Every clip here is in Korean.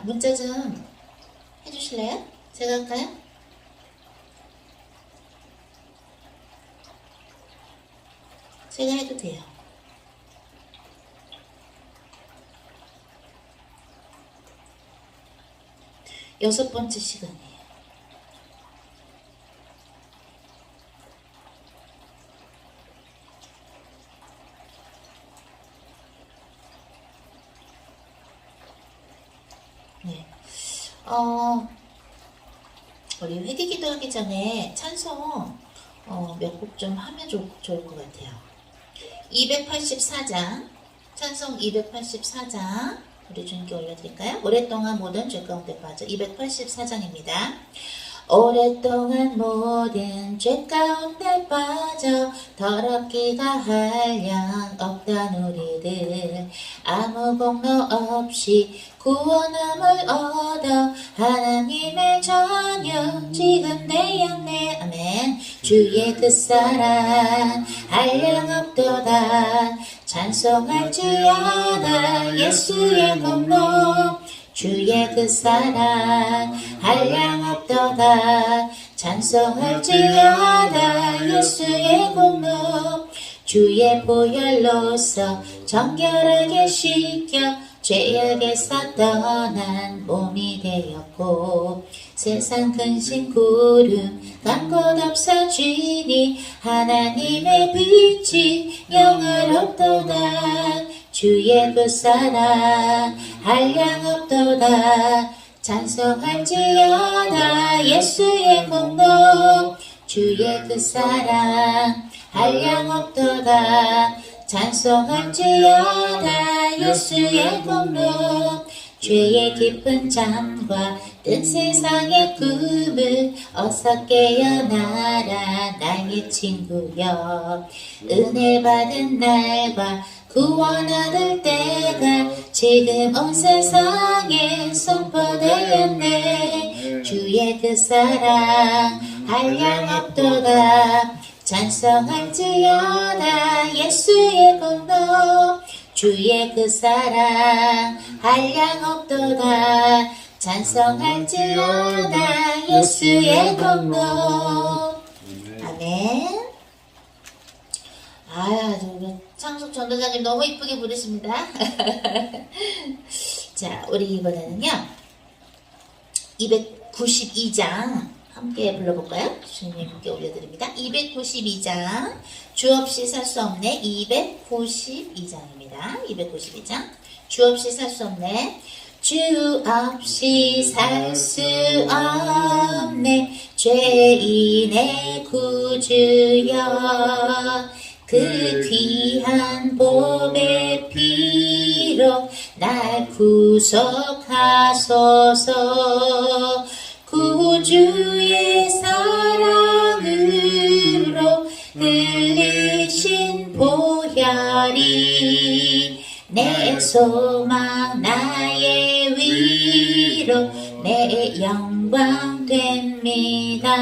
문자 좀 해주실래요? 제가 할까요? 제가 해도 돼요. 여섯 번째 시간이에요. 네. 우리 회개기도 하기 전에 찬송 몇 곡 좀 하면 좋을 것 같아요. 284장, 찬송 284장 우리 주님께 올려드릴까요? 오랫동안 모든 죄 가운데 빠져 284장입니다. 오랫동안 모든 죄 가운데 빠져 더럽기가 한량 없던 우리들 아무 공로 없이 구원함을 얻어 하나님의 자녀 지금 되었네. 아멘. 주의 그 사랑 한량 없도다 찬송할지어다 예수의 공로 주의 그 사랑 한량 없도다 찬송할지어다 예수의 공로 주의 보혈로서 정결하게 씻겨 죄악에서 떠난 몸이 되었고 세상 근심 구름 간 곳 없어지니 하나님의 빛이 영원롭도다 주의 그 사랑 한량 없도다 찬송할지어다 예수의 공로 주의 그 사랑 한량 없도다 찬송할지어다 예수의 공로 죄의 깊은 잠과 뜬 세상의 꿈을 어서 깨어나라 나의 친구여 은혜 받은 날과 구원 얻을 때가 지금 온 세상에 선포되었네 주의 그 사랑 한량 없도다 찬송할지어다 예수의 공로 주의 그 사랑 한량 없도다 찬송할지어다 예수의 공로 아멘. 우리 창숙 전도사님 너무 이쁘게 부르십니다. 자, 우리 이번에는요 292장 함께 불러볼까요? 주님께 올려드립니다. 292장 주 없이 살 수 없네. 292장입니다. 292장 주 없이 살 수 없네. 주 없이 살 수 없네. 죄인의 구주여 그 귀한 보배 피로 날 구속하소서 구주의 사랑으로 흘리신 보혈이 내 소망 나의 위로 내 영광 됩니다.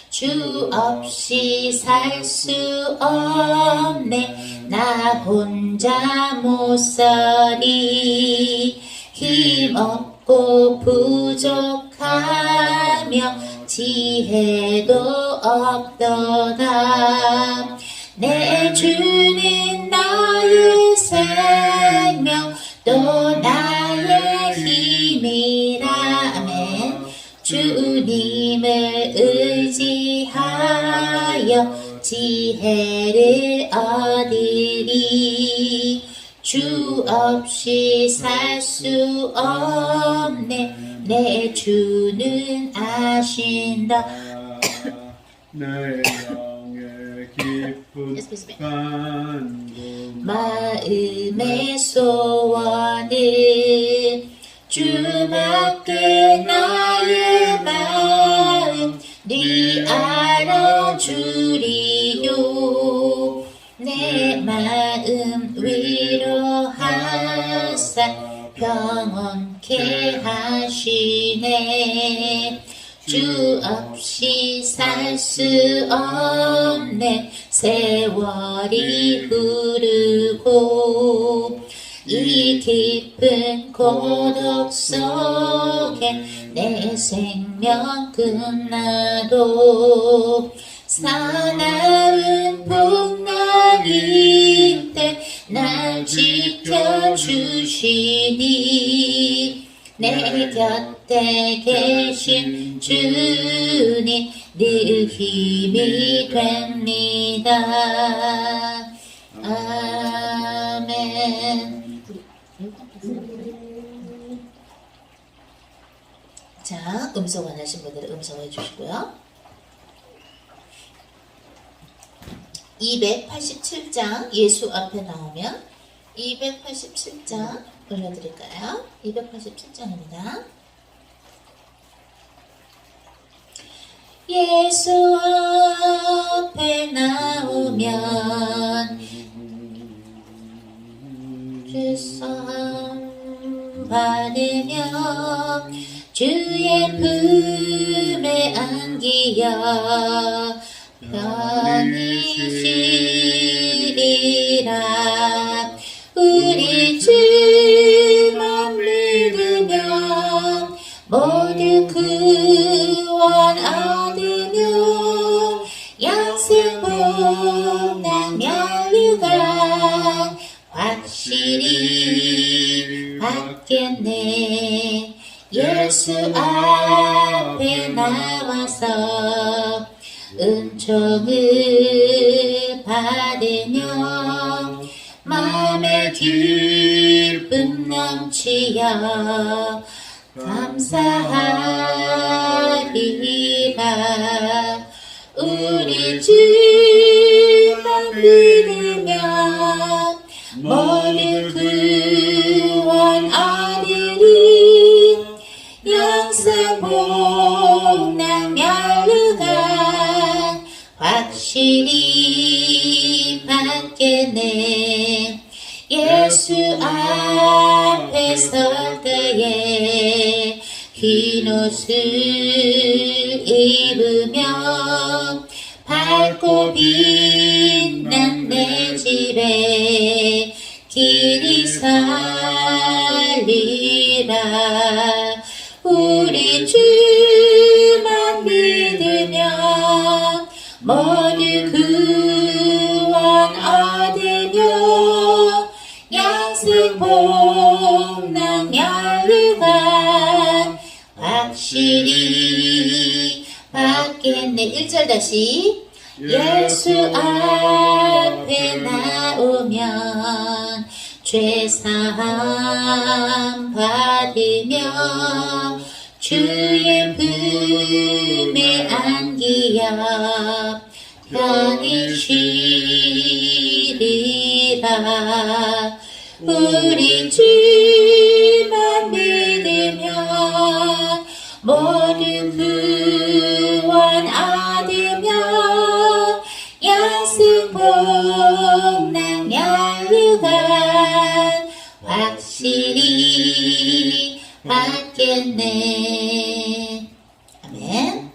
주 없이 살 수 없네. 나 혼자 못 서리. 힘없고 부족하며 지혜도 없도다. 내 주는 나의 생명 또 나의 힘이라. 아멘. 주님을 의지하여 지혜를 얻으리. 주 없이 살 수 없네. 내 주는 아신다. 내 영의 깊은 간구 마음의 소원을 주밖에 나의 마음 네 알아주리요. 내 마음 위로하사 평온케 하시네. 주 없이 살 수 없네. 세월이 흐르고 이 깊은 고독 속에 내 생명 끝나도 사나운 풍랑일 때 날 지켜주시니 내 곁에 계신 주님 늘 힘이 됩니다. 아멘. 자, 음성 원하신 분들은 음성해 주시고요. 287장 예수 앞에 나오면 287장 올려드릴까요? 287장입니다. 예수 앞에 나오면 주선 받으며 주의 품에 안기어 편히 쉬리라. 우리 주만 믿으면 모두 구원 얻으며 영생 복락 면류관 확실히 받겠네. 예수 앞에 나와서 은총을 받으며 마음의 기쁨 넘치어 감사하리라. 우리 주만 믿으면 모두 구원 얻으리. 영생 복락 면류관 확실히 받겠네. 예수 앞에 설 때에 흰 옷을 입으며 밝고 빛난 내 집에 길이 살리라. 우리 주만 믿으면 모두 구원 얻으며 영생 복락 면류관 확실히 받겠네. 1절 다시. 예수 앞에 나오면 죄사함 받으며 주의 품에 안기어 편히 쉬리라. 우리 주만 믿으면 모두 구원 얻으며 영생 복락 면류관 확실히 받겠네. 아멘.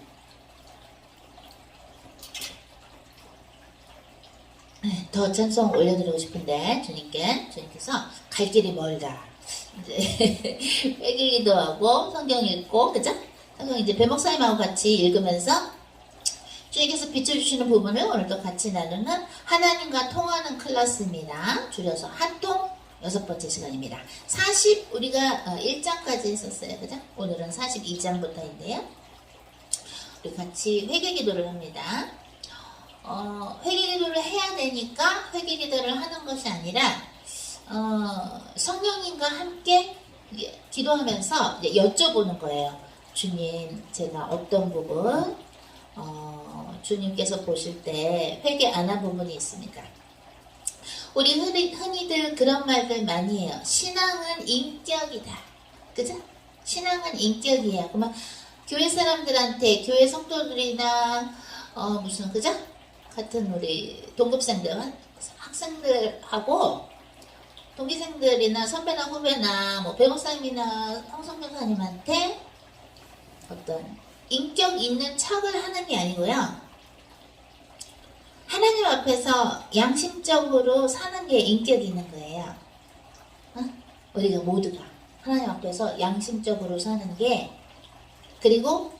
더 찬송 올려드리고 싶은데 주님께서 갈 길이 멀다. 이제 회개기도 하고 성경 읽고, 그죠? 성경 이제 배 목사님하고 같이 읽으면서 주님께서 비춰주시는 부분을 오늘도 같이 나누는 하나님과 통하는 클래스입니다. 줄여서 한통 6번째 시간입니다. 우리가 1장까지 했었어요. 그죠? 오늘은 42장부터인데요. 우리 같이 회개기도를 합니다. 회개기도를 해야 되니까 회개기도를 하는 것이 아니라 성령님과 함께 기도하면서 여쭤보는 거예요. 주님, 제가 어떤 부분 주님께서 보실 때 회개 안 한 부분이 있습니까? 우리 흔히들 그런 말들 많이 해요. 신앙은 인격이다. 그죠? 신앙은 인격이야. 그러면 교회 사람들한테, 교회 성도들이나 그죠? 같은 우리 동급생들, 학생들하고 동기생들이나 선배나 후배나 배목사님이나 황성교사님한테 어떤 인격 있는 척을 하는 게 아니고요. 하나님 앞에서 양심적으로 사는 게 인격이 있는 거예요. 우리가 모두가 하나님 앞에서 양심적으로 사는 게, 그리고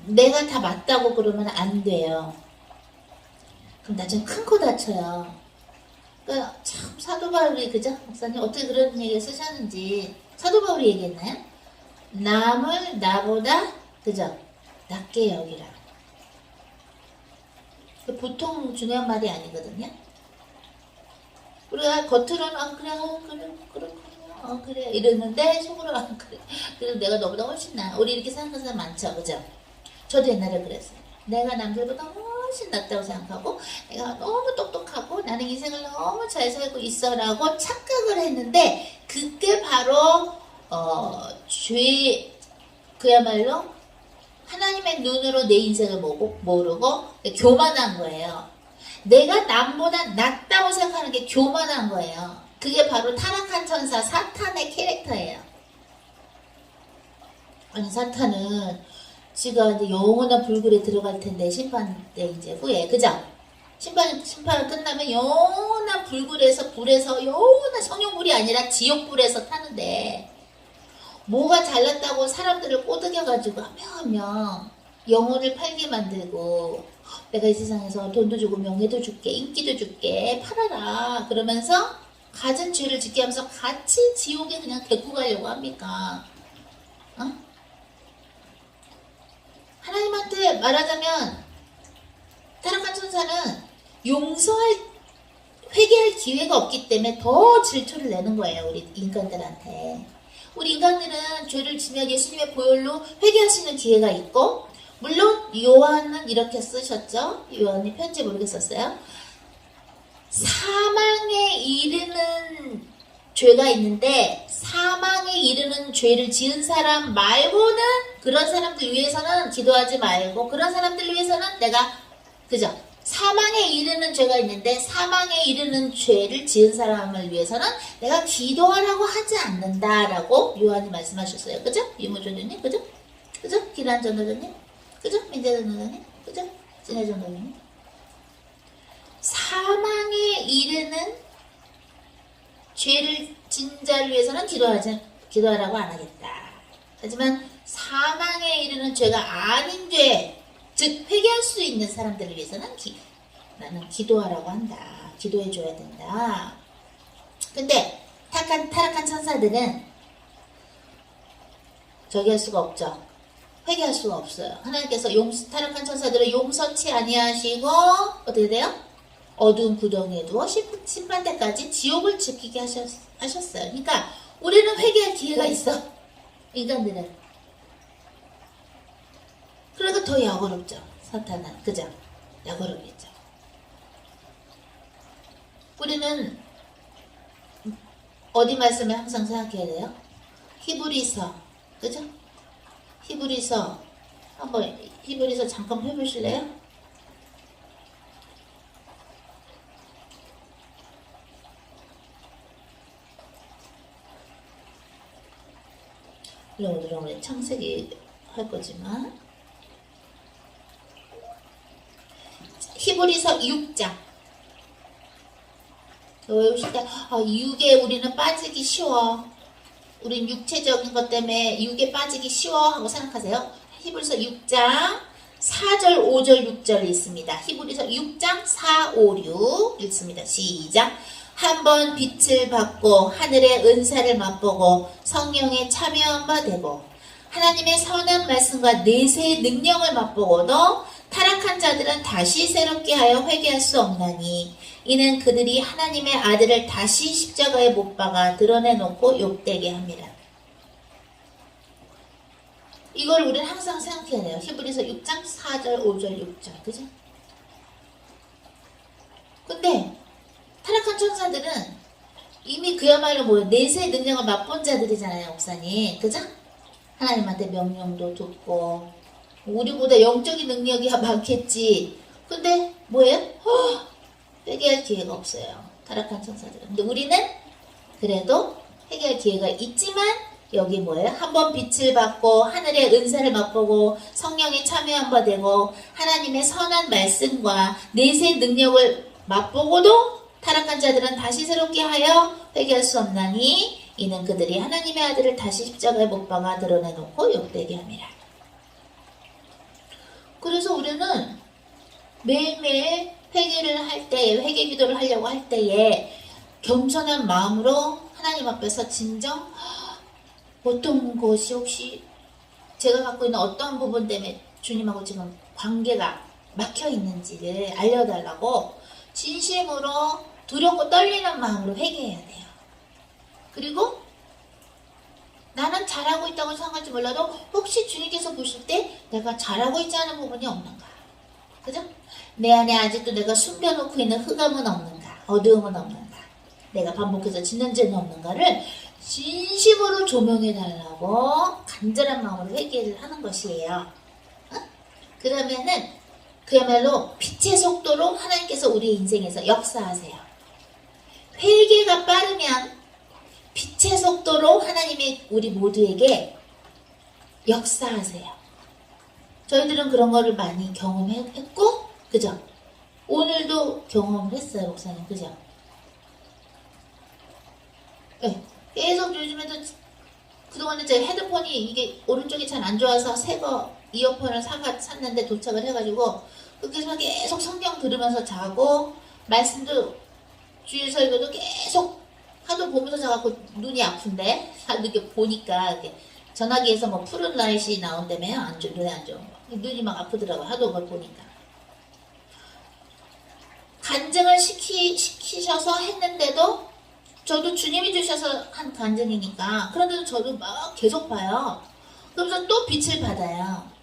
내가 다 맞다고 그러면 안 돼요. 그럼 나중에 큰 코 다쳐요. 그러니까 참 사도 바울이, 그죠? 목사님 어떻게 그런 얘기를 쓰셨는지, 사도 바울이 얘기했나요? 남을 나보다, 그죠? 낮게 여기라. 보통 중요한 말이 아니거든요. 우리가 겉으로는 그래 그래 이러는데 속으로 그래. 그래도 내가 너보다 훨씬 나아. 우리 이렇게 생각하는 사람 많죠, 그죠? 저도 옛날에 그랬어요. 내가 남들보다 훨씬 낫다고 생각하고, 내가 너무 똑똑하고 나는 인생을 너무 잘 살고 있어라고 착각을 했는데, 그게 바로 그야말로 하나님의 눈으로 내 인생을 모르고 교만한 거예요. 내가 남보다 낫다고 생각하는 게 교만한 거예요. 그게 바로 타락한 천사 사탄의 캐릭터예요. 아니, 사탄은 지가 이제 영원한 불굴에 들어갈 텐데, 심판 때 이제 후에, 그죠? 심판 끝나면 영원한 불에서 영원한 성령불이 아니라 지옥불에서 타는데, 뭐가 잘났다고 사람들을 꼬드겨가지고 한 명 영혼을 팔게 만들고, 내가 이 세상에서 돈도 주고 명예도 줄게, 인기도 줄게, 팔아라 그러면서 갖은 죄를 짓게 하면서 같이 지옥에 그냥 데리고 가려고 합니까? 어? 하나님한테 말하자면 타락한 천사는 회개할 기회가 없기 때문에 더 질투를 내는 거예요, 우리 인간들한테. 우리 인간들은 죄를 지면 예수님의 보혈로 회개할 수 있는 기회가 있고, 물론 요한은 이렇게 쓰셨죠. 요한이 편지 모르게 썼어요. 사망에 이르는 죄가 있는데, 사망에 이르는 죄를 지은 사람 말고는, 그런 사람들 위해서는 기도하지 말고, 그런 사람들 위해서는 내가, 그죠? 사망에 이르는 죄가 있는데, 사망에 이르는 죄를 지은 사람을 위해서는 내가 기도하라고 하지 않는다라고 요한이 말씀하셨어요. 그죠? 유무조교님, 그죠? 그죠? 기란전도교님, 그죠? 민재전도교님, 그죠? 진해전도교님. 사망에 이르는 죄를 진 자를 위해서는 기도하라고 안 하겠다. 하지만 사망에 이르는 죄가 아닌 죄, 즉 회개할 수 있는 사람들을 위해서는 나는 기도하라고 한다. 기도해줘야 된다. 근데 타락한 천사들은 저기 할 수가 없죠. 회개할 수가 없어요. 하나님께서 타락한 천사들을 용서치 아니하시고 어떻게 돼요? 어두운 구덩이에 두어 심판 때까지 지옥을 지키게 하셨어요. 그러니까 우리는 회개할 기회가 있어. 인간들은. 그러니까 더 약어렵죠. 사탄은. 그죠? 약어렵겠죠. 우리는 어디 말씀을 항상 생각해야 돼요? 히브리서. 그죠? 히브리서. 한번 히브리서 잠깐 펴보실래요? 오늘은 우리 창세기 할 거지만, 히브리서 6장. 외우실 때, 6에 우리는 빠지기 쉬워. 우린 육체적인 것 때문에 6에 빠지기 쉬워 하고 생각하세요. 히브리서 6장 4절, 5절, 6절이 있습니다. 히브리서 6장 4, 5, 6 읽습니다. 시작. 한번 빛을 받고 하늘의 은사를 맛보고 성령에 참여한 바 되고 하나님의 선한 말씀과 내세의 능력을 맛보고도 타락한 자들은 다시 새롭게 하여 회개할 수 없나니 이는 그들이 하나님의 아들을 다시 십자가에 못 박아 드러내놓고 욕되게 합니다. 이걸 우리는 항상 생각해야 돼요. 히브리서 6장 4절, 5절, 6절. 그죠? 근데 타락한 천사들은 이미 그야말로 내세의 능력을 맛본 자들이잖아요, 목사님. 그죠? 하나님한테 명령도 듣고 우리보다 영적인 능력이 많겠지. 근데 뭐예요? 회개할 기회가 없어요. 타락한 천사들은. 근데 우리는 그래도 회개할 기회가 있지만 여기 뭐예요? 한번 빛을 받고 하늘의 은사를 맛보고 성령에 참여한 바 되고 하나님의 선한 말씀과 내세의 능력을 맛보고도 타락한 자들은 다시 새롭게 하여 회개할 수 없나니 이는 그들이 하나님의 아들을 다시 십자가에 못 박아 드러내놓고 욕되게 함이라. 그래서 우리는 매일매일 회개를 할 때에, 회개 기도를 하려고 할 때에 겸손한 마음으로 하나님 앞에서 진정 어떤 것이 혹시 제가 갖고 있는 어떤 부분 때문에 주님하고 지금 관계가 막혀 있는지를 알려달라고 진심으로 두렵고 떨리는 마음으로 회개해야 돼요. 그리고 나는 잘하고 있다고 생각할지 몰라도 혹시 주님께서 보실 때 내가 잘하고 있지 않은 부분이 없는가? 그죠? 내 안에 아직도 내가 숨겨놓고 있는 흑암은 없는가? 어두움은 없는가? 내가 반복해서 짓는 죄는 없는가를 진심으로 조명해달라고 간절한 마음으로 회개를 하는 것이에요. 그러면은 그야말로 빛의 속도로 하나님께서 우리 인생에서 역사하세요. 회개가 빠르면 빛의 속도로 하나님이 우리 모두에게 역사하세요. 저희들은 그런 거를 많이 경험했고, 그죠? 오늘도 경험을 했어요, 목사님, 그죠? 네, 계속 요즘에도 그동안에 제 헤드폰이 이게 오른쪽이 잘 안 좋아서 새거 이어폰을 샀는데 도착을 해가지고 그래서 계속 성경 들으면서 자고 말씀도 주일 설교도 계속 하도 보면서 자갖고 눈이 아픈데 이렇게 보니까 이렇게 전화기에서 뭐 푸른 라이트 나온다며요. 눈에 안 좋은 거. 눈이 막 아프더라고요. 하도 그걸 보니까. 간증을 시키셔서 했는데도 저도 주님이 주셔서 한 간증이니까 그런데도 저도 막 계속 봐요. 그러면서 또 빛을 받아요.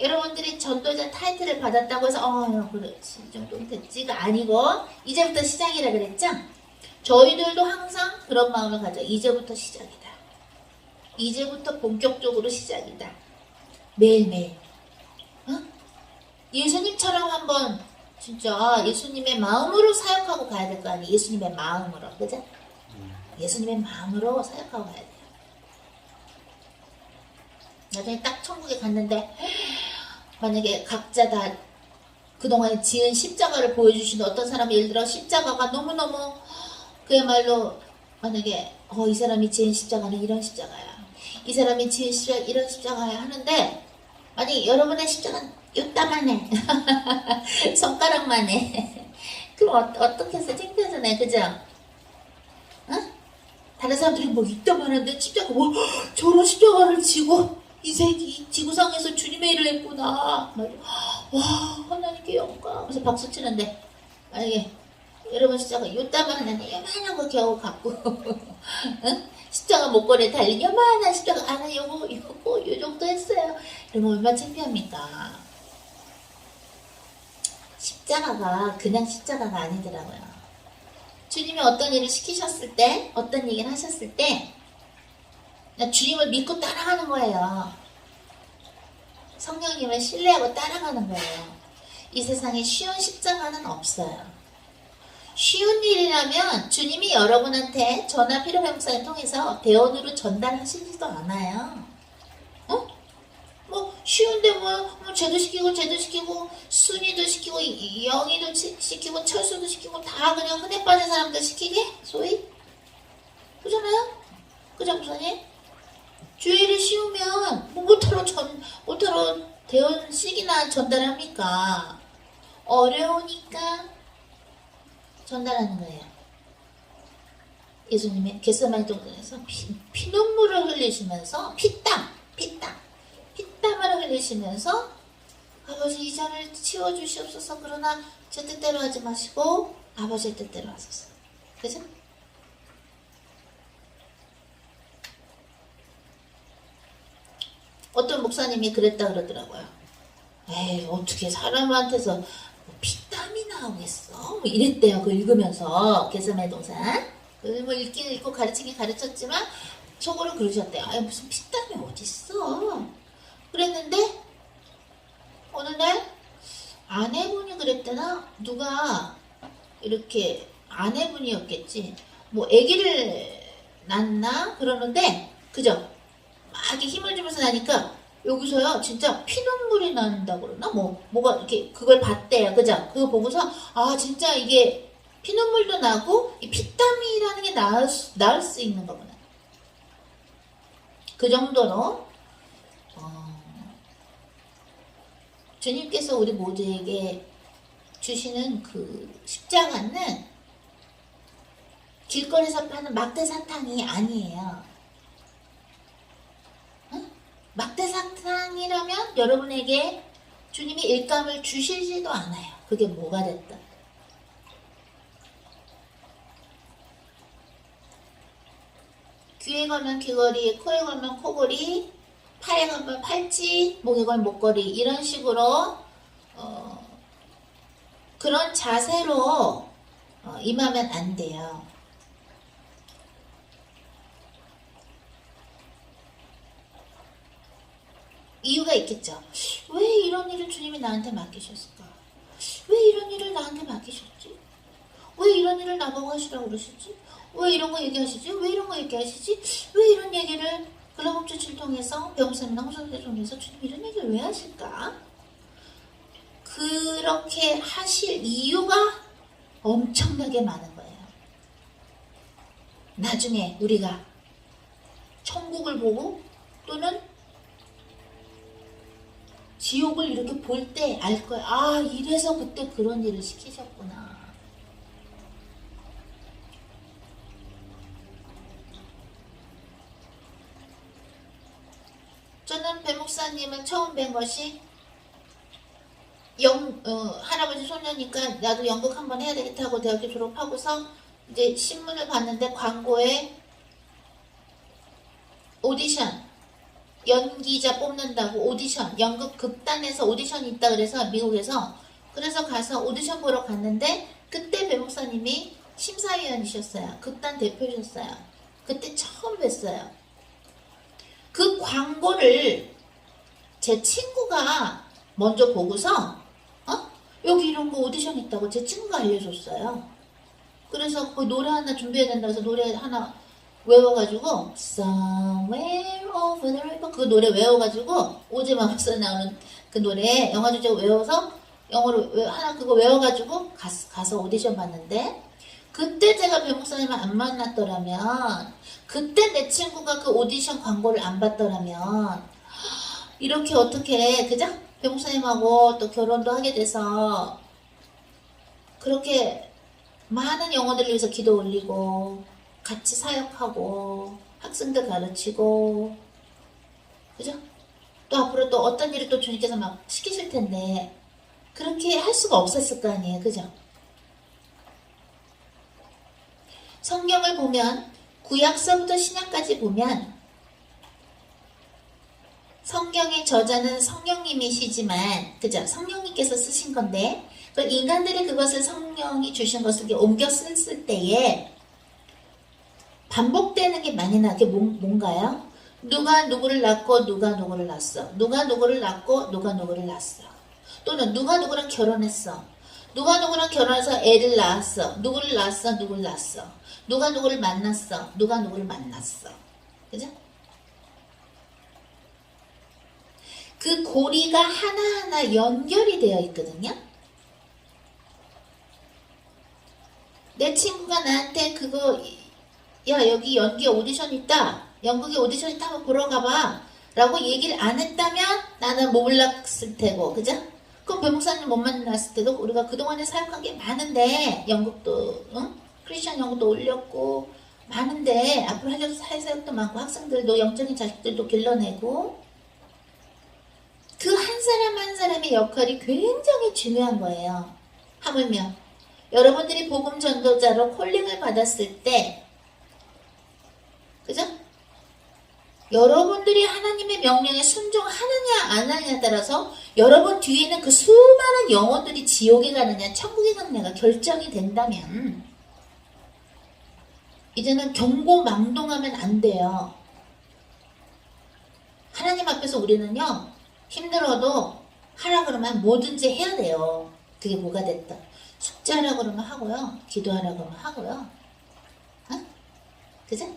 여러분들이 전도자 타이틀을 받았다고 해서 그렇지 이 정도는 됐지가 아니고 이제부터 시작이라 그랬죠? 저희들도 항상 그런 마음을 가져. 이제부터 시작이다. 이제부터 본격적으로 시작이다. 매일매일 예수님처럼 한번 진짜 예수님의 마음으로 사역하고 가야 될 거 아니에요. 예수님의 마음으로, 그죠? 예수님의 마음으로 사역하고 가야 돼요. 나중에 딱 천국에 갔는데 만약에 각자 다 그동안에 지은 십자가를 보여주시는 어떤 사람이 예를 들어 십자가가 너무너무 그야말로 만약에 이 사람이 지은 십자가는 이런 십자가야, 이 사람이 지은 십자가 이런 십자가야 하는데 만약에 여러분의 십자가는 요따만해 손가락만해 그럼 어떻게 해서 창피하잖아요, 그죠? 다른 사람들이 뭐 이따만한데 십자가 저런 십자가를 지고 이 지구상에서 주님의 일을 했구나. 와, 하나님께 영광. 그래서 박수 치는데, 만약에 여러분 십자가 요따만한 요만한 거 겨우 갖고, 십자가 목걸이에 달린 요만한 십자가, 요거, 요 정도 했어요. 이러면 얼마나 창피합니까? 십자가가 그냥 십자가가 아니더라고요. 주님이 어떤 일을 시키셨을 때, 어떤 얘기를 하셨을 때, 주님을 믿고 따라가는 거예요. 성령님을 신뢰하고 따라가는 거예요. 이 세상에 쉬운 십자가는 없어요. 쉬운 일이라면 주님이 여러분한테 저나 피로회 목사님 통해서 대언으로 전달하시지도 않아요. 쉬운데 쟤도 시키고 순이도 시키고 영이도 시키고 철수도 시키고 다 그냥 흔해 빠진 사람들 시키게? 소위? 그잖아요? 그죠 목사님? 주일이 쉬우면 못하러 대언식이나 전달합니까? 어려우니까 전달하는 거예요. 예수님의 겟세마네 동산에서 피눈물을 흘리시면서 피땀을 흘리시면서 아버지 이 잔을 치워주시옵소서. 그러나 제 뜻대로 하지 마시고 아버지의 뜻대로 하소서. 그죠? 어떤 목사님이 그랬다 그러더라고요. 에이 어떻게 사람한테서 피땀이 나오겠어? 이랬대요. 그거 읽으면서 겟세마네 동산. 읽긴 읽고 가르치긴 가르쳤지만 속으로 그러셨대요. 무슨 피땀이 어딨어? 그랬는데 어느 날 아내분이 그랬대나 누가 이렇게 아내분이었겠지. 뭐 아기를 낳나 그러는데 그죠? 막 이렇게 힘을 주면서 나니까 여기서요 진짜 피눈물이 난다고 그러나 뭐가 이렇게 그걸 봤대요. 그죠? 그거 보고서 진짜 이게 피눈물도 나고 이 피땀이라는 게 나을 수 있는 거구나. 그 정도로 주님께서 우리 모두에게 주시는 그 십자가는 길거리에서 파는 막대 사탕이 아니에요. 응? 막대 사탕이라면 여러분에게 주님이 일감을 주시지도 않아요. 그게 뭐가 됐든. 귀에 걸면 귀걸이, 코에 걸면 코걸이, 팔에 걸면 팔찌, 목에 걸면 목걸이 이런 식으로 그런 자세로 임하면 안 돼요. 이유가 있겠죠. 왜 이런 일을 주님이 나한테 맡기셨을까? 왜 이런 일을 나한테 맡기셨지? 왜 이런 일을 나보고 하시라고 그러시지? 왜 이런 거 얘기하시지? 왜 이런 거 얘기하시지? 왜 이런 얘기를 글로벌 주치를 통해서 배움사님이나 홍성대를 통해서 주님 이런 얘기를 왜 하실까? 그렇게 하실 이유가 엄청나게 많은 거예요. 나중에 우리가 천국을 보고 또는 지옥을 이렇게 볼 때 알 거야. 아, 이래서 그때 그런 일을 시키셨구나. 저는 배 목사님을 처음 뵌 것이 할아버지 손녀니까 나도 연극 한번 해야 되겠다 하고 대학교 졸업하고서 이제 신문을 봤는데 광고에 오디션 연기자 뽑는다고 오디션 연극 극단에서 오디션이 있다 그래서 미국에서 그래서 가서 오디션 보러 갔는데 그때 배 목사님이 심사위원이셨어요. 극단 대표셨어요. 그때 처음 뵀어요. 그 광고를 제 친구가 먼저 보고서 여기 이런 거 오디션 있다고 제 친구가 알려줬어요. 그래서 거기 노래 하나 준비해야 된다고 해서 노래 하나 외워가지고 Somewhere over the river 그 노래 외워가지고 오즈마법사 나오는 그 노래 영화 주제 외워서 영어로 하나 그거 외워가지고 가서 오디션 봤는데 그때 제가 배 목사님을 안 만났더라면 그때 내 친구가 그 오디션 광고를 안 봤더라면 이렇게 어떻게 그죠? 배 목사님하고 또 결혼도 하게 돼서 그렇게 많은 영혼들을 위해서 기도 올리고 같이 사역하고 학생들 가르치고 그죠? 또 앞으로 또 어떤 일을 또 주님께서 막 시키실 텐데 그렇게 할 수가 없었을 거 아니에요. 그죠? 성경을 보면 구약서부터 신약까지 보면 성경의 저자는 성령님이시지만 그죠? 성령님께서 쓰신 건데 인간들이 그것을 성령이 주신 것을 옮겨 썼을 때에 반복되는 게 많이 나게 뭔가요? 누가 누구를 낳고 누가 누구를 낳았어. 누가 누구를 낳고 누가 누구를 낳았어. 또는 누가 누구랑 결혼했어. 누가 누구랑 결혼해서 애를 낳았어. 누구를 낳았어. 누구를 낳았어. 누가 누구를 만났어. 누가 누구를 만났어. 그죠? 그 고리가 하나하나 연결이 되어 있거든요. 내 친구가 나한테 그거 야 여기 연기 오디션 있다. 연극에 오디션 있다 한번 보러 가봐. 라고 얘기를 안 했다면 나는 몰랐을 테고 그죠? 그럼 배 목사님 못 만났을 때도 우리가 그동안에 사역한 게 많은데 연극도 응? 크리스천 연극도 올렸고 많은데 앞으로 하셔서 사역도 많고 학생들도 영적인 자식들도 길러내고 그 한 사람 한 사람의 역할이 굉장히 중요한 거예요. 하물며 여러분들이 복음 전도자로 콜링을 받았을 때 그죠? 여러분들이 하나님의 명령에 순종하느냐 안 하느냐에 따라서 여러분 뒤에는 그 수많은 영혼들이 지옥에 가느냐 천국에 가느냐가 결정이 된다면 이제는 경고망동하면 안 돼요. 하나님 앞에서 우리는요 힘들어도 하라 그러면 뭐든지 해야 돼요. 그게 뭐가 됐든 숙제하라 그러면 하고요. 기도하라 그러면 하고요. 어? 그죠?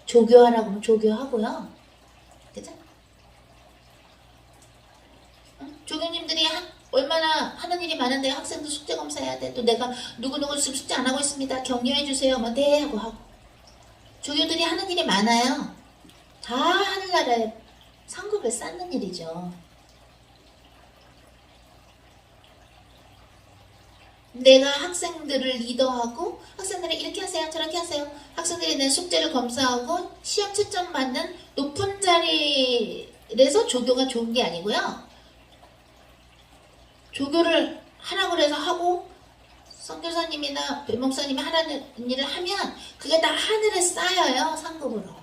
조교하라 그러면 조교하고요. 그죠? 응? 조교님들이 얼마나 하는 일이 많은데 학생도 숙제 검사해야 돼. 또 내가 누구누구 지금 숙제 안 하고 있습니다. 격려해 주세요. 뭐 네 하고 조교들이 하는 일이 많아요. 다 하늘나라에 상급을 쌓는 일이죠. 내가 학생들을 리더하고 학생들이 이렇게 하세요 저렇게 하세요, 학생들이 내 숙제를 검사하고 시험 채점 받는 높은 자리에서 조교가 좋은 게 아니고요. 조교를 하라고 해서 하고 선교사님이나 배목사님이 하라는 일을 하면 그게 다 하늘에 쌓여요, 상급으로.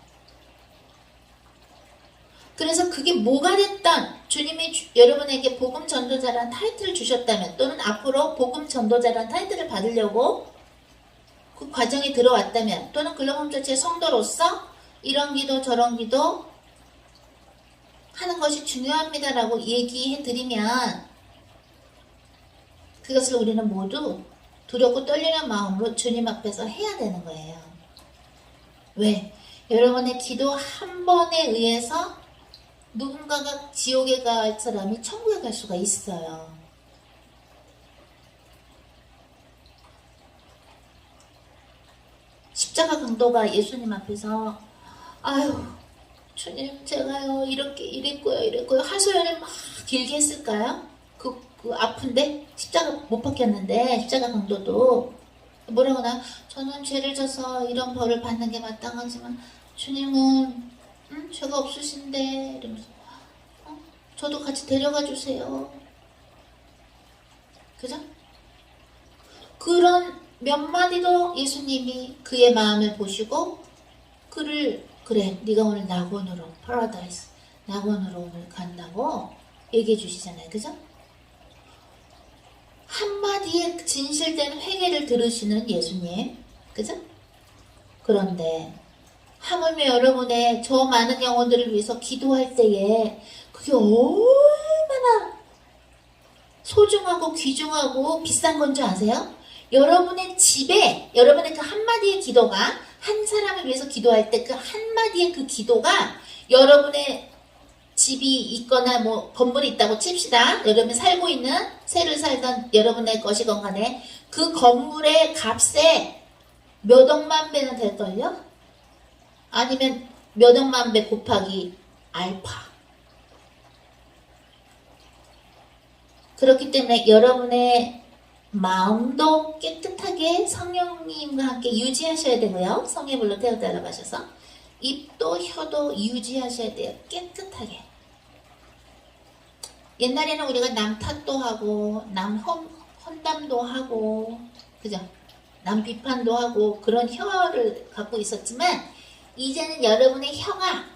그래서 그게 뭐가 됐던 주님이 여러분에게 복음 전도자라는 타이틀을 주셨다면, 또는 앞으로 복음 전도자라는 타이틀을 받으려고 그 과정에 들어왔다면, 또는 글로벌 자체의 성도로서 이런 기도 저런 기도 하는 것이 중요합니다라고 얘기해 드리면 그것을 우리는 모두 두렵고 떨리는 마음으로 주님 앞에서 해야 되는 거예요. 왜? 여러분의 기도 한 번에 의해서 누군가가 지옥에 갈 사람이 천국에 갈 수가 있어요. 십자가 강도가 예수님 앞에서 아유 주님 제가요 이렇게 이랬고요 하소연을 막 길게 했을까요? 그 아픈데 십자가 못 박혔는데 십자가 강도도 뭐라고 나 저는 죄를 져서 이런 벌을 받는 게 마땅하지만 주님은 죄가 없으신데 이러면서 저도 같이 데려가 주세요. 그죠? 그런 몇 마디도 예수님이 그의 마음을 보시고 그를 그래 네가 오늘 낙원으로 파라다이스 낙원으로 오늘 간다고 얘기해 주시잖아요. 그죠? 한마디의 진실된 회개를 들으시는 예수님. 그죠? 그런데 하물며 여러분의 저 많은 영혼들을 위해서 기도할 때에 그게 얼마나 소중하고 귀중하고 비싼 건 줄 아세요? 여러분의 집에 여러분의 그 한마디의 기도가 한 사람을 위해서 기도할 때 그 한마디의 그 기도가 여러분의 집이 있거나 뭐 건물이 있다고 칩시다. 여러분이 살고 있는 새를 살던 여러분의 것이건 간에 그 건물의 값에 몇 억만 배는 될걸요? 아니면 몇 억만 배 곱하기 알파. 그렇기 때문에 여러분의 마음도 깨끗하게 성령님과 함께 유지하셔야 되고요. 성의 불로 태워달라고 하셔서 입도 혀도 유지하셔야 돼요. 깨끗하게. 옛날에는 우리가 남 탓도 하고 남 험담도 하고 그죠? 남 비판도 하고 그런 혀를 갖고 있었지만 이제는 여러분의 혀가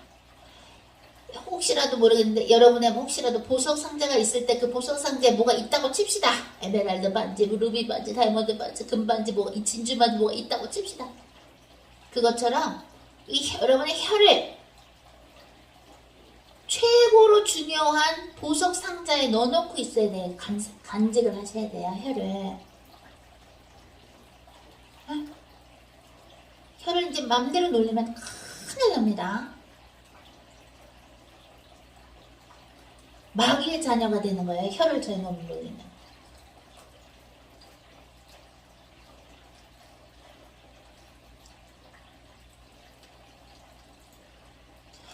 혹시라도 모르겠는데 여러분의 혹시라도 보석 상자가 있을 때 그 보석 상자에 뭐가 있다고 칩시다. 에메랄드 반지, 루비 반지, 다이아몬드 반지, 금 반지, 뭐가 이 진주 반지 뭐가 있다고 칩시다. 그것처럼 여러분의 혀를 최고로 중요한 보석 상자에 넣어놓고 있어야 돼요. 간직을 하셔야 돼요. 혀를. 혀를 이제 맘대로 놀리면 큰일 납니다. 마귀의 자녀가 되는 거예요. 혀를 잘못 놀리면.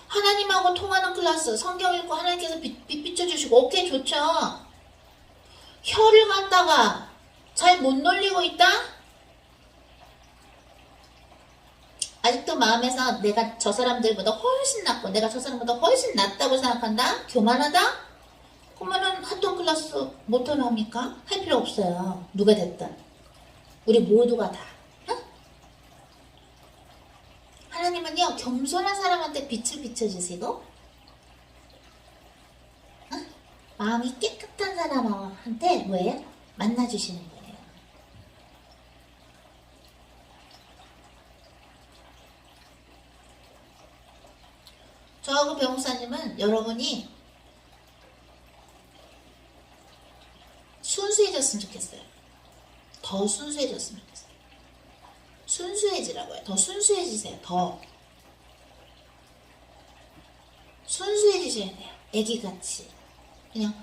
하나님하고 통하는 클래스, 성경 읽고 하나님께서 빛 비춰주시고 오케이 좋죠. 혀를 갖다가 잘 못 놀리고 있다? 아직도 마음에서 내가 저 사람들보다 훨씬 낫고 내가 저 사람보다 훨씬 낫다고 생각한다? 교만하다? 그러면은 핫톤 클래스 못하러 합니까? 할 필요 없어요. 누가 됐든. 우리 모두가 다. 응? 하나님은요 겸손한 사람한테 빛을 비춰주시고 응? 마음이 깨끗한 사람한테 뭐예요? 만나주시는 거예요. 저하고 배목사님은 여러분이 순수해졌으면 좋겠어요. 더 순수해졌으면 좋겠어요. 순수해지라고요. 더 순수해지세요. 더 순수해지셔야 돼요. 애기같이 그냥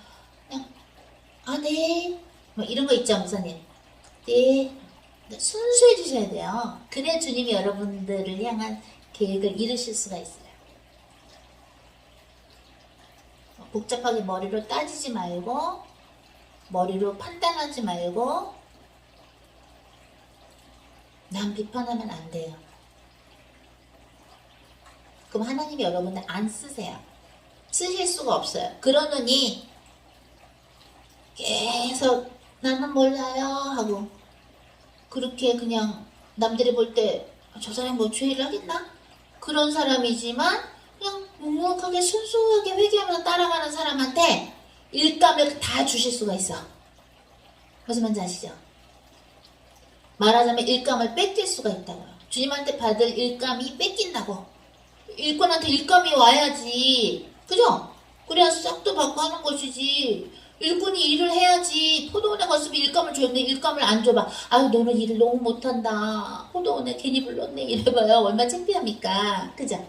아, 네. 뭐 이런 거 있죠, 목사님. 네. 순수해 주셔야 돼요. 그래 주님이 여러분들을 향한 계획을 이루실 수가 있어요. 복잡하게 머리로 따지지 말고, 머리로 판단하지 말고, 남 비판하면 안 돼요. 그럼 하나님이 여러분들 안 쓰세요. 쓰실 수가 없어요. 그러느니 계속 나는 몰라요 하고 그렇게 그냥 남들이 볼 때 저 사람이 뭐 죄를 하겠나? 그런 사람이지만 그냥 묵묵하게 순수하게 회개하면서 따라가는 사람한테 일감을 다 주실 수가 있어. 무슨 말인지 아시죠? 말하자면 일감을 뺏길 수가 있다고요. 주님한테 받을 일감이 뺏긴다고. 일꾼한테 일감이 와야지. 그죠? 그래야 싹도 받고 하는 것이지. 일꾼이 일을 해야지. 포도원에 갔으면 일감을 줬는데 일감을 안 줘봐. 아유 너는 일을 너무 못한다. 포도원에 괜히 불렀네. 이래봐요. 얼마나 창피합니까. 그죠?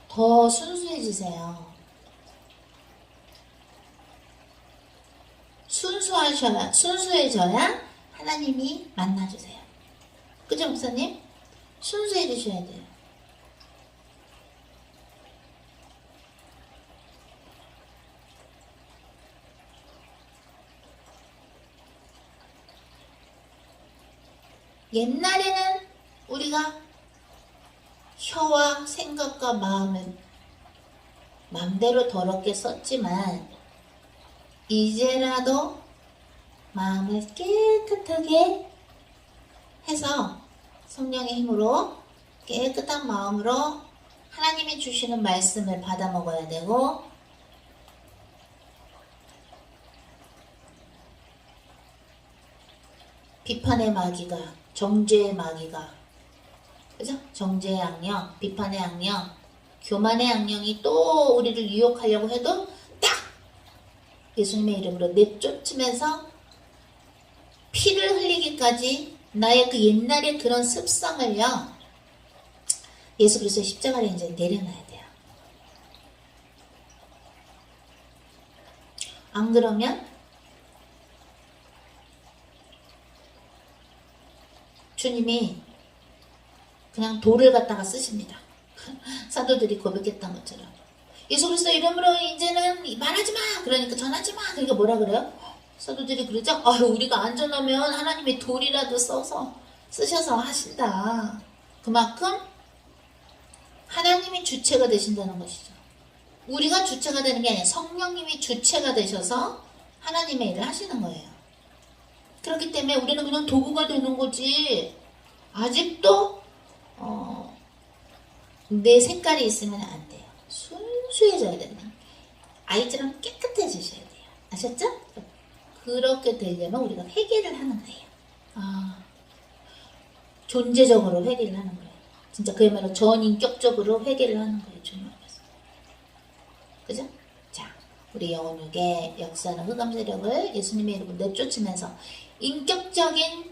더 순수해지세요. 순수해져야 하나님이 만나주세요. 그죠 목사님? 순수해지셔야 돼요. 옛날에는 우리가 혀와 생각과 마음을 맘대로 더럽게 썼지만 이제라도 마음을 깨끗하게 해서 성령의 힘으로 깨끗한 마음으로 하나님이 주시는 말씀을 받아 먹어야 되고 비판의 마귀가 정죄의 마귀가 그죠? 정죄의 악령, 비판의 악령, 교만의 악령이 또 우리를 유혹하려고 해도 딱 예수님의 이름으로 내쫓으면서 피를 흘리기까지 나의 그 옛날의 그런 습성을요 예수 그리스도의 십자가를 이제 내려놔야 돼요. 안 그러면 주님이 그냥 돌을 갖다가 쓰십니다. 사도들이 고백했던 것처럼 예수 그리스도 이름으로 이제는 말하지 마. 그러니까 전하지 마. 그러니까 뭐라 그래요? 사도들이 그러죠. 아유 우리가 안전하면 하나님의 돌이라도 쓰셔서 하신다. 그만큼 하나님이 주체가 되신다는 것이죠. 우리가 주체가 되는 게 아니라 성령님이 주체가 되셔서 하나님의 일을 하시는 거예요. 그렇기 때문에 우리는 그냥 도구가 되는 거지 아직도 내 색깔이 있으면 안 돼요. 순수해져야 되는 아이처럼 깨끗해지셔야 돼요. 아셨죠? 그렇게 되려면 우리가 회개를 하는 거예요. 존재적으로 회개를 하는 거예요. 진짜 그야말로 전인격적으로 회개를 하는 거예요. 주님 앞에서. 그죠? 자, 우리 영혼육의 역사는 흑암 세력을 예수님의 이름으로 내쫓으면서 인격적인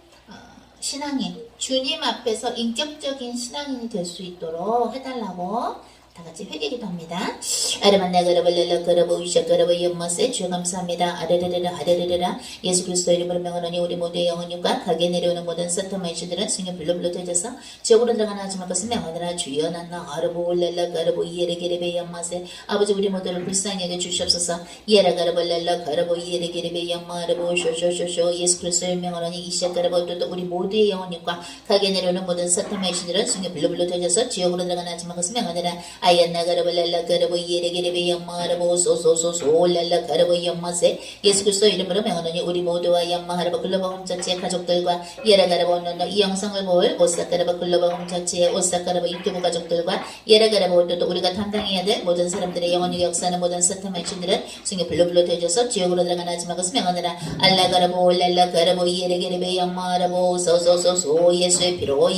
신앙인, 주님 앞에서 인격적인 신앙인이 될 수 있도록 해달라고 다 같이 회개기도 합니다. 아르만나 그라발렐라 그라보이샤 그라보 연마세 주여 감사합니다. 아르르르라 아르르르라 예수 그리스도 이름으로 명하노니 우리 모두의 영혼님과 가게 내려오는 모든 사탄 마이시들은 승용 불로 되져서 지옥으로 들어가나 하지만 것은 명하노라 주여 난나 아르보올렐라 그라보 이에레게레베 연마세 아버지 우리 모두를 불쌍히 여겨 주시옵소서. 이에라 그라발렐라 그라보 이에레게레베 연마 아르보 쇼쇼쇼쇼 예수 그리스도의 명하노니 이샤 그라보 또 우리 모두의 영혼님과 가게 내려오는 모든 사탄 마이시들은 승용 불로 되져서 지옥으로 들어가나 하지만 것은 명하노라 아얀나 가라발랄라 가라보 이에레게레베 연마하라보 소소소소 랄라 가라보 연마세 예수 그리스도 이름으로 명하노니 우리 모두와 연마하라보 글로벌 홈처치의 가족들과 예라 가라보 온노노 이 영상을 볼 오싹 가라보 글로벌 홈처치의 오싹 가라보 유튜브 가족들과 예라 가라보 온노노 우리가 담당해야 될 모든 사람들의 영혼의 역사는 모든 사탄 말씀들은 승에 불로불로 되어져서 지옥으로 들어가나 하지만 것은 명하노라 알라 가라보 랄라 가라보 이에레게레베 연마하라보 소소소소 예수의 피로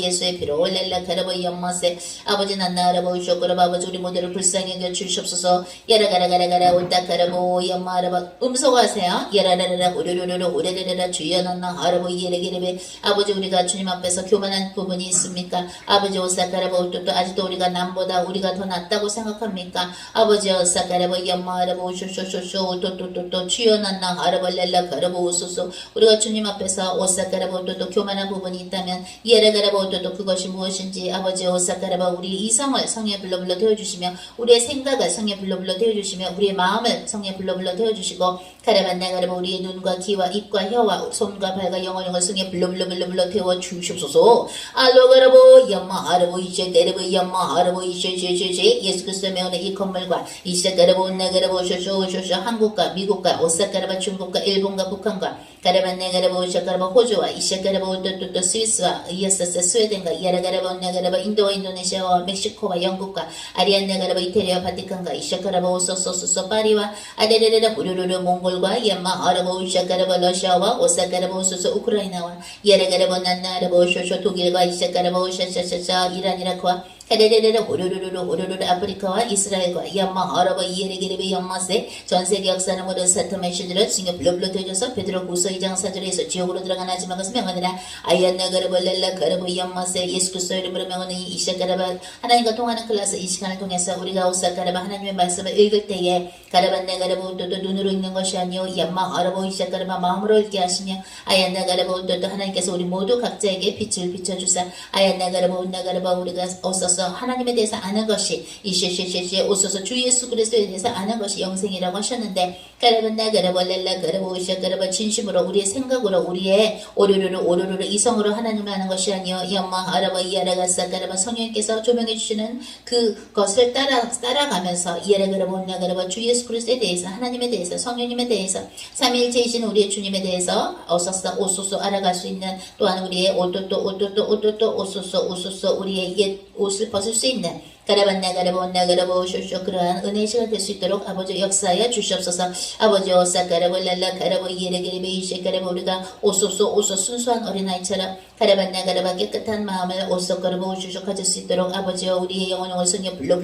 랄라 가라보 연마세 아버지 난나하라보 쇼그라바 아버지 우리 모두를 불쌍히 여겨 주시옵소서. 야라가라가라가라 오따카라보 야마라바 음소거하세요. 야라라라라 오르르르르 오레르르라 주여난나 하라보 예레게레베 아버지 우리가 주님 앞에서 교만한 부분이 있습니까? 아버지 오사카라보 또 아직도 우리가 남보다 우리가 더 낫다고 생각합니까? 아버지 오사카라보 야마라보 쇼쇼쇼쇼 또또또또 주여난나 하라보 렐라 가라보 오소소 우리가 주님 앞에서 오사카라보 또 교만한 부분이 있다면 예레가라보 또 그것이 무엇인지 아버지 오사카라바 우리 이성을 성령의 불러 태워주시며 우리의 생각을 성령의 불러 태워주시며 우리의 마음을 성령의 불러 태워주시고 가라반나가라바 우리의 눈과 귀와 입과 혀와 손과 발과 영혼을 성령의 불러 태워주시옵소서. 알로가라보 야마하라보 이셰데레보 야마하라보 이셰제제제 예수 그리스도의 명의 이 건물과 이시가라보 나가라보 쇼쇼쇼쇼 한국과 미국과 오사카라바 중국과 일본과 북한과 가라반나가라보 샤카라바 호주와 이시가라보 또 스위스와 이어서서 스웨덴과 야라가라바 나가라바 인도와 인도네시아와 멕시코와 영국과 아리안나가라바 이태리와 바티칸과 이샤카라바 오소소소소 파리와 아레레레라 부르르르 몽골과 야마 아라보 이샤카라바 러시아와 오사카라바 오소소 우크라이나와 야라가라바 난나라바 오쇼쇼 독일과 이샤카라바 오샤샤샤샤 이란 이라크와 헤레레레레 오르르르르 오르르르 아프리카와 이스라엘과 야마 아라바 이에레게레베 야마세 전세계 역사는 모든 사타메시들을 승여 불러불러 되어져서 베드로 후서 2장 4절에서 지옥으로 들어간 하지만 것을 명하느라 아이안나가라바 렐라 가라바 야마세 예수 그리스도 이름으로 명하는 이 이샤가라바 하나님과 통하는 클래스 이 시간을 통해서 우리가 오사가라바 하나님의 말씀을 읽을 때에 가라반나가라바 또 눈으로 읽는 것이 아니요 야마 아라바 이샤가라바 마음으로 읽게 하시며 아이안나가라바 또 하나님께서 우리 모두 각자에게 빛을 비춰주사 아이안나가라바 온나가라바 우리가 오소서 하나님에 대해서 아는 것이 이시시시시 오소서 주 예수 그리스도에 대해서 아는 것이 영생이라고 하셨는데 가라반나 가라바 렐라 가라바 오샤 가라바 진심으로 우리의 생각으로 우리의 오르르르 이성으로 하나님을 아는 것이 아니요 야마 아라바 이아라가사 가라바 성령께서 조명해 주시는 그것을 따라가면서 이아라가라바 온나가라바 주 예수 그리스도에 대해서 하나님에 대해서 성령님에 대해서 삼위일체이신 우리의 주님에 대해서 오소서 알아갈 수 있는 또한 우리의 오또또 오소서 우리의 옛 옷을 벗을 수 있는 가라반나가라보 오쇼쇼 그러한 은혜의 시간 될 수 있도록 아버지 역사하여 주시옵소서. 아버지 오사가라보 랄라 가라보 이에레게레베 이셰가라보 우리가 오소소 순수한 어린아이처럼 가라반나가라바 깨끗한 마음을 오소가라보 오쇼쇼 가질 수 있도록 아버지여 우리의 영혼을 성령 불러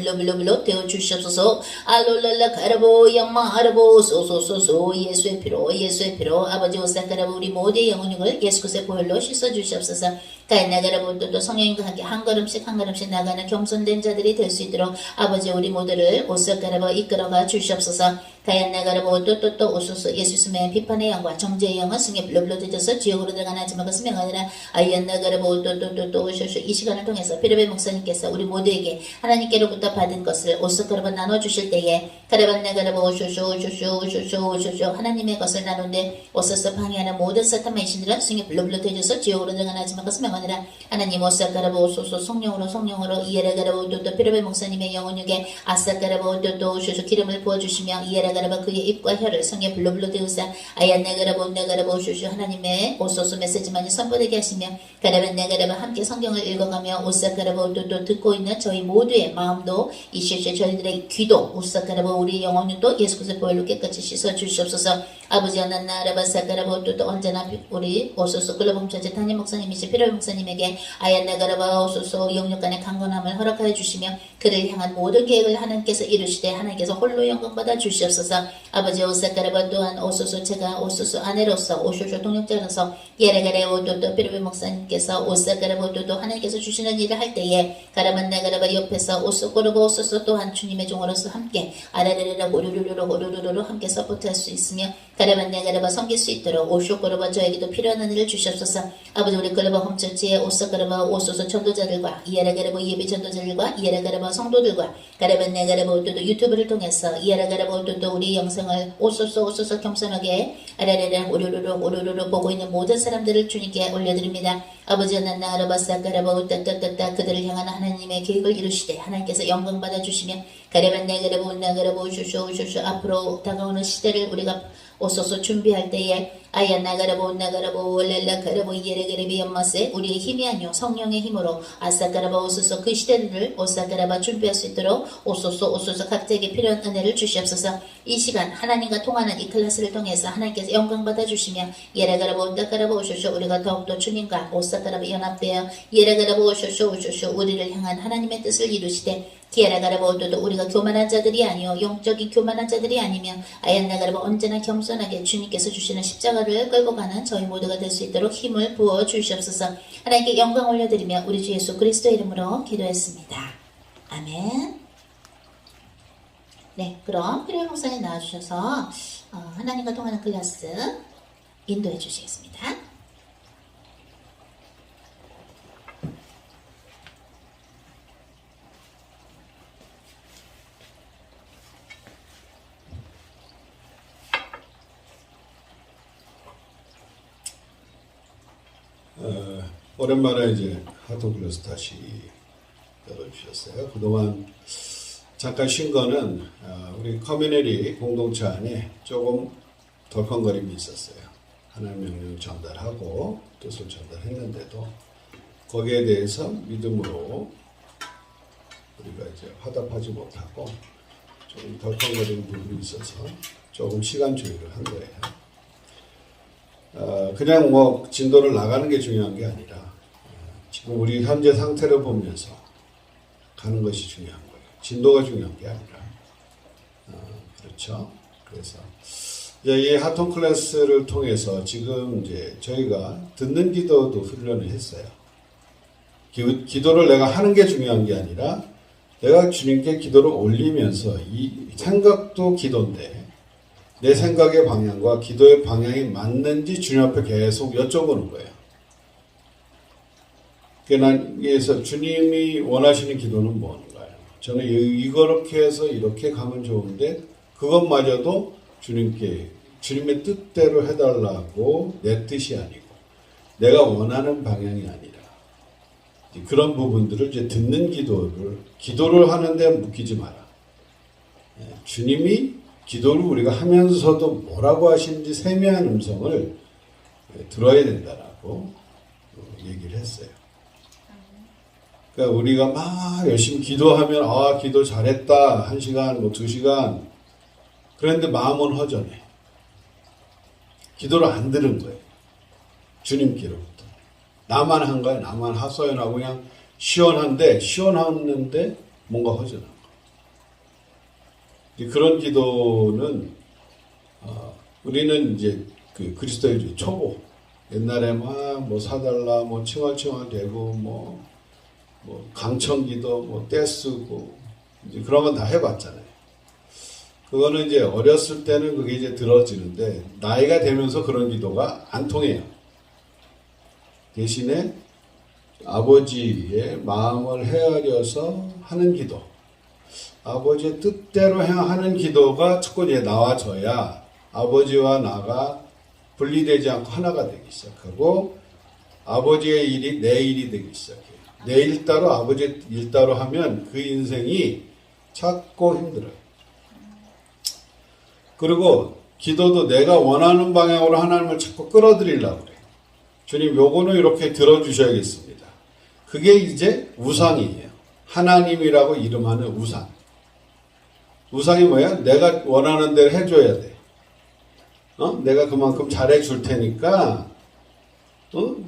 되어 주시옵소서. 알롤랄라 가라보 양마 아라보 소소소소 예수의 피로 아버지 오사가라보 우리 모두의 영혼을 예수 그리스도의 보혈로 씻어 주시옵소서. 가인나가라보 또 성령님과 함께 한 걸음씩 나가는 겸손된 자들이 될 수 있도록 아버지 우리 모두를 오사가라보 이끌어가 주시옵소서. 가인나가라보 또 오소서 예수님의 비판의 영과 정죄의 영은 승에 불러 되져서 지옥으로 들어가는 하지만 것을 명하느라 아이안나가라보 또 오소서 이 시간을 통해서 피르베 목사님께서 우리 모두에게 하나님께로부터 받은 것을 오사가라보 나눠주실 때에 가라반나가라보 오소서 하나님의 것을 나누는데 오소서 방해하는 모든 사탄의 신들은 승에 불러 되져서 지옥으로 들어가는 하지만 것을 명하느라 하나님 오사가라보 오소서 성령으로 이에라가라보 또 피르베 목사님의 영혼육에 아사가라보 또 오소서 기름을 부어주시며 이에라가라보 그의 입과 혀를 성에 불러 되우사 아얀나가라보 나가라보 오소서 하나님의 오소서 메시지만이 선포되게 하시며 가라반나가라보 함께 성경을 읽어가며 오사가라보 또 듣고 있는 저희 모두의 마음도 이시시 저희들의 귀도 오사가라보 우리 영혼도 예수 그리스도의 보혈로 깨끗이 씻어 주시옵소서. 아버지 하나나라바 사가라보 또 언제나 우리 오소서 글로범 전체 담임 목사님이시 피르베 목사님에게 아얀나가라바 오소서 영육간의 강건함을 허락하여 주시며 그를 향한 모든 계획을 하나님께서 이루시되 하나님께서 홀로 영광받아 주시옵소서. 아버지 오사가라바 또한 오소서 제가 오소서 아내로서 오소서 동역자로서 예레가레 오도또 피르베 목사님께서 오사가라바 또 하나님께서 주시는 일을 할 때에 가라만나가라바 옆에서 오소고르고 오소서 또한 주님의 종으로서 함께 아라레레라 오르르르 함께 서포트할 수 있으며 가라만나가라바 섬길 수 있도록 오쇼고르바 저에게도 필요한 일을 주시옵소서. 아버지 우리 글로벌 홈처치의 오사가라바 오소서 전도자들과 이에라가라바 예배 전도자들과 이에라가라바 성도들과 가라반나가라바 또 유튜브를 통해서 이에라가라바 또 우리 영상을 오소서 겸손하게 아라레레 오르르르 보고 있는 모든 사람들을 주님께 올려드립니다. 아버지 하나나라바사가라바 따따따따 그들을 향한 하나님의 계획을 이루시되 하나님께서 영광 받아 주시며 가라반나가라바 온나가라바 오쇼쇼 앞으로 다가오는 시대를 우리가 오소서 준비할 때에 아야나가라보 온나가라보 렐라가라보 이에레게레비 연마세 우리의 힘이 아니요 성령의 힘으로 아사가라바 오소서 그 시대를 오사가라바 준비할 수 있도록 오소서 각자에게 필요한 은혜를 주시옵소서. 이 시간 하나님과 통하는 이 클래스를 통해서 하나님께서 영광 받아 주시며 예레가라보 온다가라보 오쇼쇼 우리가 더욱더 주님과 오사가라바 연합되어 예레가라보 오쇼쇼 우리를 향한 하나님의 뜻을 이루시되 기아라가라보도도 우리가 교만한 자들이 아니요 영적인 교만한 자들이 아니며 아얀나가라보 언제나 겸손하게 주님께서 주시는 십자가를 끌고 가는 저희 모두가 될 수 있도록 힘을 부어 주시옵소서. 하나님께 영광 올려드리며 우리 주 예수 그리스도 이름으로 기도했습니다. 아멘. 네, 그럼 필요한 목사님 나와주셔서 하나님과 통하는 클래스 인도해 주시겠습니다. 오랜만에 이제 하트 클래스 다시 열어주셨어요. 그동안 잠깐 쉰 거는 우리 커뮤니티 공동체 안에 조금 덜컹거림이 있었어요. 하나님 명령 전달하고 뜻을 전달했는데도 거기에 대해서 믿음으로 우리가 이제 화답하지 못하고 좀 덜컹거리는 부분이 있어서 조금 시간 조율을 한 거예요. 그냥 뭐 진도를 나가는 게 중요한 게 아니라 지금 우리 현재 상태를 보면서 가는 것이 중요한 거예요. 진도가 중요한 게 아니라 그렇죠. 그래서 이제 이 하톤 클래스를 통해서 지금 이제 저희가 듣는 기도도 훈련을 했어요. 기도를 내가 하는 게 중요한 게 아니라 내가 주님께 기도를 올리면서 이 생각도 기도인데 내 생각의 방향과 기도의 방향이 맞는지 주님 앞에 계속 여쭤보는 거예요. 그래서 주님이 원하시는 기도는 뭔가요? 저는 이렇게 해서 이렇게 가면 좋은데 그것마저도 주님께 주님의 뜻대로 해달라고 내 뜻이 아니고 내가 원하는 방향이 아니라 그런 부분들을 이제 듣는 기도를 하는데 묶이지 마라. 주님이 기도를 우리가 하면서도 뭐라고 하시는지 세미한 음성을 들어야 된다라고 얘기를 했어요. 그러니까 우리가 막 열심히 기도하면 기도 잘했다 1시간 뭐 2시간 그런데 마음은 허전해. 기도를 안 들은 거예요. 주님께로부터. 나만 한 거야. 나만 하소연하고 그냥 시원한데 뭔가 허전한 거. 그런 기도는 우리는 이제 그 그리스도의 초보 옛날에 막 뭐 사달라 뭐 칭얼칭얼 대고 뭐 강청기도 뭐 떼쓰고 이제 그런 건 다 해봤잖아요. 그거는 이제 어렸을 때는 그게 이제 들어지는데 나이가 되면서 그런 기도가 안 통해요. 대신에 아버지의 마음을 헤아려서 하는 기도, 아버지의 뜻대로 하는 기도가 자꾸 이제 나와져야 아버지와 나가 분리되지 않고 하나가 되기 시작하고 아버지의 일이 내 일이 되기 시작해요. 내 일 따로 아버지 일 따로 하면 그 인생이 자꾸 힘들어요. 그리고 기도도 내가 원하는 방향으로 하나님을 자꾸 끌어들이려고 그래요. 주님 요거는 이렇게 들어주셔야겠습니다. 그게 이제 우상이에요. 하나님이라고 이름하는 우상. 우상이 뭐야? 내가 원하는 대로 해줘야 돼. 내가 그만큼 잘해줄 테니까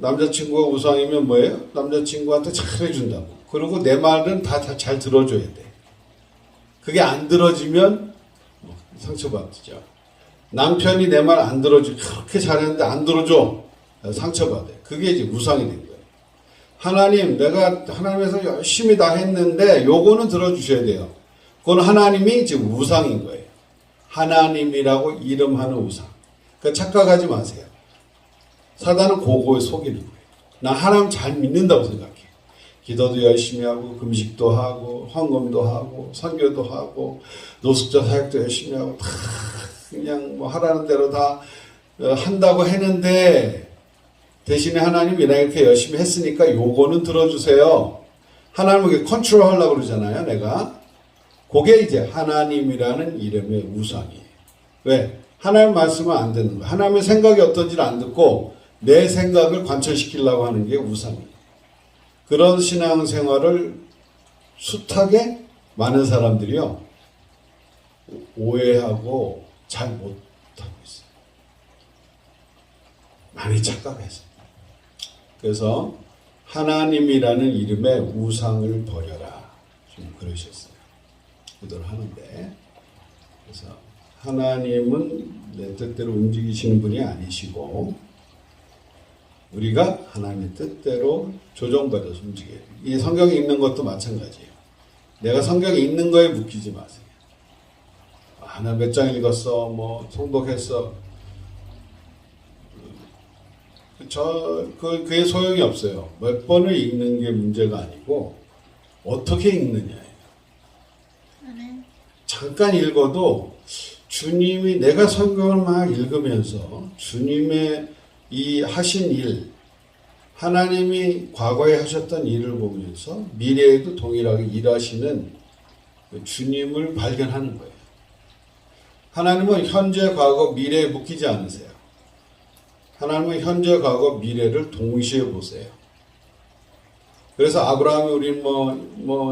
남자친구가 우상이면 뭐예요? 남자친구한테 잘해준다고. 그리고 내 말은 다 잘 들어줘야 돼. 그게 안 들어지면 상처받죠. 남편이 내 말 안 들어줘. 그렇게 잘했는데 안 들어줘. 상처받아요. 그게 이제 우상이 된 거예요. 하나님, 내가 하나님에서 열심히 다 했는데 요거는 들어주셔야 돼요. 그건 하나님이 지금 우상인 거예요. 하나님이라고 이름하는 우상. 그러니까 착각하지 마세요. 사단은 그거에 속이는 거예요. 나 하나님 잘 믿는다고 생각해. 기도도 열심히 하고 금식도 하고 헌금도 하고 선교도 하고 노숙자 사역도 열심히 하고 다 그냥 뭐 하라는 대로 다 한다고 했는데 대신에 하나님이 내가 이렇게 열심히 했으니까 요거는 들어주세요. 하나님에게 컨트롤 하려고 그러잖아요. 내가. 그게 이제 하나님이라는 이름의 우상이에요. 왜? 하나님 말씀은 안 듣는 거예요. 하나님의 생각이 어떤지를 안 듣고 내 생각을 관철시키려고 하는 게 우상이에요. 그런 신앙생활을 숱하게 많은 사람들이요 오해하고 잘 못하고 있어요. 많이 착각해서. 그래서 하나님이라는 이름의 우상을 버려라 좀 그러셨어요. 기도를 하는데, 그래서 하나님은 내 뜻대로 움직이시는 분이 아니시고 우리가 하나님의 뜻대로 조정받아서 움직여요. 이 성경에 있는 것도 마찬가지예요. 내가 성경에 있는 거에 묶이지 마세요. 나 몇 장 읽었어, 뭐 통독했어. 그게 소용이 없어요. 몇 번을 읽는 게 문제가 아니고 어떻게 읽느냐예요. 잠깐 읽어도 주님이, 내가 성경을 막 읽으면서 주님의 이 하신 일, 하나님이 과거에 하셨던 일을 보면서 미래에도 동일하게 일하시는 주님을 발견하는 거예요. 하나님은 현재, 과거, 미래에 묶이지 않으세요. 하나님은 현재, 과거, 미래를 동시에 보세요. 그래서 아브라함이 우린 뭐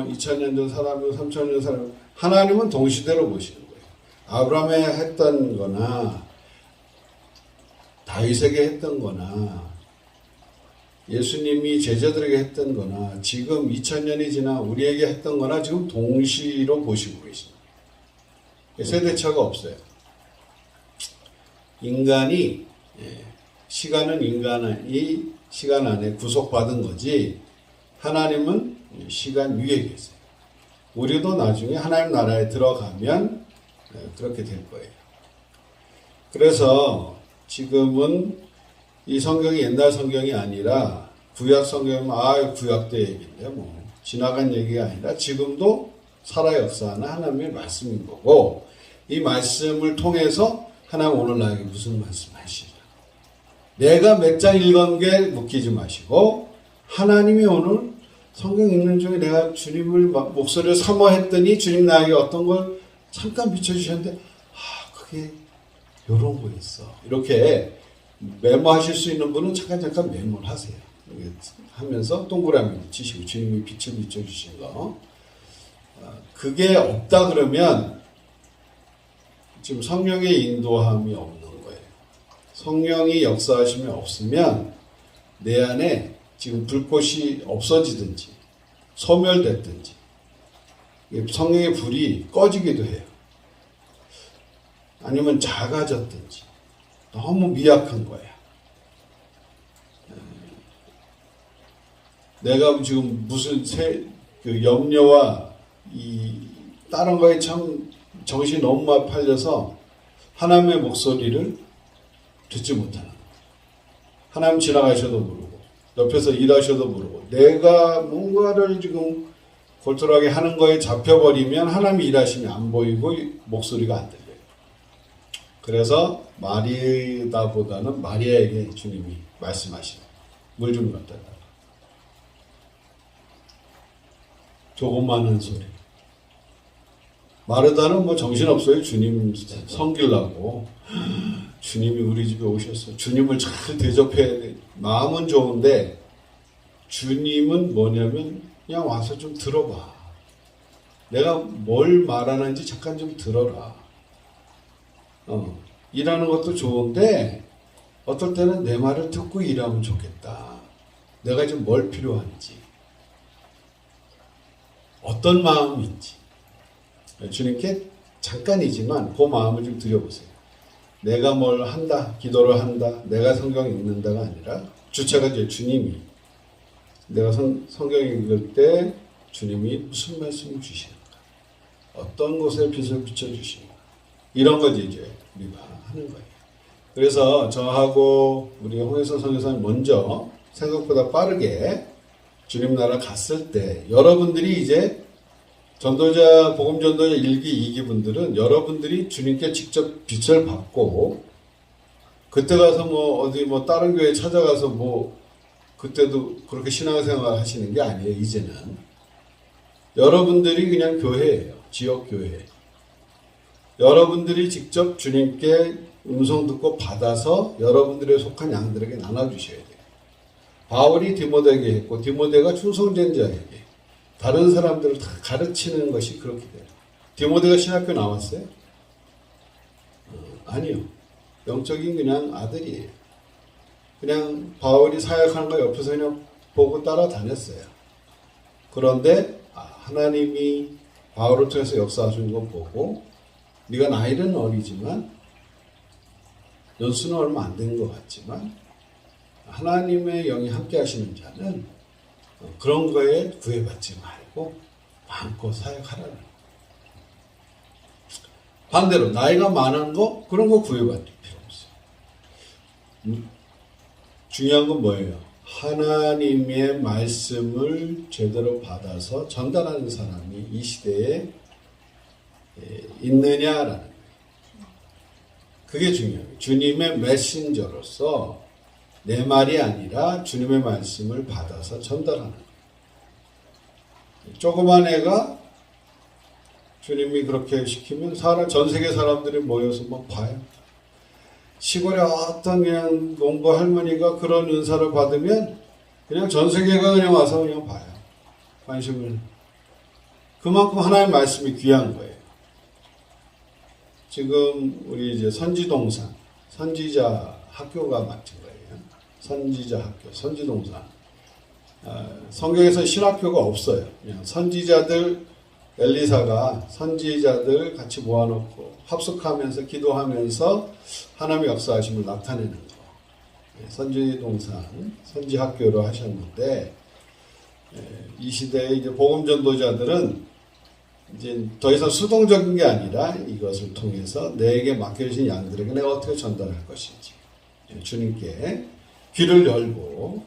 2000년 전 사람이고 3000년 전 사람이고, 하나님은 동시대로 보시는 거예요. 아브라함에 했던 거나 다윗에게 했던 거나 예수님이 제자들에게 했던 거나 지금 2000년이 지나 우리에게 했던 거나 지금 동시로 보시고 계십니다. 세대차가 없어요. 인간이, 시간은 인간이 시간 안에 구속받은 거지, 하나님은 시간 위에 계세요. 우리도 나중에 하나님 나라에 들어가면 그렇게 될 거예요. 그래서 지금은 이 성경이 옛날 성경이 아니라 구약 성경이면 구약 때 얘기인데 뭐 지나간 얘기가 아니라 지금도 살아 역사하는 하나님의 말씀인 거고, 이 말씀을 통해서 하나님 오늘 나에게 무슨 말씀 하시냐, 내가 몇 장 읽은 게 묶이지 마시고, 하나님이 오늘 성경 읽는 중에 내가 주님을 목소리를 사모했더니 주님 나에게 어떤 걸 잠깐 비춰주셨는데, 그게 요런 거였어. 이렇게 메모하실 수 있는 분은 잠깐 메모를 하세요. 하면서 동그라미 치시고 주님이 빛을 비춰주신 거. 그게 없다 그러면 지금 성령의 인도함이 없는 거예요. 성령이 역사하심이 없으면 내 안에 지금 불꽃이 없어지든지 소멸됐든지 성령의 불이 꺼지기도 해요. 아니면 작아졌든지 너무 미약한 거야. 내가 지금 무슨 염려와 이 다른 거에 참 정신이 너무 팔려서 하나님의 목소리를 듣지 못하는 거야. 하나님 지나가셔도 모르고 옆에서 일하셔도 모르고 내가 뭔가를 지금 골똘하게 하는 거에 잡혀버리면 하나님이 일하심이 안 보이고 목소리가 안 들려요. 그래서 마리다보다는 마리아에게 주님이 말씀하시는, 물 좀 갖다 달라. 조그마한 소리. 마르다는 뭐 정신없어요. 주님 섬기려고. 주님이 우리 집에 오셨어. 주님을 잘 대접해야 돼. 마음은 좋은데 주님은 뭐냐면 그냥 와서 좀 들어봐. 내가 뭘 말하는지 잠깐 좀 들어라. 일하는 것도 좋은데 어떨 때는 내 말을 듣고 일하면 좋겠다. 내가 지금 뭘 필요한지, 어떤 마음인지 주님께 잠깐이지만 그 마음을 좀 드려보세요. 내가 뭘 한다, 기도를 한다, 내가 성경 읽는다가 아니라 주체가 이제 주님이, 내가 성경 읽을 때 주님이 무슨 말씀을 주시는가, 어떤 곳에 빛을 비춰주시는가, 이런 거지 이제 우리가 하는 거예요. 그래서 저하고 우리 홍혜선 선교사님 먼저 생각보다 빠르게 주님 나라 갔을 때 여러분들이 이제 전도자, 복음전도자 1기, 2기 분들은 여러분들이 주님께 직접 빛을 받고, 그때 가서 뭐 어디 뭐 다른 교회 찾아가서 뭐 그때도 그렇게 신앙생활 하시는 게 아니에요. 이제는 여러분들이 그냥 교회예요. 지역 교회. 여러분들이 직접 주님께 음성 듣고 받아서 여러분들의 속한 양들에게 나눠주셔야 돼요. 바울이 디모데에게 했고 디모데가 충성된 자에게, 다른 사람들을 다 가르치는 것이 그렇게 돼요. 디모데가 신학교 나왔어요? 아니요. 영적인 그냥 아들이에요. 그냥 바울이 사역하는 거 옆에서 그냥 보고 따라다녔어요. 그런데 하나님이 바울을 통해서 역사하시는 거 보고 네가 나이는 어리지만 연수는 얼마 안 된 것 같지만 하나님의 영이 함께 하시는 자는 그런 거에 구애받지 말고 마음껏 사역하라는 거예요. 반대로 나이가 많은 거 그런 거 구애받을 필요 없어요. 중요한 건 뭐예요? 하나님의 말씀을 제대로 받아서 전달하는 사람이 이 시대에 있느냐라는 거예요. 그게 중요해요. 주님의 메신저로서 내 말이 아니라 주님의 말씀을 받아서 전달하는 거예요. 조그만 애가 주님이 그렇게 시키면 전 세계 사람들이 모여서 막 봐요. 시골에 어떤 그냥 농부 할머니가 그런 은사를 받으면 그냥 전 세계가 그냥 와서 그냥 봐요. 관심을. 그만큼 하나님의 말씀이 귀한 거예요. 지금 우리 이제 선지동산, 선지자 학교가 맡은 거예요. 선지자 학교, 선지동산. 성경에서 신학교가 없어요. 그냥 선지자들, 엘리사가 선지자들 같이 모아놓고 합숙하면서 기도하면서 하나님의 역사하심을 나타내는 거. 선지동산, 선지학교로 하셨는데 이 시대에 이제 복음 전도자들은 이제 더 이상 수동적인 게 아니라 이것을 통해서 내게 맡겨주신 양들에게 내가 어떻게 전달할 것인지 주님께 귀를 열고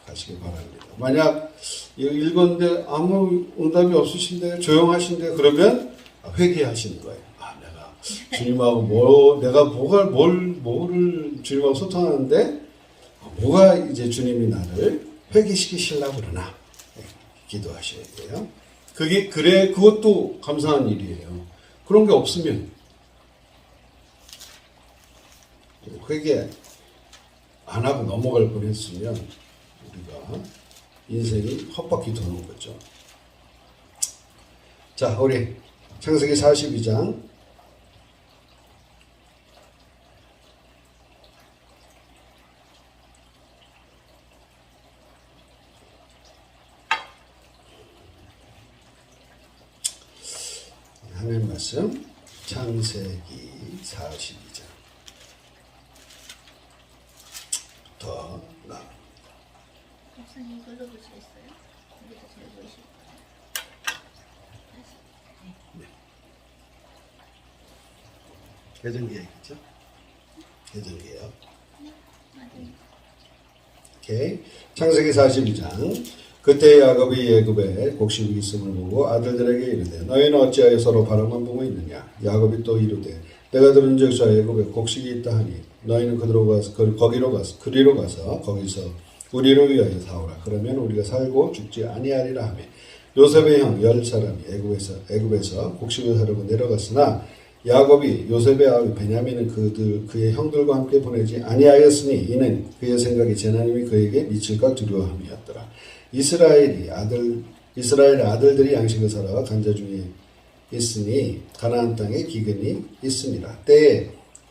가시기 바랍니다. 만약 읽었는데 아무 응답이 없으신데 조용하신데 그러면 회개하시는 거예요. 내가 주님하고 내가 뭐를 주님하고 소통하는데 뭐가 이제 주님이 나를 회개시키시려고 그러나 기도하셔야 돼요. 그것도 감사한 일이에요. 그런 게 없으면 회개 안 하고 넘어갈 뻔했으면 우리가 인생이 헛바퀴 도는 거죠. 자, 우리 창세기 42장 하나님 말씀 창세기 42장 더 나옵니다. 목사님 이걸로 보시겠어요? 이게 더 잘 보이실 거예요. 개정계획이죠? 개정계획. 맞아요. 오케이. 창세기 42장. 그때 야곱이 애굽에 곡식이 있음을 보고 아들들에게 이르되 너희는 어찌하여 서로 바람만 보고 있느냐. 야곱이 또 이르되 내가 들은즉 저 애굽에 곡식이 있다 하니 너희는 그리로 가서 거기서 우리를 위하여 사오라. 그러면 우리가 살고 죽지 아니하리라 하며 요셉의 형 10사람이 애굽에서 곡식을 사려고 내려갔으나 야곱이 요셉의 아비 베냐민은 그의 형들과 함께 보내지 아니하였으니 이는 그의 생각이 제 하나님이 그에게 미칠까 두려워함이었더라. 이스라엘의 아들들이 양식을 사러 간자 중에 있으니 가나안 땅에 기근이 있습니다. 때에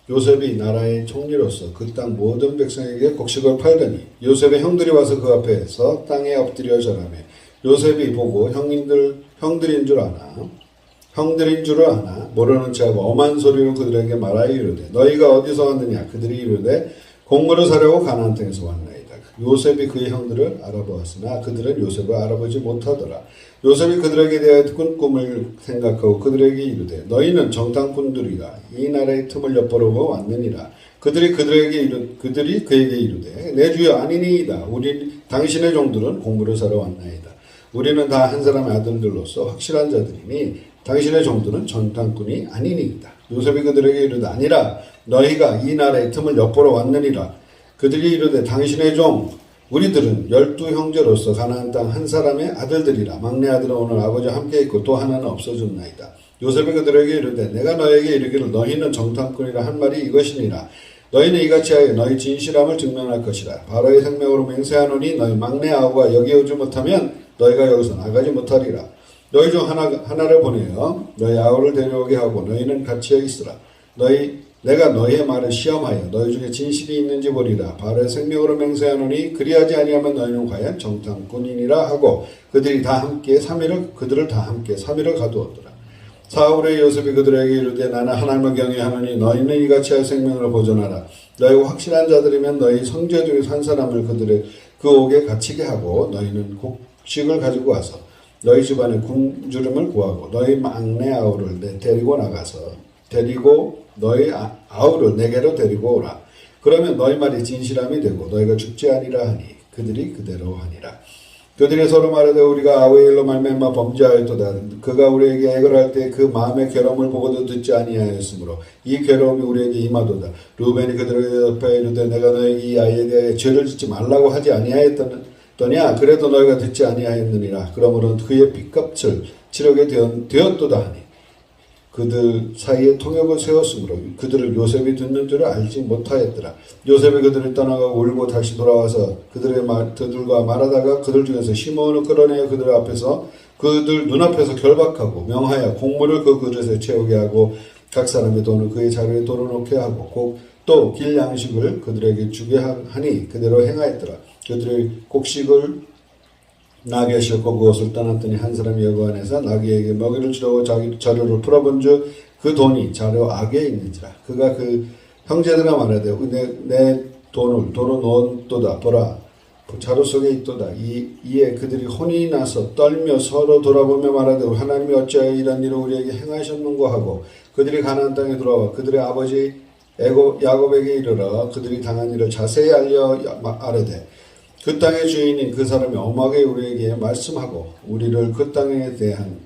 요셉이 나라의 총리로서 그 땅 모든 백성에게 곡식을 팔더니 요셉의 형들이 와서 그 앞에서 땅에 엎드려 절하며 요셉이 보고 형들인 줄 아나 모르는 체하고 엄한 소리로 그들에게 말하여 이르되 너희가 어디서 왔느냐. 그들이 이르되 곡물을 사려고 가나안 땅에서 왔나이다. 요셉이 그의 형들을 알아보았으나 그들은 요셉을 알아보지 못하더라. 요셉이 그들에게 대하여 꾼 꿈을 생각하고 그들에게 이르되 너희는 정탐꾼들이라 이 나라의 틈을 엿보려고 왔느니라. 그들이 그에게 이르되 내 주여 아니니이다. 당신의 종들은 곡물을 사러 왔나이다. 우리는 다 한 사람의 아들들로서 확실한 자들이니 당신의 종들은 정탐꾼이 아니니이다. 요셉이 그들에게 이르되 아니라 너희가 이 나라의 틈을 엿보러 왔느니라. 그들이 이르되 당신의 종 우리들은 12형제로서 가나안 땅 한 사람의 아들들이라. 막내 아들은 오늘 아버지와 함께 있고 또 하나는 없어졌나이다. 요셉이 그들에게 이르되 내가 너에게 이르기를 너희는 정탐꾼이라 한 말이 이것이니라. 너희는 이같이 하여 너희 진실함을 증명할 것이라. 바로의 생명으로 맹세하노니 너희 막내 아우가 여기 오지 못하면 너희가 여기서 나가지 못하리라. 너희 중 하나를 보내어 너희 아우를 데려오게 하고 너희는 같이 있으라. 내가 너희의 말을 시험하여 너희 중에 진실이 있는지 보리라. 바로의 생명으로 맹세하노니 그리하지 아니하면 너희는 과연 정탐꾼이니라 하고 그들을 다 함께 3일을 가두었더라. 사울의 요셉이 그들에게 이르되 나는 하나님을 경외하노니 너희는 이같이 할 생명을 보존하라. 너희가 확실한 자들이면 너희 형제 중에 한 사람을 그 옥에 갇히게 하고 너희는 곡식을 가지고 와서 너희 집안에 굶주림을 구하고 너희 막내 아우를 데리고 나가서 너희 아우를 내게로 데리고 오라. 그러면 너희 말이 진실함이 되고 너희가 죽지 아니라 하니 그들이 그대로 하니라. 그들이 서로 말하되 우리가 아우의 일로 말미암아 범죄하였도다. 그가 우리에게 애걸할 때 그 마음의 괴로움을 보고도 듣지 아니하였으므로 이 괴로움이 우리에게 임하도다. 루벤이 그들에게 대답하여 이르되 내가 너에게 이 아이에 대해 죄를 짓지 말라고 하지 아니하였더냐. 그래도 너희가 듣지 아니하였느니라. 그러므로 그의 핏값을 치르게 되었도다 하니 그들 사이에 통역을 세웠으므로 그들을 요셉이 듣는 줄을 알지 못하였더라. 요셉이 그들을 떠나가 울고 다시 돌아와서 그들과 말하다가 그들 중에서 시몬을 끌어내어 그들 눈앞에서 결박하고 명하여 곡물을 그 그릇에 채우게 하고 각 사람의 돈을 그의 자루에 돌아놓게 하고 또 길 양식을 그들에게 주게 하니 그대로 행하였더라. 그들의 곡식을 나귀에 싣고 그곳을 떠났더니 한 사람이 여거 안에서 나귀에게 먹이를 주려고 자기 자루를 풀어본즉 그 돈이 자루 아귀에 있는지라. 그가 그 형제들아 말하되 내 돈을 도로 넣었도다. 보라 자루 속에 있도다. 이에 그들이 혼이 나서 떨며 서로 돌아보며 말하되 하나님이 어찌하여 이런 일을 우리에게 행하셨는고 하고 그들이 가나안 땅에 돌아와 그들의 아버지 야곱에게 이르러 그들이 당한 일을 자세히 알려 아뢰되 그 땅의 주인인 그 사람이 엄하게 우리에게 말씀하고 우리를 그 땅에 대한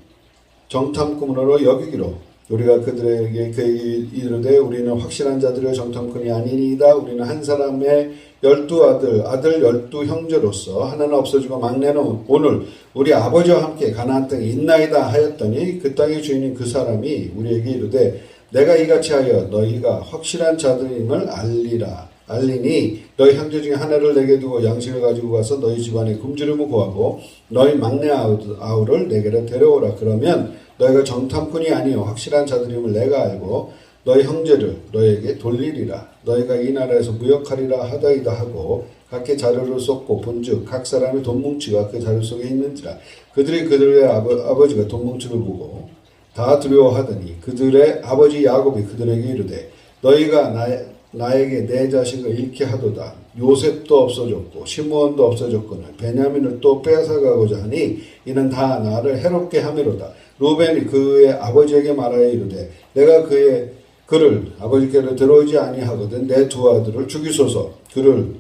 정탐꾼으로 여기기로 우리가 그들에게 이르되 우리는 확실한 자들의 정탐꾼이 아니니이다. 우리는 한 사람의 12 아들 12 형제로서 하나는 없어지고 막내는 오늘 우리 아버지와 함께 가나안 땅에 있나이다 하였더니 그 땅의 주인인 그 사람이 우리에게 이르되 내가 이같이 하여 너희가 확실한 자들임을 알리니 너희 형제 중에 하나를 내게 두고 양식을 가지고 가서 너희 집안에 굶주림을 구하고 너희 막내 아우를 내게로 데려오라. 그러면 너희가 정탐꾼이 아니요 확실한 자들임을 내가 알고 너희 형제를 너희에게 돌리리라. 너희가 이 나라에서 무역하리라 하더이다 하고 각기 자료를 쏟고 본즉 각 사람의 돈뭉치가 그 자료 속에 있는지라. 그들의 아버지가 돈뭉치를 보고 다 두려워하더니 그들의 아버지 야곱이 그들에게 이르되 너희가 나에게 내 자식을 잃게 하도다. 요셉도 없어졌고 시므온도 없어졌거늘 베냐민을 또 빼앗아가고자 하니 이는 다 나를 해롭게 함이로다. 루벤이 그의 아버지에게 말하여 이르되 내가 그를 아버지께로 데려오지 아니하거든 내 두 아들을 죽이소서. 그를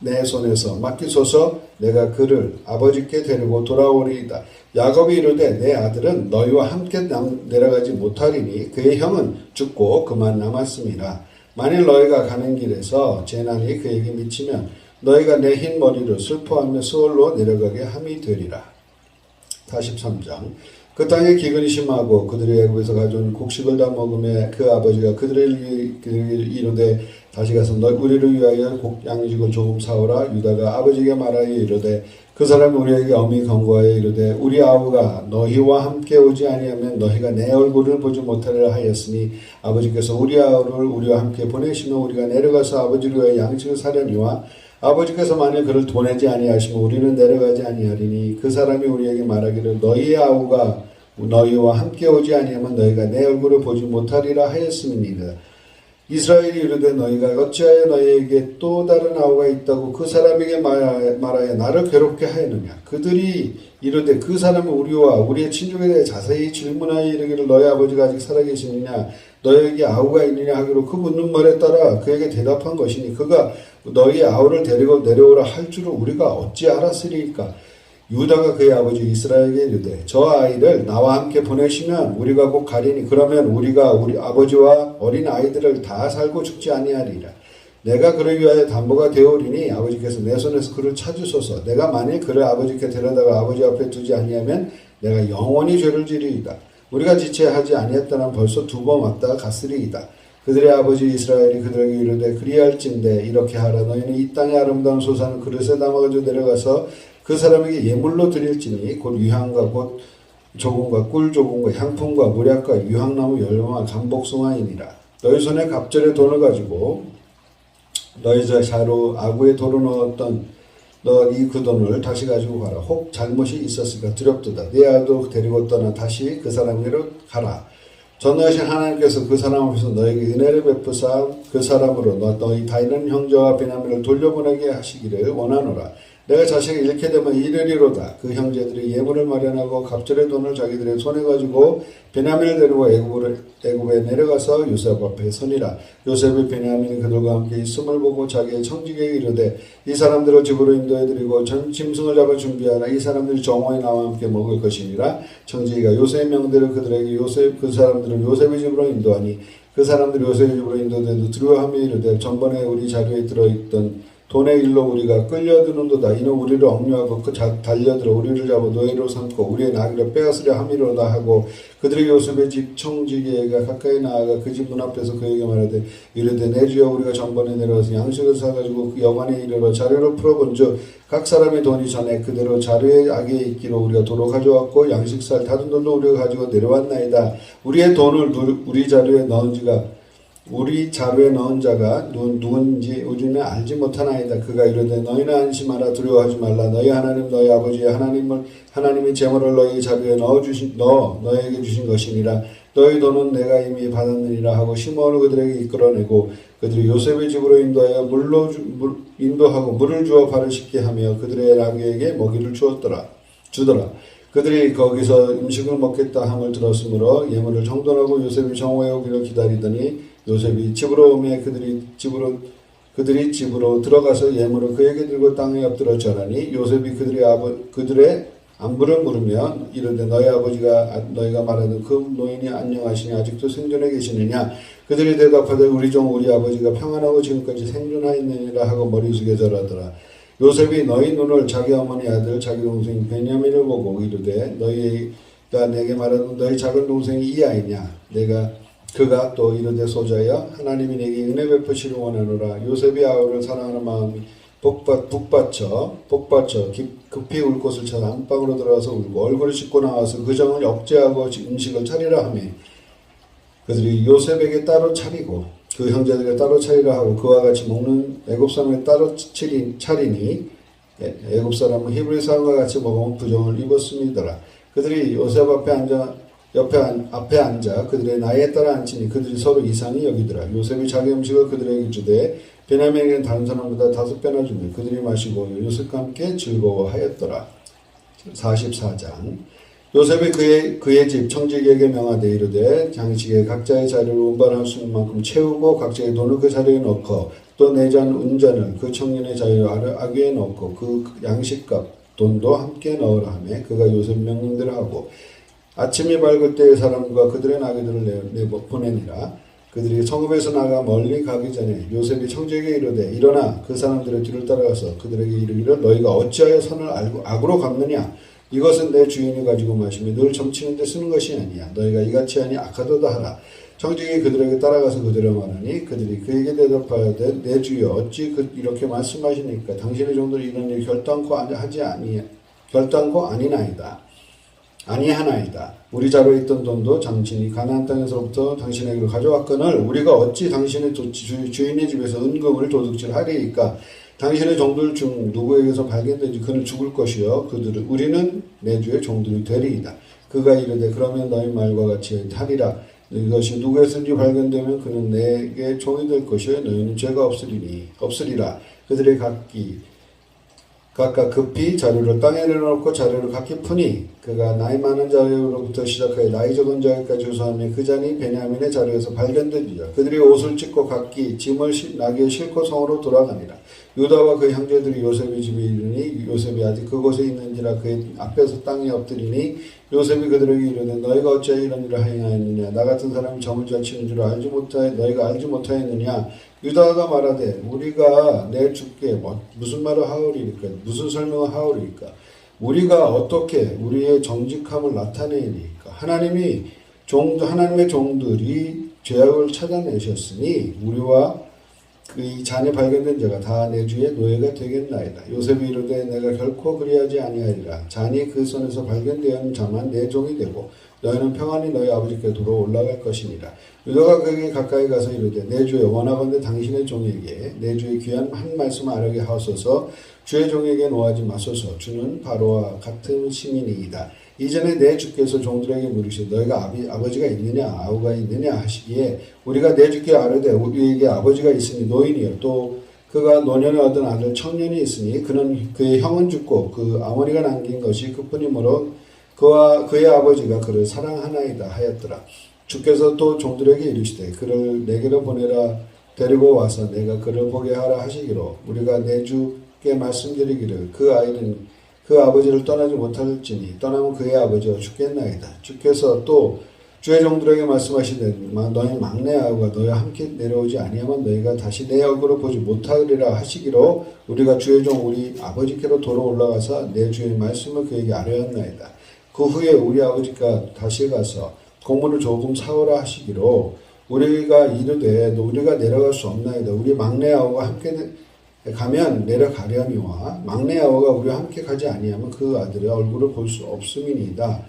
내 손에서 맡기소서. 내가 그를 아버지께 데리고 돌아오리이다. 야곱이 이르되 내 아들은 너희와 함께 내려가지 못하리니 그의 형은 죽고 그만 남았음이라. 만일 너희가 가는 길에서 재난이 그에게 미치면 너희가 내 흰 머리를 슬퍼하며 스올로 내려가게 함이 되리라. 43장 그 땅에 기근이 심하고 그들이 애굽에서 가져온 곡식을 다 먹으며 그 아버지가 그들에게 이르되 다시 가서 우리를 위하여 양식을 조금 사오라. 유다가 아버지에게 말하여 이르되 그 사람이 우리에게 엄히 경고하여 이르되 우리 아우가 너희와 함께 오지 아니하면 너희가 내 얼굴을 보지 못하리라 하였으니 아버지께서 우리 아우를 우리와 함께 보내시면 우리가 내려가서 아버지를 위하여 양식을 사려니와 아버지께서 만일 그를 보내지 아니하시면 우리는 내려가지 아니하리니 그 사람이 우리에게 말하기를 너희의 아우가 너희와 함께 오지 아니하면 너희가 내 얼굴을 보지 못하리라 하였음이니라. 이스라엘이 이르되 너희가 어찌하여 너희에게 또 다른 아우가 있다고 그 사람에게 말하여 나를 괴롭게 하였느냐. 그들이 이르되 그 사람은 우리와 우리의 친족에 대해 자세히 질문하여 이르기를 너희 아버지가 아직 살아계시느냐 너희에게 아우가 있느냐 하기로 그 묻는 말에 따라 그에게 대답한 것이니 그가 너희 아우를 데리고 내려오라 할 줄을 우리가 어찌 알았으리까. 유다가 그의 아버지 이스라엘에게 이르되 저 아이를 나와 함께 보내시면 우리가 곧 가리니 그러면 우리가 우리 아버지와 어린 아이들을 다 살고 죽지 아니하리라. 내가 그를 위하여 담보가 되오리니 아버지께서 내 손에서 그를 찾으소서. 내가 만일 그를 아버지께 데려다가 아버지 앞에 두지 아니하면 내가 영원히 죄를 지리이다. 우리가 지체하지 아니했다면 벌써 2번 왔다 갔으리이다. 그들의 아버지 이스라엘이 그들에게 이르되 그리할진대 이렇게 하라. 너희는 이 땅의 아름다운 소산을 그릇에 담아가지고 내려가서 그 사람에게 예물로 드릴지니 곧 유향과 곧 조금과 꿀 조금과 향품과 무략과 유향나무 열매와 감복숭아이니라. 너희 손에 갑절의 돈을 가지고 너희 자루 아구에 도로 넣었던 너희 그 돈을 다시 가지고 가라. 혹 잘못이 있었으니까 두렵도다. 네 아도 데리고 떠나 다시 그 사람에게로 가라. 전능하신 하나님께서 그 사람 앞에서 너에게 은혜를 베푸사 그 사람으로 너희 다른 형제와 베냐민을 돌려보내게 하시기를 원하노라. 내가 자식을 잃게 되면 이르리로다. 그 형제들이 예물을 마련하고 갑절의 돈을 자기들의 손에 가지고 베냐민을 데리고 애굽에 내려가서 요셉 앞에 서니라. 요셉이 베냐민이 그들과 함께 있음을 보고 자기의 청지기에게 이르되 이 사람들을 집으로 인도해드리고 전 짐승을 잡아 준비하라. 이 사람들이 정오에 나와 함께 먹을 것이니라. 청지기가 요셉의 명대로 그들에게 그 사람들을 요셉의 집으로 인도하니 그 사람들이 요셉의 집으로 인도되도 두려워하며 이르되 전번에 우리 자료에 들어있던 돈의 일로 우리가 끌려드는도다. 이는 우리를 억류하고 달려들어 우리를 잡아 노예로 삼고 우리의 나귀를 빼앗으려 함이로다 하고 그들이 요셉의 집 청지기가 가까이 나아가 그 집 문 앞에서 그에게 말하되 이르되 내 주여 우리가 전번에 내려와서 양식을 사가지고 그 여관에 이르러 자료를 풀어본즉 각 사람의 돈이 전에 그대로 자료의 악에 있기로 우리가 도로 가져왔고 양식 살 다른 돈도 우리가 가지고 내려왔나이다. 우리의 돈을 우리 자료에 넣은 자가 누군지 우리는 알지 못하나이다. 그가 이르되 너희는 안심하라. 두려워하지 말라. 너희 하나님 너희 아버지의 하나님이 재물을 너희 자료에 너에게 주신 것이니라. 너희 돈은 내가 이미 받았느니라 하고 시므온을 그들에게 이끌어내고 그들이 요셉의 집으로 인도하여 인도하고 물을 주어 발을 씻게 하며 그들의 나귀에게 먹이를 주더라. 그들이 거기서 음식을 먹겠다 함을 들었으므로 예물을 정돈하고 요셉이 정오에 오기를 기다리더니 요셉이 집으로 오매 그들이 집으로 들어가서 예물을 그에게 들고 땅에 엎드려 절하니 요셉이 그들의 안부를 물으며 이르되 너희 아버지가 너희가 말하는 그 노인이 안녕하시니 아직도 생존해 계시느냐. 그들이 대답하되 우리 종 우리 아버지가 평안하고 지금까지 생존하였느니라 하고 머리 숙여 절하더라. 요셉이 너희 눈을 자기 어머니 아들 자기 동생 베냐민을 보고 이르되 너희가 내게 말하는 너희 작은 동생이 이 아이냐. 그가 또 이르되 소자여 하나님이 내게 은혜 베푸시를 원하노라. 요셉이 아우를 사랑하는 마음이 복받쳐 급히 울 곳을 찾아 안방으로 들어가서 울고 얼굴을 씻고 나와서 그 정을 억제하고 음식을 차리라 하며 그들이 요셉에게 따로 차리고 그 형제들에게 따로 차리라 하고 그와 같이 먹는 애굽 사람에게 따로 차리니 애굽 사람은 히브리 사람과 같이 먹으면 부정을 입었음이더라. 그들이 요셉 앞에 앉아 그들의 나이에 따라 앉히니 그들이 서로 이상히 여기더라. 요셉이 자기 음식을 그들에게 주되 베냐민에게는 다른 사람보다 5배나 주며 그들이 마시고 요셉과 함께 즐거워하였더라. 44장 요셉이 그의 집 청지기에게 명하되 이르되 장식에 각자의 자리를 운반할 수 있는 만큼 채우고 각자의 돈을 그 자리에 넣고 또 내잔 운전을 그 청년의 자리 아귀에 넣고 그 양식값 돈도 함께 넣으라 하며 그가 요셉 명령대로 하고 아침이 밝을 때의 사람과 그들의 나귀들을 보내니라. 그들이 성읍에서 나가 멀리 가기 전에 요셉이 청지기에게 이르되 일어나 그 사람들의 뒤를 따라가서 그들에게 이르기를 너희가 어찌하여 선을 악으로 갚느냐. 이것은 내 주인이 가지고 마시며 늘 점치는 데 쓰는 것이 아니야. 너희가 이같이 하니 악하도다 하라. 청지기 그들에게 따라가서 그들을 말하니 그들이 그에게 대답하되 내 주여 어찌 이렇게 말씀하시니까 당신의 종들이 이런 일 결단코 아니하나이다. 우리 자로에 있던 돈도 당신이 가나안 땅에서부터 당신에게로 가져왔거늘 우리가 어찌 당신의 주인의 집에서 은금을 도둑질하리이까. 당신의 종들 중 누구에게서 발견되지 그는 죽을 것이요 우리는 내 주의 종들이 되리이다. 그가 이르되 그러면 너희 말과 같이 하리라. 이것이 누구에선지 발견되면 그는 내게 종이 될 것이요 너희는 죄가 없으리라. 그들의 각각 급히 자료를 땅에 내려놓고 자료를 각기 푸니 그가 나이 많은 자로부터 시작하여 나이 적은 자에까지 조사하며 그 잔이 베냐민의 자료에서 발견되리라. 그들이 옷을 찢고 각기 짐을 나귀에 싣고 성으로 돌아가니라. 유다와 그 형제들이 요셉의 집에 이르니 요셉이 아직 그곳에 있는지라 그의 앞에서 땅에 엎드리니 요셉이 그들에게 이르되 너희가 어찌하여 이런 일을 하였느냐. 나 같은 사람이 점을 잘 치는 줄 너희가 알지 못하였느냐. 유다가 말하되 우리가 내 주께 무슨 말을 하오리까 무슨 설명을 하오리까. 우리가 어떻게 우리의 정직함을 나타내리까. 하나님의 종들이 죄악을 찾아내셨으니 우리와 이 잔에 발견된 자가 다 내 주의 노예가 되겠나이다. 요셉이 이르되 내가 결코 그리하지 아니하리라. 잔이 그 손에서 발견되었는 자만 내 종이 되고 너희는 평안히 너희 아버지께 도로 올라갈 것이니라. 유다가 그에게 가까이 가서 이르되 내 주여 원하건대 당신의 종에게 내 주의 귀한 한 말씀 아뢰게 하소서. 주의 종에게 노하지 마소서. 주는 바로와 같은 시민이이다. 이전에 내 주께서 종들에게 물으시되 너희가 아버지가 있느냐 아우가 있느냐 하시기에 우리가 내 주께 아뢰되 우리에게 아버지가 있으니 노인이요 또 그가 노년에 얻은 아들 청년이 있으니 그의 형은 죽고 그 어머니가 남긴 것이 그뿐이므로 그와 그의 아버지가 그를 사랑하나이다 하였더라. 주께서 또 종들에게 이르시되 그를 내게로 보내라. 데리고 와서 내가 그를 보게 하라 하시기로 우리가 내 주께 말씀드리기를 그 아이는 그 아버지를 떠나지 못할지니 떠나면 그의 아버지가 죽겠나이다. 주께서 또 주의 종들에게 말씀하시되 너희 막내 아우가 너희와 함께 내려오지 아니하면 너희가 다시 내 얼굴을 보지 못하리라 하시기로 우리가 주의 종 우리 아버지께로 도로 올라가서 내 주의 말씀을 그에게 아뢰었나이다. 그 후에 우리 아버지가 다시 가서 곡물을 조금 사오라 하시기로 우리가 이르되 우리가 내려갈 수 없나이다. 우리 막내 아우가 함께 가면 내려가려니와 막내 아우가 우리와 함께 가지 아니하면 그 아들의 얼굴을 볼 수 없음이니이다.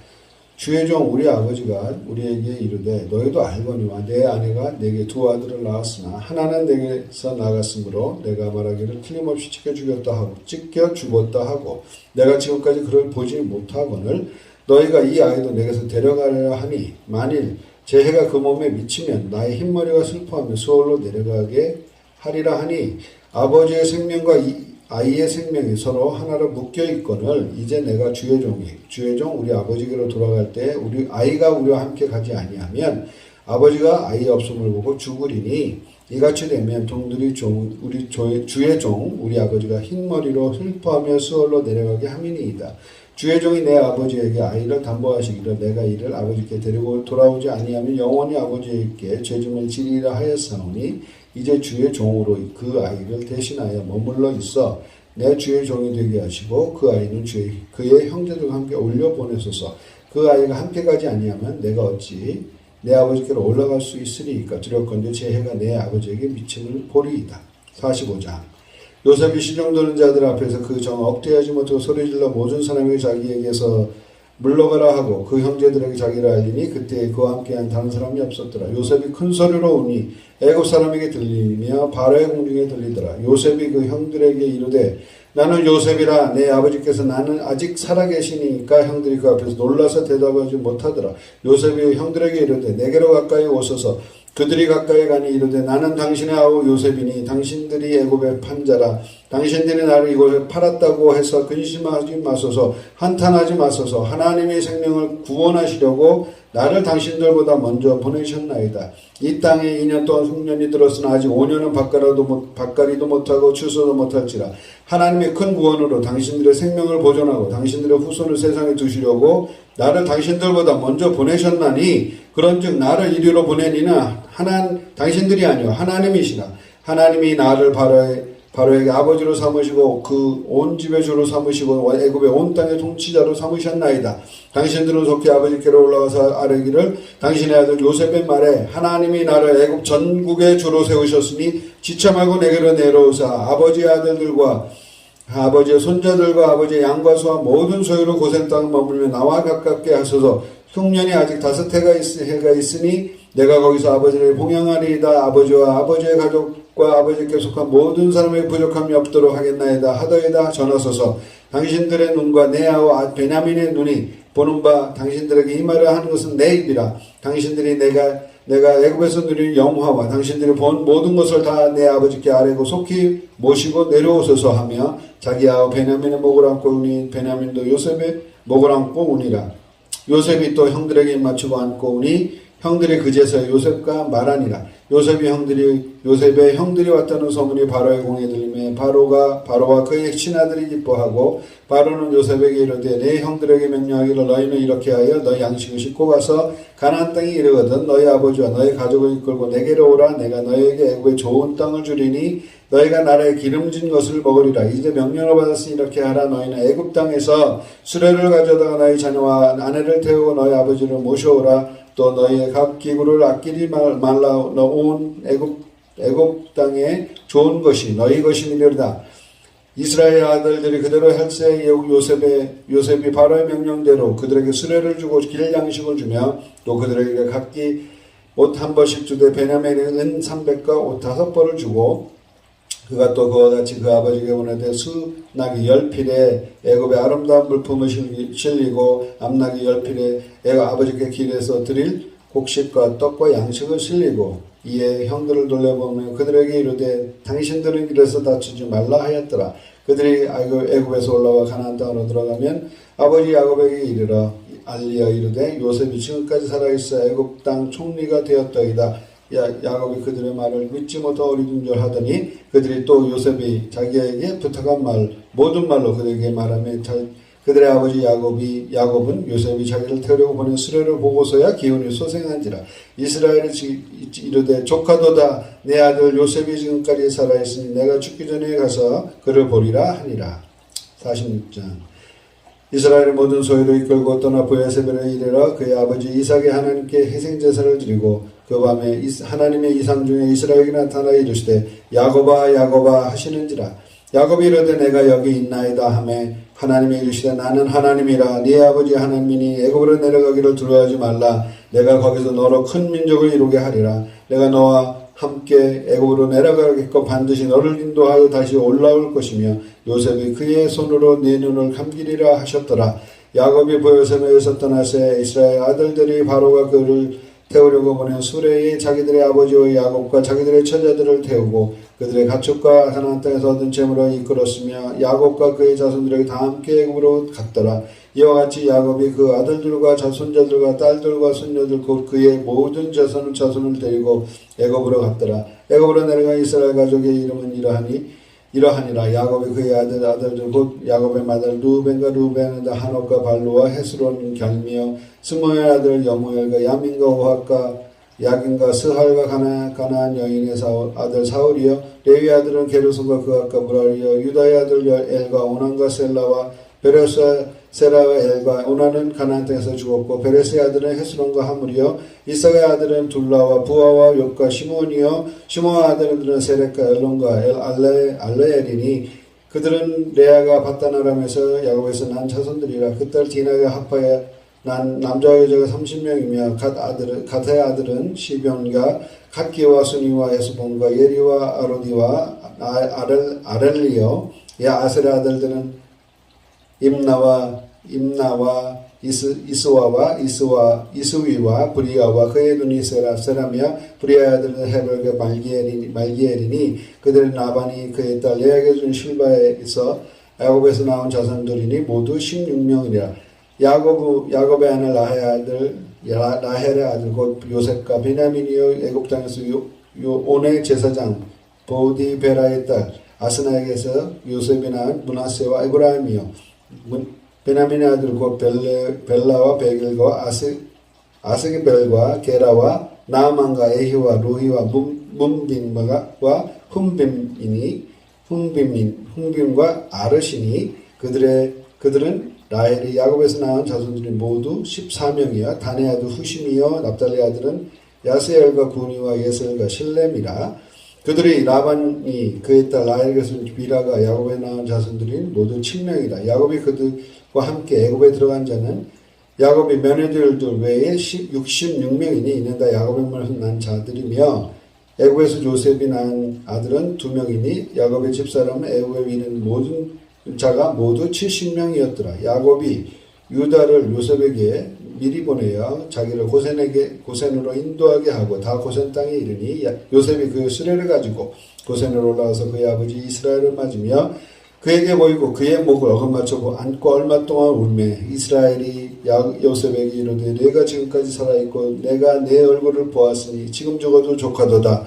주의 종 우리 아버지가 우리에게 이르되 너희도 알거니와 내 아내가 내게 두 아들을 낳았으나 하나는 내게서 나갔으므로 내가 말하기를 틀림없이 찢겨 죽었다 하고 내가 지금까지 그를 보지 못하거늘 너희가 이 아이도 내게서 데려가려 하니 만일 제 해가 그 몸에 미치면 나의 흰머리가 슬퍼하며 수월로 내려가게 하리라 하니 아버지의 생명과 이 아이의 생명이 서로 하나로 묶여 있거늘 이제 내가 주의 종 우리 아버지께로 돌아갈 때 우리 아이가 우리와 함께 가지 아니하면 아버지가 아이 없음을 보고 죽으리니 이같이 되면 종들이 주의 종 우리 아버지가 흰머리로 슬퍼하며 수월로 내려가게 함이니이다. 주의 종이 내 아버지에게 아이를 담보하시기를 내가 이를 아버지께 데리고 돌아오지 아니하면 영원히 아버지에게 죄짐을 지리라 하였사오니 이제 주의 종으로 그 아이를 대신하여 머물러 있어 내 주의 종이 되게 하시고 그 아이는 그의 형제들과 함께 올려보내소서. 그 아이가 함께 가지 아니하면 내가 어찌 내 아버지께로 올라갈 수 있으리이까. 두렵건대 제 해가 내 아버지에게 미침을 보리이다. 45장 요셉이 시종드는 자들 앞에서 그 정 억제하지 못하고 소리질러 모든 사람에게 자기에게서 물러가라 하고 그 형제들에게 자기를 알리니 그때 그와 함께한 다른 사람이 없었더라. 요셉이 큰 소리로 우니 애굽 사람에게 들리며 바로의 궁중에 들리더라. 요셉이 그 형들에게 이르되 나는 요셉이라. 내 아버지께서 나는 아직 살아계시니까 형들이 그 앞에서 놀라서 대답하지 못하더라. 요셉이 형들에게 이르되 내게로 가까이 오소서. 그들이 가까이 가니 이르되 나는 당신의 아우 요셉이니 당신들이 애굽에 판 자라. 당신들이 나를 이곳에 팔았다고 해서 근심하지 마소서. 한탄하지 마소서. 하나님의 생명을 구원하시려고 나를 당신들보다 먼저 보내셨나이다. 이 땅에 2년 동안 흉년이 들었으나 아직 5년은 밭가리도 못하고 추수도 못할지라. 하나님의 큰 구원으로 당신들의 생명을 보존하고 당신들의 후손을 세상에 두시려고 나를 당신들보다 먼저 보내셨나니 그런즉 나를 이리로 보내니나 당신들이 아니요 하나님이시라. 하나님이 나를 바로에게 아버지로 삼으시고 그 온 집의 주로 삼으시고 애굽의 온 땅의 통치자로 삼으셨나이다. 당신들은 속히 아버지께로 올라가서 아뢰기를 당신의 아들 요셉의 말에 하나님이 나를 애굽 전국의 주로 세우셨으니 지체 말고 내게로 내려오사 아버지의 아들들과 아버지의 손자들과 아버지의 양과 소와 모든 소유로 고센 땅을 머물며 나와 가깝게 하소서. 흉년이 아직 5해가 있으니 내가 거기서 아버지를 봉양하리이다. 아버지와 아버지의 가족과 아버지께 속한 모든 사람의 부족함이 없도록 하겠나이다 하더이다 전하소서. 당신들의 눈과 내 아우 베냐민의 눈이 보는 바 당신들에게 이 말을 하는 것은 내 입이라. 당신들이 내가 애굽에서 누린 영화와 당신들이 본 모든 것을 다 내 아버지께 아뢰고 속히 모시고 내려오소서 하며 자기 아우 베냐민의 목을 안고 우니 베냐민도 요셉의 목을 안고 우니라. 요셉이 또 형들에게 맞추고 안고 우니 형들이 그제서 요셉과 말하니라. 요셉의 형들이 왔다는 소문이 바로의 공에 들리며 바로와 그의 친아들이 기뻐하고 바로는 요셉에게 이르되 내 형들에게 명령하기를 너희는 이렇게 하여 너희 양식을 싣고 가서 가나안 땅에 이르거든 너희 아버지와 너희 가족을 이끌고 내게로 오라. 내가 너희에게 애굽의 좋은 땅을 주리니 너희가 나라의 기름진 것을 먹으리라. 이제 명령을 받았으니 이렇게 하라. 너희는 애굽 땅에서 수레를 가져다가 너희 자녀와 아내를 태우고 너희 아버지를 모셔오라. 또 너희의 각 기구를 아끼지 말라. 온 애굽 땅에 좋은 것이 너희 것이니라. 이스라엘 아들들이 그대로 헬세 요셉이 바로의 명령대로 그들에게 수레를 주고 길 양식을 주며 또 그들에게 각기 옷 한 벌씩 주되 베냐민에게 은 300과 옷 5벌을 주고 그가 또 그와 같이 그 아버지에게 보내되 수나귀 10필에 애굽의 아름다운 물품을 실리고 암나귀 10필에 아버지께 길에서 드릴 곡식과 떡과 양식을 실리고 이에 형들을 돌려보며 그들에게 이르되 당신들은 길에서 다투지 말라 하였더라. 그들이 애굽에서 올라와 가나안 땅으로 들어가면 아버지 야곱에게 이르러 알리어 이르되 요셉이 지금까지 살아있어 애굽 땅 총리가 되었더이다. 야곱이 그들의 말을 믿지 못하고 어리둥절하더니 그들이 또 요셉이 자기에게 부탁한 말 모든 말로 그들에게 말하며 그들의 아버지 야곱은 요셉이 자기를 태우려고 보낸 수레를 보고서야 기운이 소생한지라. 이스라엘이 이르되 조카도다 내 아들 요셉이 지금까지 살아있으니 내가 죽기 전에 가서 그를 보리라 하니라. 46장 이스라엘의 모든 소유를 이끌고 떠나 브에세벨에 이르러 그의 아버지 이삭의 하나님께 희생제사를 드리고 그 밤에 하나님의 이상 중에 이스라엘에게 나타나 이르시되 야곱아 야곱아 하시는지라. 야곱이 이르되 내가 여기 있나이다 하매 하나님이 이르시되 나는 하나님이라 네 아버지 하나님이니 애굽으로 내려가기를 두려워하지 말라. 내가 거기서 너로 큰 민족을 이루게 하리라. 내가 너와 함께 애굽으로 내려가겠고 반드시 너를 인도하여 다시 올라올 것이며 요셉이 그의 손으로 네 눈을 감기리라 하셨더라. 야곱이 보요셉에서 떠나세 이스라엘 아들들이 바로가 그를 태우려고 보낸 수레에 자기들의 아버지와 야곱과 자기들의 처자들을 태우고 그들의 가축과 가나안 땅에서 얻은 재물을 이끌었으며 야곱과 그의 자손들에게 다 함께 애굽으로 갔더라. 이와 같이 야곱이 그 아들들과 자손자들과 딸들과 손녀들 곧 그의 모든 자손을 데리고 애굽으로 갔더라. 애굽으로 내려간 이스라엘 가족의 이름은 이러하니라. 야곱이 그의 아들들 곧 야곱의 맏아들 루벤과 루벤의 한옥과 발루와 헤스론 결미여 스모의 아들 여무엘과 야민과 오핫과 야긴과 스할과 가나안 여인의 아들 사울이여 레위 아들은 게르손과 그앗과 무라리여 유다의 아들 엘과 오난과 셀라와 베레스와 세라와 엘과 오나는 가나안 땅에서 죽었고 베레스의 아들은 헤스론과 하물이여 이삭의 아들은 둘라와 부하와 욥과 시몬이여 시몬의 아들은 세렉과 엘론과 알레엘이니 그들은 레아가 바다나람에서 야곱에서 난 자손들이라. 그 딸 디나가 하파에 난 남자와 여자가 30명이며 갓의 아들은 시변과 갓기와 수니와 에스본과 예리와 아로디와 아렐리여 아셀의 아들들은 임나와 이스와와 이스위와 브리아와 그의 눈이 세라며 브리아의 아들은 헤벨과 말기엘이니 그들은 나반이 그의 딸 레아에게 준 실바에서 야곱에서 나온 자손들이니 모두 16명이라. 야곱의 아내 라헬의 아들 곧 요셉과 베냐민이요 애굽 땅에서 온의 제사장 보디베라의 딸 아스나에게서 요셉이 낳은 므낫세와 에브라임이요 베냐민의 아들 곧 벨라와 베길과 아스기벨과 게라와 나아만과 에히와 루히와 문빔과 훈빔과 아르시니 그들은 라헬이 야곱에서 낳은 자손들이 모두 14명이야. 단의 아들 후심이요 납달리 아들은 야스엘과 구니와 예셀과 실렘이라. 그들이 라반이 그의 딸 라헬에게서 비라가 야곱에 낳은 자손들이 모두 7명이라. 야곱이 그들과 함께 애굽에 들어간 자는 야곱이 며느리들 외에 66명이니 이는 다 야곱의 난 자들이며 애굽에서 요셉이 낳은 아들은 2명이니 야곱의 집사람은 애굽에 있는 모든 자가 모두 70명이었더라. 야곱이 유다를 요셉에게 미리 보내어 자기를 고센으로 인도하게 하고 다 고센 땅에 이르니 요셉이 그 수레를 가지고 고센으로 올라와서 그의 아버지 이스라엘을 맞으며 그에게 보이고 그의 목을 어긋맞춰 안고 얼마 동안 울매 이스라엘이 요셉에게 이르되 내가 지금까지 살아있고 내가 내 얼굴을 보았으니 지금 죽어도 조카도다.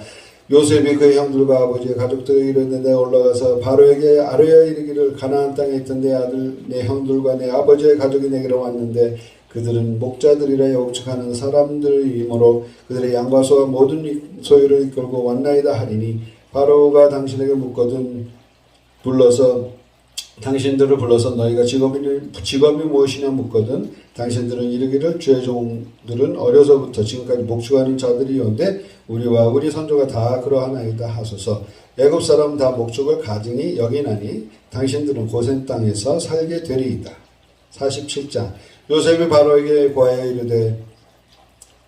요셉이 그의 형들과 아버지의 가족들에게 이르되 내가 올라가서 바로에게 아뢰어 이르기를 가나안 땅에 있던 내 아들 내 형들과 내 아버지의 가족이 내게로 왔는데 그들은 목자들이라 욕축하는 사람들이므로 그들의 양과 소와 모든 소유를 이끌고 왔나이다 하리니 바로가 당신에게 당신들을 불러서 너희가 직업이 무엇이냐 묻거든 당신들은 이르기를 주의 종들은 어려서부터 지금까지 목축하는 자들이온데 우리와 우리 선조가 다 그러하나이다 하소서. 애굽 사람 다 목축을 가증히 여기나니 당신들은 고센 땅에서 살게 되리이다. 47장 요셉이 바로에게 고하여 이르되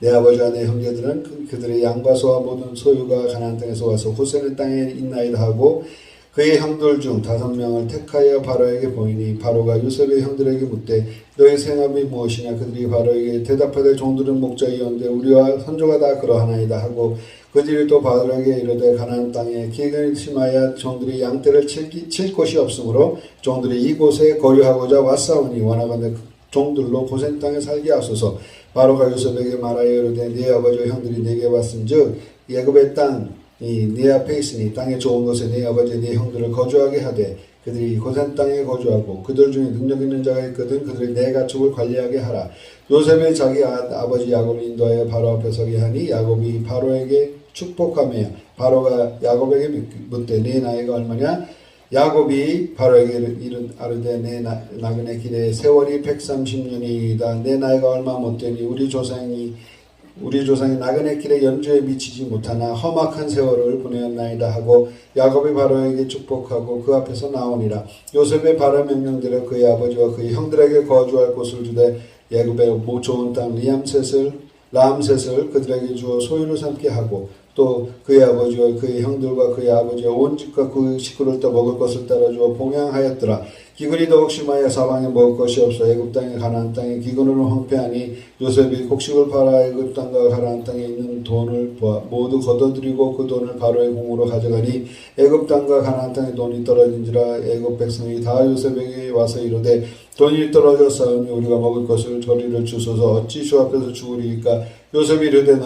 내 아버지와 내 형제들은 그들의 양과 소와 모든 소유가 가나안 땅에서 와서 고센의 땅에 있나이다 하고 그의 형들 중 5명을 택하여 바로에게 보이니 바로가 요셉의 형들에게 묻되 너희 생업이 무엇이냐 그들이 바로에게 대답하되 종들은 목자이온데 우리와 선조가 다 그러하나이다 하고 그들이 또 바로에게 이르되 가나안 땅에 기근이 심하여 종들이 양떼를 칠 곳이 없으므로 종들이 이곳에 거류하고자 왔사오니 원하건대 그 종들로 고센 땅에 살게 하소서. 바로가 요셉에게 말하여 이르되 네 아버지와 형들이 내게 왔은즉 애굽의 땅이 네 앞에 있으니 땅의 좋은 곳에 네 아버지 네 형들을 거주하게 하되 그들이 고센 땅에 거주하고 그들 중에 능력 있는 자가 있거든 그들이 내 가축을 관리하게 하라. 요셉이 자기 아버지 야곱을 인도하여 바로 앞에 서게 하니 야곱이 바로에게 축복하며 바로가 야곱에게 묻되 네 나이가 얼마냐? 야곱이 바로에게 아르되 내 나그네 길의 세월이 130년이다. 내 나이가 얼마 못되니 우리 조상이 나그네 길의 연주에 미치지 못하나 험악한 세월을 보내었나이다 하고 야곱이 바로에게 축복하고 그 앞에서 나오니라. 요셉의 바로 명령대로 그의 아버지와 그의 형들에게 거주할 곳을 주되 애굽의 좋은 땅 라암셋을 그들에게 주어 소유를 삼게 하고 또 그의 아버지와 그의 형들과 그의 아버지의 온 집과 그 식구를 또 먹을 것을 따라주어 봉양하였더라. 기근이 더욱 심하여 사방에 먹을 것이 없어 애굽 땅에 가나안 땅에 기근으로 황폐하니 요셉이 곡식을 팔아 애굽 땅과 가나안 땅에 있는 돈을 모두 거둬들이고 그 돈을 바로의 공으로 가져가니 애굽 땅과 가나안 땅에 돈이 떨어진지라. 애굽 백성이 다 요셉에게 와서 이르되 돈이 떨어졌사오니 우리가 먹을 것을 저리를 주소서. 어찌 주 앞에서 죽으리이까? 요셉이 이르되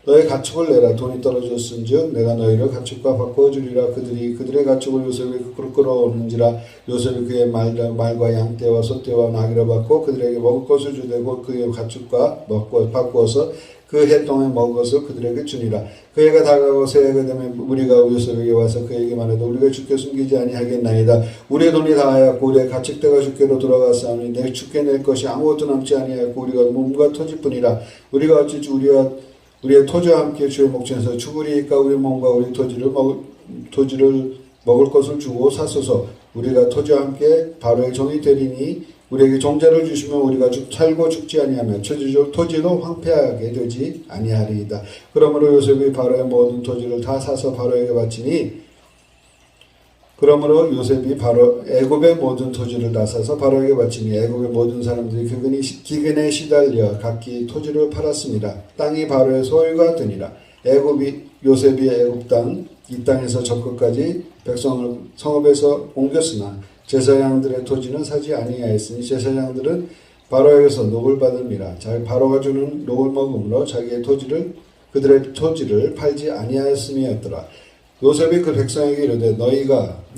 너의 가축을 내라. 돈이 떨어졌은즉 내가 너희를 가축과 바꾸어 주리라. 그들의 가축을 요셉이 끌어오는지라. 요셉이 그의 말과 양떼와 소떼와 나귀를 받고 그들에게 먹을 것을 주되고 그의 가축과 바꾸어서 그 해 동안 먹을 것을 그들에게 주니라. 그 해가 다가고 새해가 되면 무리가 요셉에게 와서 그에게 말하되 우리가 주께 숨기지 아니하겠나이다. 우리의 돈이 다하였고 우리의 가축대가 주께로 돌아갔사오니 내 주께 낼 것이 아무것도 남지 아니하였고 우리가 몸과 토지뿐이라. 우리가 어찌 우리의 토지와 함께 주의 목전에서 죽으리이까? 우리 몸과 우리 토지를 먹을 것을 주고 사소서. 우리가 토지와 함께 바로의 종이 되리니 우리에게 종자를 주시면 우리가 살고 죽지 아니하며 토지도 황폐하게 되지 아니하리이다. 그러므로 요셉이 바로의 모든 토지를 다 사서 바로에게 바치니 애굽의 모든 토지를 다 사서 바로에게 바치니 애굽의 모든 사람들이 기근에 시달려 각기 토지를 팔았습니다. 땅이 바로의 소유가 되니라. 요셉이 애굽 이 땅에서 적끝까지 백성을 성읍에서 옮겼으나 제사장들의 토지는 사지 아니하였으니 제사장들은 바로에게서 녹을 받음이라. 바로가 주는 녹을 먹음으로 그들의 토지를 팔지 아니하였음이었더라. 요셉이 그 백성에게 이르되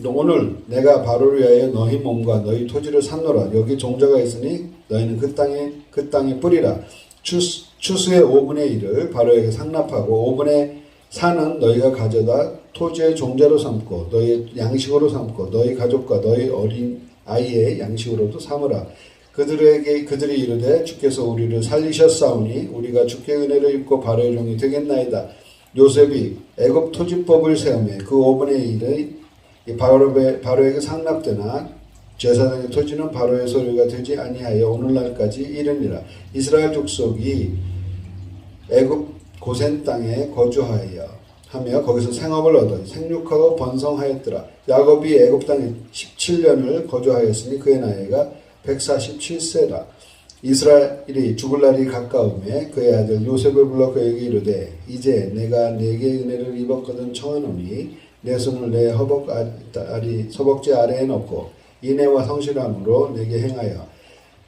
오늘 내가 바로를 위하여 너희 몸과 너희 토지를 샀노라. 여기 종자가 있으니 너희는 그 땅에 뿌리라. 추수의 5분의 1을 바로에게 상납하고 5분의 4는 너희가 가져다 토지의 종자로 삼고 너희 양식으로 삼고 너희 가족과 너희 어린 아이의 양식으로도 삼으라. 그들이 이르되 주께서 우리를 살리셨사오니 우리가 주께 은혜를 입고 바로의 종이 되겠나이다. 요셉이 애굽 토지법을 세우며 그 5분의 1의 바로에게 상납되나 제사장의 토지는 바로의 소유가 되지 아니하여 오늘날까지 이르니라. 이스라엘 족속이 애굽 고센 땅에 거주하며 거기서 생업을 얻어 생육하고 번성하였더라. 야곱이 애굽 땅에 17년을 거주하였으니 그의 나이가 147세라. 이스라엘이 죽을 날이 가까우매 그의 아들 요셉을 불러 그에게 이르되 이제 내가 네게 은혜를 입었거든 청하노니 내 손을 내 허벅지 아래에 넣고 인애와 성실함으로 내게 행하여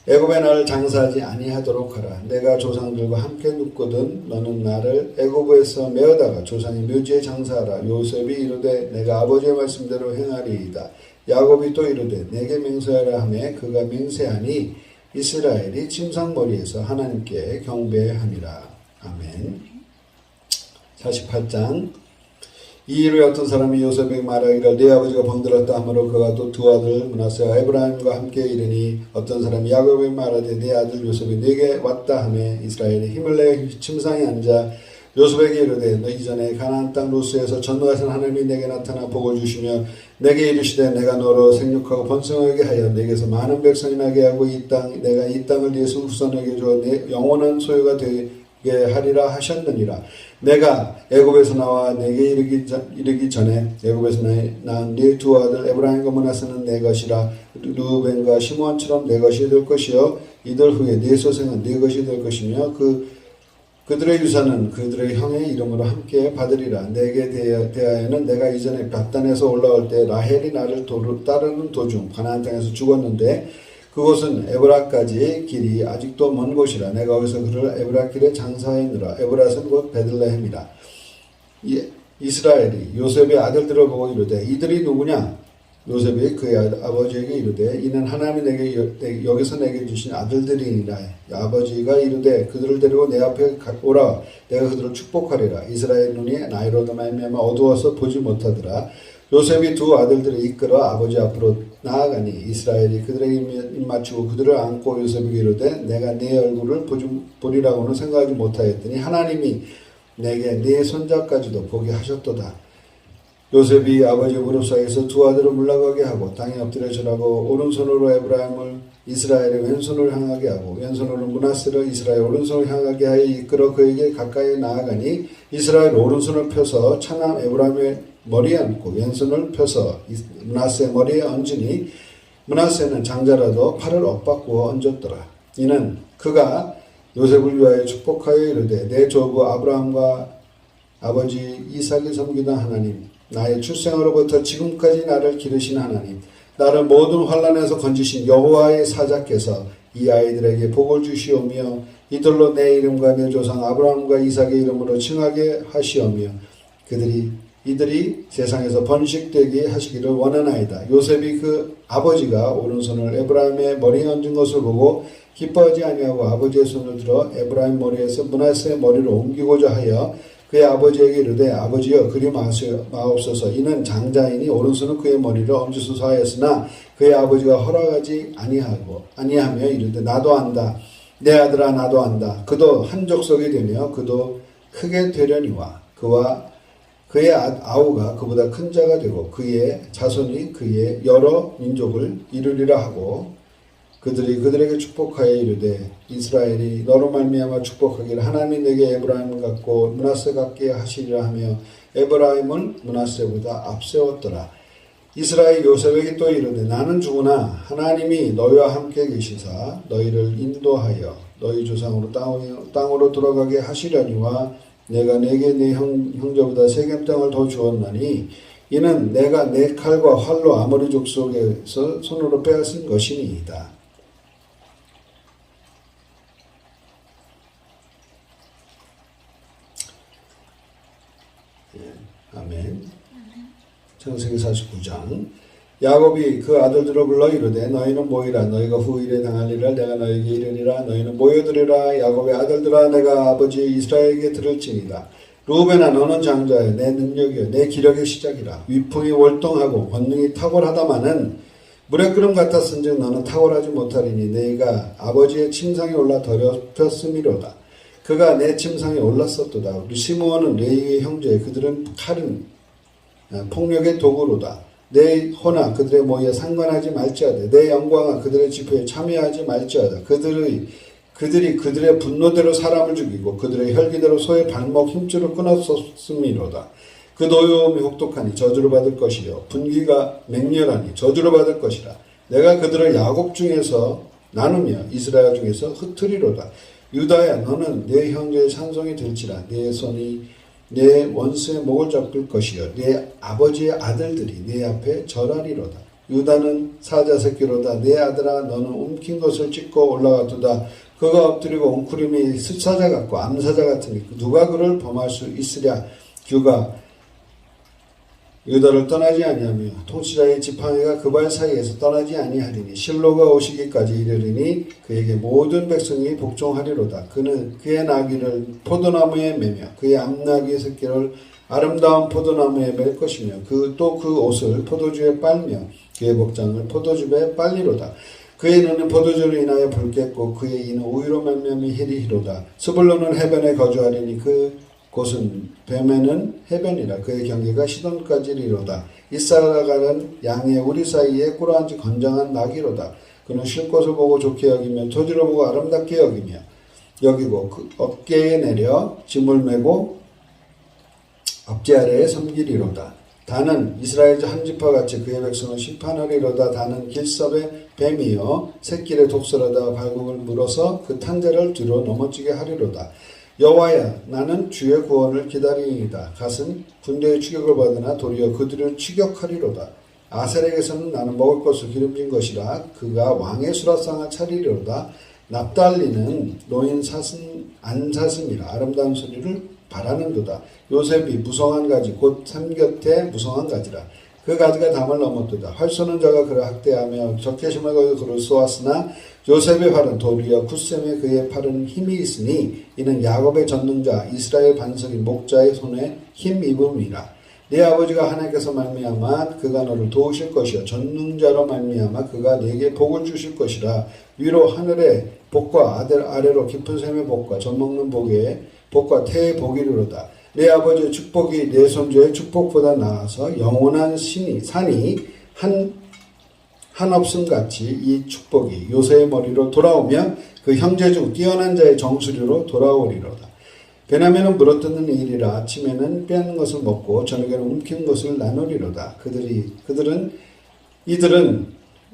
애굽에 나를 장사하지 아니하도록 하라. 내가 조상들과 함께 눕거든 너는 나를 애굽에서 메어다가 조상의 묘지에 장사하라. 요셉이 이르되 내가 아버지의 말씀대로 행하리이다. 야곱이 또 이르되 내게 맹세하라 하매 그가 맹세하니 이스라엘이 침상머리에서 하나님께 경배하니라. 아멘. 48장 이 일에 어떤 사람이 요셉에게 말하기를 네 아버지가 병들었다 하므로 그가 또 두 아들 므낫세와 에브라임과 함께 이르니 어떤 사람이 야곱에게 말하되 네 아들 요셉이 네게 왔다 하매 이스라엘이 힘을 내 침상에 앉아 요셉에게 이르되 너 이전에 가나안 땅 루스에서 전능하신 하나님이 내게 나타나 복을 주시며 내게 이르시되 내가 너로 생육하고 번성하게 하여 내게서 많은 백성이 나게 하고 내가 이 땅을 네 후손에게 주어 내 영원한 소유가 되게 하리라 하셨느니라. 내가 애굽에서 나와 내게 이르기 전에 애굽에서 낳은 네 두 아들 에브라임과 므낫세는 내 것이라. 르우벤과 시므온처럼 내 것이 될 것이요 이들 후에 네 소생은 네 것이 될 것이며 그들의 유산은 그들의 형의 이름으로 함께 받으리라. 내게 대하여는 내가 이전에 밧단에서 올라올 때 라헬이 나를 따르는 도중 가나안 땅에서 죽었는데 그곳은 에브라까지 길이 아직도 먼 곳이라. 내가 거기서 그를 에브라 길에 장사하느라. 에브라는 곧 베들레헴이라. 이스라엘이 요셉의 아들들을 보고 이르되 이들이 누구냐? 요셉이 그의 아버지에게 이르되 이는 하나님이 내게 여기서 내게 주신 아들들이니라. 아버지가 이르되 그들을 데리고 내 앞에 오라. 내가 그들을 축복하리라. 이스라엘 눈이 나이로도 말미암아 어두워서 보지 못하더라. 요셉이 두 아들들을 이끌어 아버지 앞으로 나아가니 이스라엘이 그들에게 입 맞추고 그들을 안고 요셉에게 이르되 내가 네 얼굴을 보리라고는 생각하지 못하였더니 하나님이 내게 네 손자까지도 보게 하셨도다. 요셉이 아버지 무릎 사이에서 두 아들을 물러가게 하고 땅에 엎드려 절하고 오른손으로 에브라임을 이스라엘의 왼손을 향하게 하고 왼손으로 므낫세를 이스라엘 오른손을 향하게 하여 이끌어 그에게 가까이 나아가니 이스라엘 오른손을 펴서 차남 에브라임의 머리에 얹고 왼손을 펴서 므낫세 머리에 얹으니 므낫세는 장자라도 팔을 엇바꾸어 얹었더라. 이는 그가 요셉을 위하여 축복하여 이르되 내 조부 아브라함과 아버지 이삭이 섬기던 하나님 나의 출생으로부터 지금까지 나를 기르신 하나님 나를 모든 환난에서 건지신 여호와의 사자께서 이 아이들에게 복을 주시오며 이들로 내 이름과 내 조상 아브라함과 이삭의 이름으로 칭하게 하시오며 이들이 세상에서 번식되게 하시기를 원하나이다. 요셉이 그 아버지가 오른손을 에브라임의 머리에 얹은 것을 보고 기뻐하지 아니하고 아버지의 손을 들어 에브라임 머리에서 므낫세의 머리로 옮기고자 하여 그의 아버지에게 이르되 아버지여 그리 마옵소서. 이는 장자이니 오른손은 그의 머리를 얹으소서 하였으나 그의 아버지가 허락하지 아니하며 이르되 나도 안다. 내 아들아 나도 안다. 그도 한 족속이 되며 그도 크게 되려니와 그의 아우가 그보다 큰 자가 되고 그의 자손이 그의 여러 민족을 이루리라 하고 그들이 그들에게 축복하여 이르되 이스라엘이 너로 말미암아 축복하기를 하나님이 내게 에브라임 같고 므낫세 같게 하시리라 하며 에브라임을 므낫세보다 앞세웠더라. 이스라엘 요셉에게 또 이르되 나는 죽으나 하나님이 너희와 함께 계시사 너희를 인도하여 너희 조상으로 땅으로 돌아가게 하시려니와 내가 내게 네 형제보다 세겜 땅을 더 주었나니 이는 내가 내 칼과 활로 아모리 족속에서 손으로 빼앗은 것이니이다. 아멘. 창세기 49장. 야곱이 그 아들들을 불러 이르되 너희는 모이라. 너희가 후일에 당할 일을 내가 너희에게 이르니라. 너희는 모여들으라. 야곱의 아들들아 내가 아버지 이스라엘에게 들을지니라. 루벤아 너는 장자여 내 능력이여 내 기력의 시작이라. 위풍이 월동하고 권능이 탁월하다마는 물의 끓음 같았은즉 너는 탁월하지 못하리니 너희가 아버지의 침상에 올라 더럽혔음이로다. 그가 내 침상에 올랐었도다. 우리 시므온은 레위의 형제 그들은 칼은 폭력의 도구로다. 내 호나 그들의 모의에 상관하지 말지어다. 내 영광아 그들의 집회에 참여하지 말지어다. 그들이 그들의 분노대로 사람을 죽이고 그들의 혈기대로 소의 발목 힘줄을 끊었음이로다. 그 노여움이 혹독하니 저주를 받을 것이요 분기가 맹렬하니 저주를 받을 것이라. 내가 그들을 야곱 중에서 나누며 이스라엘 중에서 흩으리로다. 유다야 너는 내 형제의 찬송이 될지라. 내 손이 내 원수의 목을 잡을 것이요 내 아버지의 아들들이 내 앞에 절하리로다. 유다는 사자 새끼로다. 내 아들아 너는 움킨 것을 찢고 올라가도다. 그가 엎드리고 웅크림이 숫사자 같고 암사자 같으니 누가 그를 범할 수 있으랴. 규가 유다를 떠나지 아니하며 통치자의 지팡이가 그 발 사이에서 떠나지 아니하리니 실로가 오시기까지 이르리니 그에게 모든 백성이 복종하리로다. 그는 그의 나귀를 포도나무에 매며 그의 암나귀의 새끼를 아름다운 포도나무에 맬 것이며 또 그 옷을 포도주에 빨며 그의 복장을 포도즙에 빨리로다. 그의 눈은 포도주로 인하여 붉겠고 그의 이는 우유로 말미암아 희리히로다. 스불론은 해변에 거주하리니 그 곧은 뱀에는 해변이라 그의 경계가 시돈까지 이르로다. 이살아가는 양의 우리 사이에 꿇어앉은 건장한 낙이로다. 그는 쉴 곳을 보고 좋게 여기며 토지를 보고 아름답게 여기고 그 어깨에 내려 짐을 메고 앞지 아래에 섬기리로다. 다는 이스라엘 한 지파 같이 그의 백성을 심판하리로다. 다는 길섭의 뱀이여 새길의 독설하다 발국을 물어서 그 탄자를 뒤로 넘어지게 하리로다. 여호와야 나는 주의 구원을 기다리이다. 갓은 군대의 추격을 받으나 도리어 그들을 추격하리로다. 아셀에게서는 나는 먹을 것을 기름진 것이라 그가 왕의 수라상을 차리리로다. 납달리는 노인 안 사슴이라 아름다운 소리를 바라는도다. 요셉이 무성한 가지 곧 삼곁에 무성한 가지라. 그 가지가 담을 넘었도다. 활 쏘는 자가 그를 학대하며 적개심을 거여 그를 쏘았으나 요셉의 팔은 도리어 굳셈에 그의 팔은 힘이 있으니 이는 야곱의 전능자 이스라엘 반석인 목자의 손에 힘입음이라. 네 아버지가 하나님께서 말미암아 그가 너를 도우실 것이요 전능자로 말미암아 그가 네게 복을 주실 것이라. 위로 하늘의 복과 아래로 깊은 샘의 복과 젖먹는 복의 복과 태의 복이로다. 내 아버지의 축복이 내 손주의 축복보다 나아서 영원한 산이 한없음같이 이 축복이 요새의 머리로 돌아오며 그 형제 중 뛰어난 자의 정수리로 돌아오리로다. 베냐민은 물어뜯는 일이라 아침에는 빼앗는 것을 먹고 저녁에는 움킨 것을 나누리로다. 이들은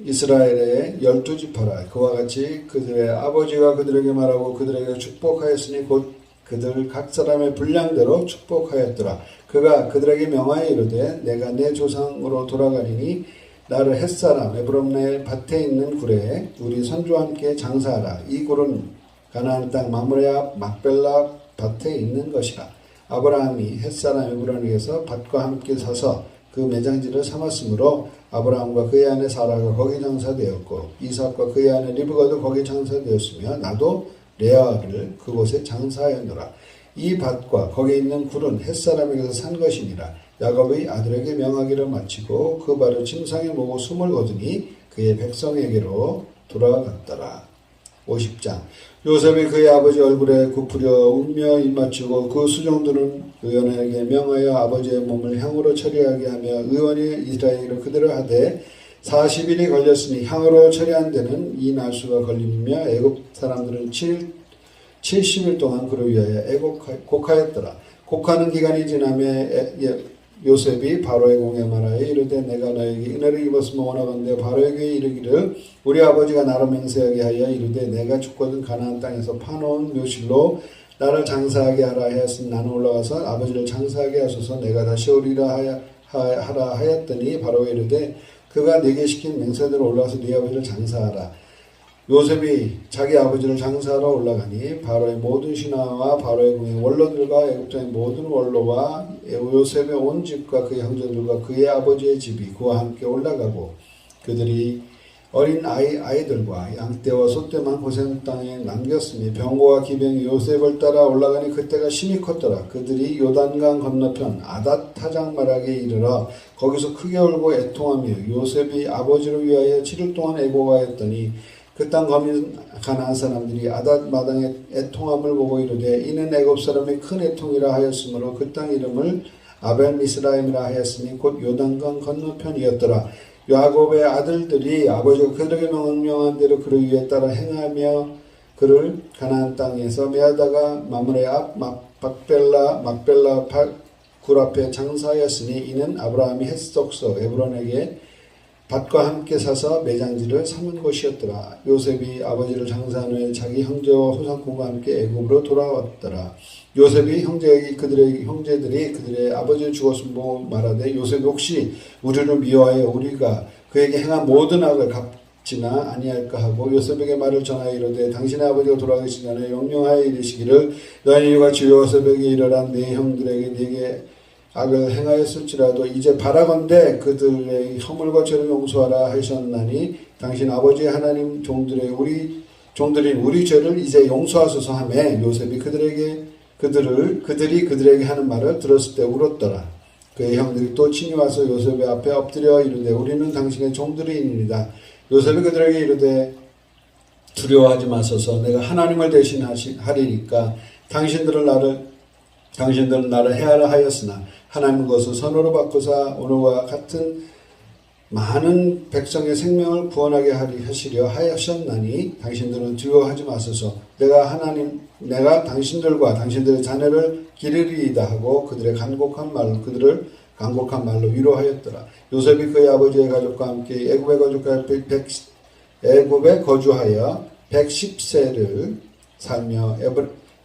이스라엘의 12지파라. 그와 같이 그들의 아버지가 그들에게 말하고 그들에게 축복하였으니 곧 그들 각 사람의 분량대로 축복하였더라. 그가 그들에게 명하여 이르되 내가 내 조상으로 돌아가리니 나를 햇사람 에브론의 밭에 있는 굴에 우리 선주와 함께 장사하라. 이 굴은 가나안 땅 마므레 앞 막벨라 밭에 있는 것이라. 아브라함이 햇사람 에브론에게서 밭과 함께 사서 그 매장지를 삼았으므로 아브라함과 그의 아내 사라가 거기 장사되었고 이삭과 그의 아내 리브가도 거기 장사되었으며 나도 레아를 그곳에 장사하였노라. 이 밭과 거기 있는 굴은 햇사람에게서 산 것이니라. 야곱의 아들에게 명하기를 마치고 그 발을 침상에 모고 숨을 거두니 그의 백성에게로 돌아갔더라. 50장. 요셉이 그의 아버지 얼굴에 굽으려 웃며 입맞추고 그 수종들은 의원에게 명하여 아버지의 몸을 향으로 처리하게 하며 의원이 이스라엘로 그대로 하되 40일이 걸렸으니 향으로 처리한 데는 이 날수가 걸리며 애굽 사람들은 70일 동안 그를 위하여 곡하였더라. 곡하는 기간이 지나며 요셉이 바로의 공에 말하여 이르되 내가 너에게 은혜를 입었으면 원하건대 바로에게 이르기를 우리 아버지가 나로 맹세하게 하여 이르되 내가 죽거든 가나안 땅에서 파놓은 묘실로 나를 장사하게 하라 하였으니 나는 올라가서 아버지를 장사하게 하소서 내가 다시 오리라 하라 하였더니 바로가 이르되 그가 네게 시킨 맹세대로 올라가서 네 아버지를 장사하라. 요셉이 자기 아버지를 장사하러 올라가니 바로의 모든 신하와 바로의 궁의 원로들과 애국장의 모든 원로와 요셉의 온 집과 그의 형제들과 그의 아버지의 집이 그와 함께 올라가고 그들이 어린 아이들과 양떼와 소떼만 고센 땅에 남겼으니 병거와 기병이 요셉을 따라 올라가니 그때가 심히 컸더라. 그들이 요단강 건너편 아닷 타작마락에 이르러 거기서 크게 울고 애통하며 요셉이 아버지를 위하여 7일 동안 애곡하였더니 그 땅 거민 가나안 사람들이 아닷 마당에 애통함을 보고 이르되 이는 애굽 사람의 큰 애통이라 하였으므로 그 땅 이름을 아벨 미스라임이라 하였으니 곧 요단강 건너편이었더라. 야곱의 아들들이 아버지가 그들에게 명령한 대로 그를 위해 따라 행하며 그를 가나안 땅에서 매하다가 마므레 앞 막벨라 굴 앞에 장사하였으니 이는 아브라함이 헷속서 에브론에게 밭과 함께 사서 매장지를 삼은 곳이었더라. 요셉이 아버지를 장사한 후에 자기 형제와 호상공과 함께 애굽으로 돌아왔더라. 요셉이 그들의 형제들이 그들의 아버지를 죽었음 보고 말하되 요셉이 혹시 우리를 미워하여 우리가 그에게 행한 모든 악을 갚지나 아니할까 하고 요셉에게 말을 전하여 이르되 당신의 아버지가 돌아가시기 전에 명령하여 이르시기를 너희는 이같이 요셉에게 이르라 네 형들에게 네게 악을 행하였을지라도 이제 바라건대 그들의 허물과 죄를 용서하라 하셨나니 당신 아버지의 하나님 종들인 우리 죄를 이제 용서하소서 하매 요셉이 그들이 그들에게 하는 말을 들었을 때 울었더라. 그의 형들이 또 친히 와서 요셉의 앞에 엎드려 이르되 우리는 당신의 종들이니이다. 요셉이 그들에게 이르되 두려워하지 마소서 내가 하나님을 대신하리니까 당신들은 나를 당신들은 나를 해하라 하였으나 하나님 것을 선으로 바꾸사 오늘과 같은 많은 백성의 생명을 구원하게 하시려 하셨나니 당신들은 두려워하지 마소서. 내가 당신들과 당신들의 자녀를 기르리이다 하고 그들을 간곡한 말로 위로하였더라. 요셉이 그의 아버지의 가족과 함께 애굽에 거주하여 110세를 살며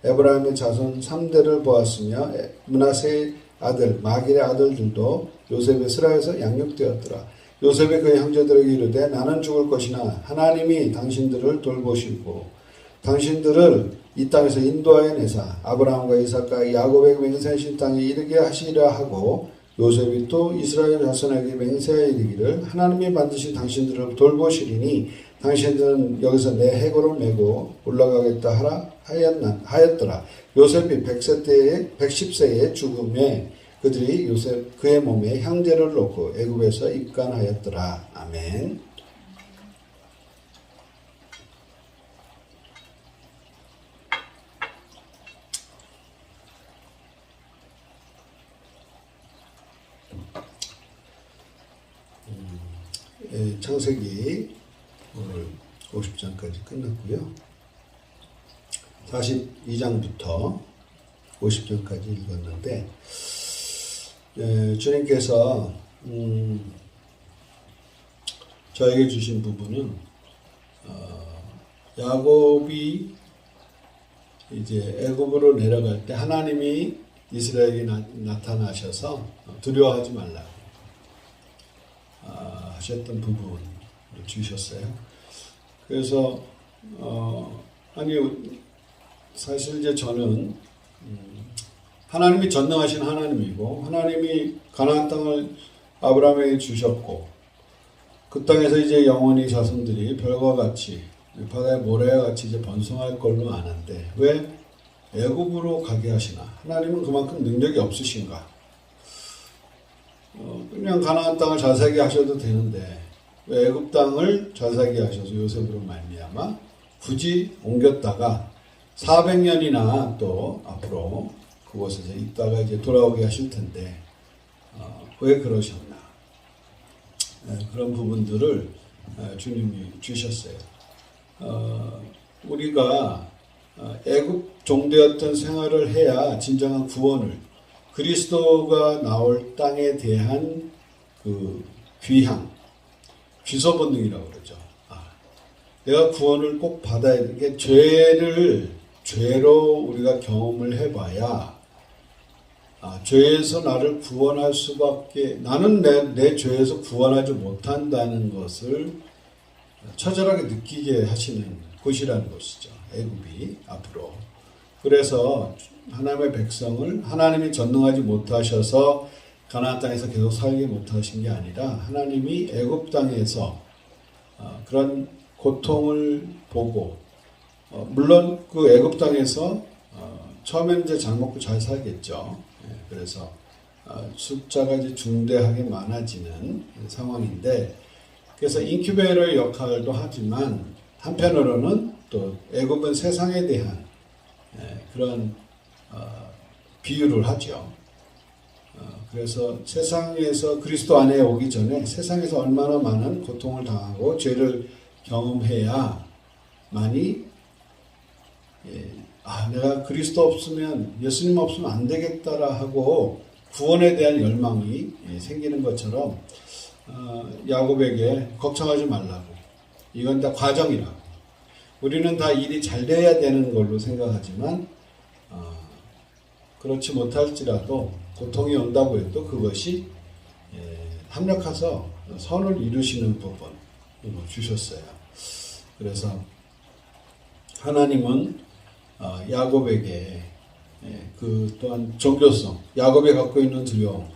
에브라임의 자손 3대를 보았으며 므낫세의 아들 마길의 아들들도 요셉의 스라에서 양육되었더라. 요셉이 그의 형제들에게 이르되 나는 죽을 것이나 하나님이 당신들을 돌보시고 당신들을 이 땅에서 인도하여 내사 아브라함과 이삭과 야곱에게 맹세하신 땅에 이르게 하시리라 하고 요셉이 또 이스라엘 자손에게 맹세하여 이르기를 하나님이 반드시 당신들을 돌보시리니 당신들은 여기서 내 해골을 메고 올라가겠다 하였더라. 요셉이 110세에 죽음에 그들이 그의 몸에 향제를 놓고 애굽에서 입간하였더라. 아멘. 창세기 오늘 50장까지 끝났고요. 42장부터 50장까지 읽었는데 주님께서 저에게 주신 부분은 야곱이 이제 애굽으로 내려갈 때 하나님이 이스라엘에게 나타나셔서 두려워하지 말라고 하셨던 부분을 주셨어요. 그래서 사실 이제 저는 하나님이 전능하신 하나님이고 하나님이 가나안 땅을 아브라함에게 주셨고 그 땅에서 이제 영원히 자손들이 별과 같이 바다의 모래와 같이 이제 번성할 걸로 아는데 왜 애굽으로 가게 하시나? 하나님은 그만큼 능력이 없으신가? 그냥 가나안 땅을 잘 살게 하셔도 되는데 왜 애굽 땅을 잘 살게 하셔서 요셉으로 말미암아 굳이 옮겼다가 400년이나 또 앞으로 그곳에서 있다가 이제 돌아오게 하실 텐데 왜 그러셨나? 그런 부분들을 주님이 주셨어요. 우리가 애굽 종되었던 생활을 해야 진정한 구원을 그리스도가 나올 땅에 대한 그 귀향, 귀소 본능이라고 그러죠. 내가 구원을 꼭 받아야 되는 게 죄로 우리가 경험을 해봐야 죄에서 나를 구원할 수밖에 나는 내 죄에서 구원하지 못한다는 것을 처절하게 느끼게 하시는 곳이라는 것이죠. 애굽이 앞으로. 그래서 하나님의 백성을 하나님이 전능하지 못하셔서 가나안 땅에서 계속 살게 못하신 게 아니라 하나님이 애굽 땅에서 그런 고통을 보고 물론 그 애굽 땅에서 처음에는 이제 잘 먹고 잘 살겠죠. 그래서 숫자가 이제 중대하게 많아지는 상황인데 그래서 인큐베이터의 역할도 하지만 한편으로는 또 애굽은 세상에 대한 그런 비유를 하죠. 그래서 세상에서 그리스도 안에 오기 전에 세상에서 얼마나 많은 고통을 당하고 죄를 경험해야 많이 내가 그리스도 없으면 예수님 없으면 안 되겠다라 하고 구원에 대한 열망이 생기는 것처럼 야곱에게 걱정하지 말라고 이건 다 과정이라고 우리는 다 일이 잘 돼야 되는 걸로 생각하지만 그렇지 못할지라도 고통이 온다고 해도 그것이 합력해서 선을 이루시는 부분을 주셨어요. 그래서 하나님은 야곱에게 그 또한 종교성, 야곱이 갖고 있는 두려움,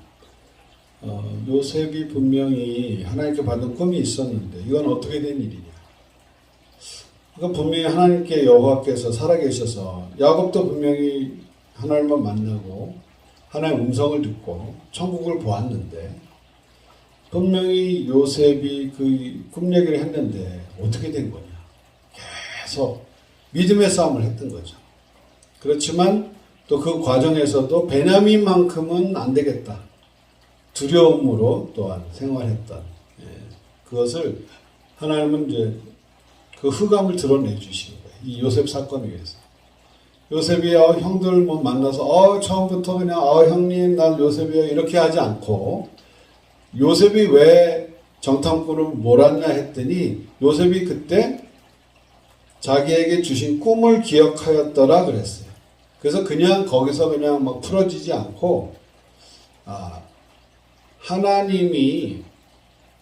요셉이 분명히 하나님께 받은 꿈이 있었는데 이건 어떻게 된 일이냐? 그러니까 분명히 하나님께 여호와께서 살아계셔서 야곱도 분명히 하나님만 만나고 하나님의 음성을 듣고 천국을 보았는데 분명히 요셉이 그 꿈 얘기를 했는데 어떻게 된 거냐? 계속 믿음의 싸움을 했던 거죠. 그렇지만 또 또 그 과정에서도 베냐민만큼은 안 되겠다. 두려움으로 또한 생활했던 그것을 하나님은 이제 그 흑암을 드러내 주시는 거예요. 이 요셉 사건을 위해서. 요셉이 형들 뭐 만나서 처음부터 그냥 형님 난 요셉이요 이렇게 하지 않고 요셉이 왜 정탐꾼을 몰았냐 했더니 요셉이 그때 자기에게 주신 꿈을 기억하였더라 그랬어요. 그래서 그냥 거기서 그냥 막 풀어지지 않고 하나님이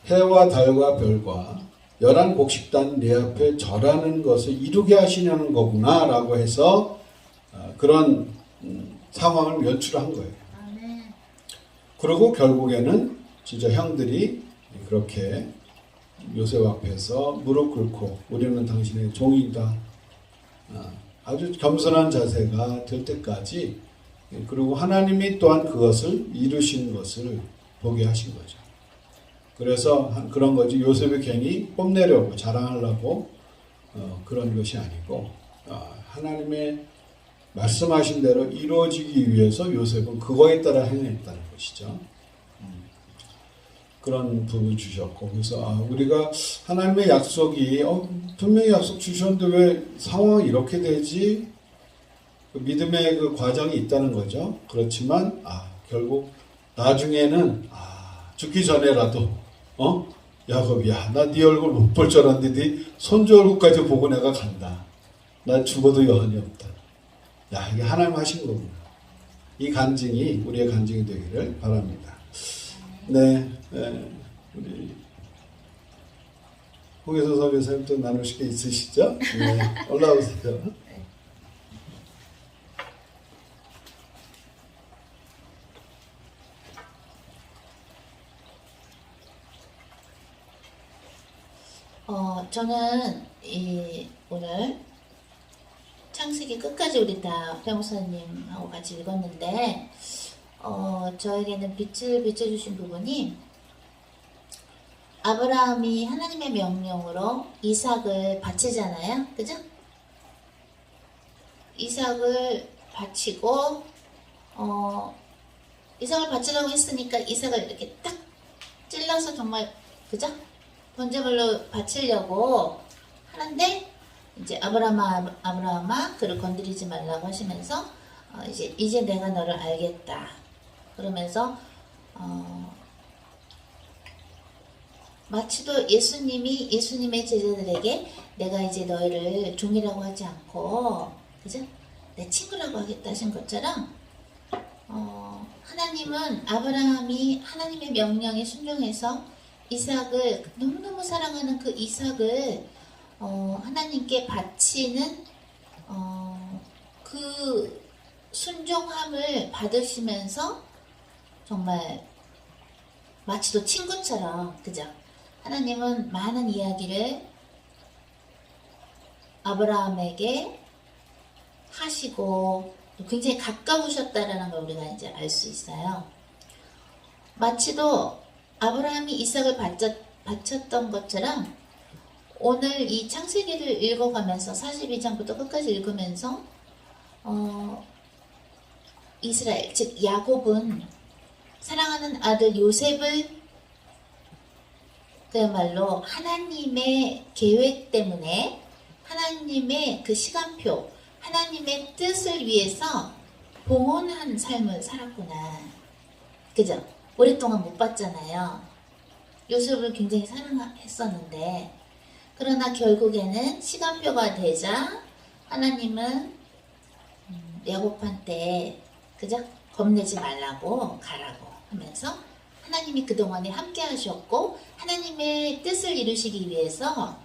해와 달과 별과 11곡식단 내 앞에 절하는 것을 이루게 하시려는 거구나 라고 해서 그런 상황을 연출한 거예요. 그리고 결국에는 진짜 형들이 그렇게 요셉 앞에서 무릎 꿇고 우리는 당신의 종이다. 아주 겸손한 자세가 될 때까지 그리고 하나님이 또한 그것을 이루신 것을 보게 하신 거죠. 그래서 그런 거지 요셉이 괜히 뽐내려고 자랑하려고 그런 것이 아니고 하나님의 말씀하신 대로 이루어지기 위해서 요셉은 그거에 따라 행했다는 것이죠. 그런 부분 주셨고 그래서 우리가 하나님의 약속이 분명히 약속 주셨는데 왜 상황이 이렇게 되지? 그 믿음의 그 과정이 있다는 거죠. 그렇지만 결국 나중에는 죽기 전에라도 야곱이야 나 네 얼굴 못 볼 줄 알았는데 네 손주 얼굴까지 보고 내가 간다. 난 죽어도 여한이 없다. 이게 하나님 하신 거구나. 이 간증이 우리의 간증이 되기를 바랍니다. 네, 우리 홍혜서 선교사님 또 나누실 게 있으시죠? 네, 올라오세요. 저는 오늘 창세기 끝까지 우리 다 배목사님하고 같이 읽었는데 저에게는 빛을 비춰주신 부분이 아브라함이 하나님의 명령으로 이삭을 바치잖아요. 그죠? 이삭을 바치고 이삭을 바치라고 했으니까 이삭을 이렇게 딱 찔러서 정말 그죠? 번제물로 바치려고 하는데 이제 아브라함아 그를 건드리지 말라고 하시면서 이제 내가 너를 알겠다 그러면서 마치도 예수님의 제자들에게 내가 이제 너희를 종이라고 하지 않고 그죠? 내 친구라고 하겠다 하신 것처럼 하나님은 아브라함이 하나님의 명령에 순종해서 이삭을 너무너무 사랑하는 그 이삭을 하나님께 바치는 그 순종함을 받으시면서 정말 마치도 친구처럼 그죠? 하나님은 많은 이야기를 아브라함에게 하시고 굉장히 가까우셨다라는 걸 우리가 이제 알 수 있어요. 마치도 아브라함이 이삭을 바쳤던 것처럼 오늘 이 창세기를 읽어가면서 42장부터 끝까지 읽으면서 이스라엘 즉 야곱은 사랑하는 아들 요셉을 그야말로 하나님의 계획 때문에 하나님의 그 시간표 하나님의 뜻을 위해서 봉헌한 삶을 살았구나. 그죠? 오랫동안 못 봤잖아요. 요셉을 굉장히 사랑했었는데 그러나 결국에는 시간표가 되자 하나님은 야곱한테 그죠? 겁내지 말라고 가라고 하면서 하나님이 그동안에 함께 하셨고 하나님의 뜻을 이루시기 위해서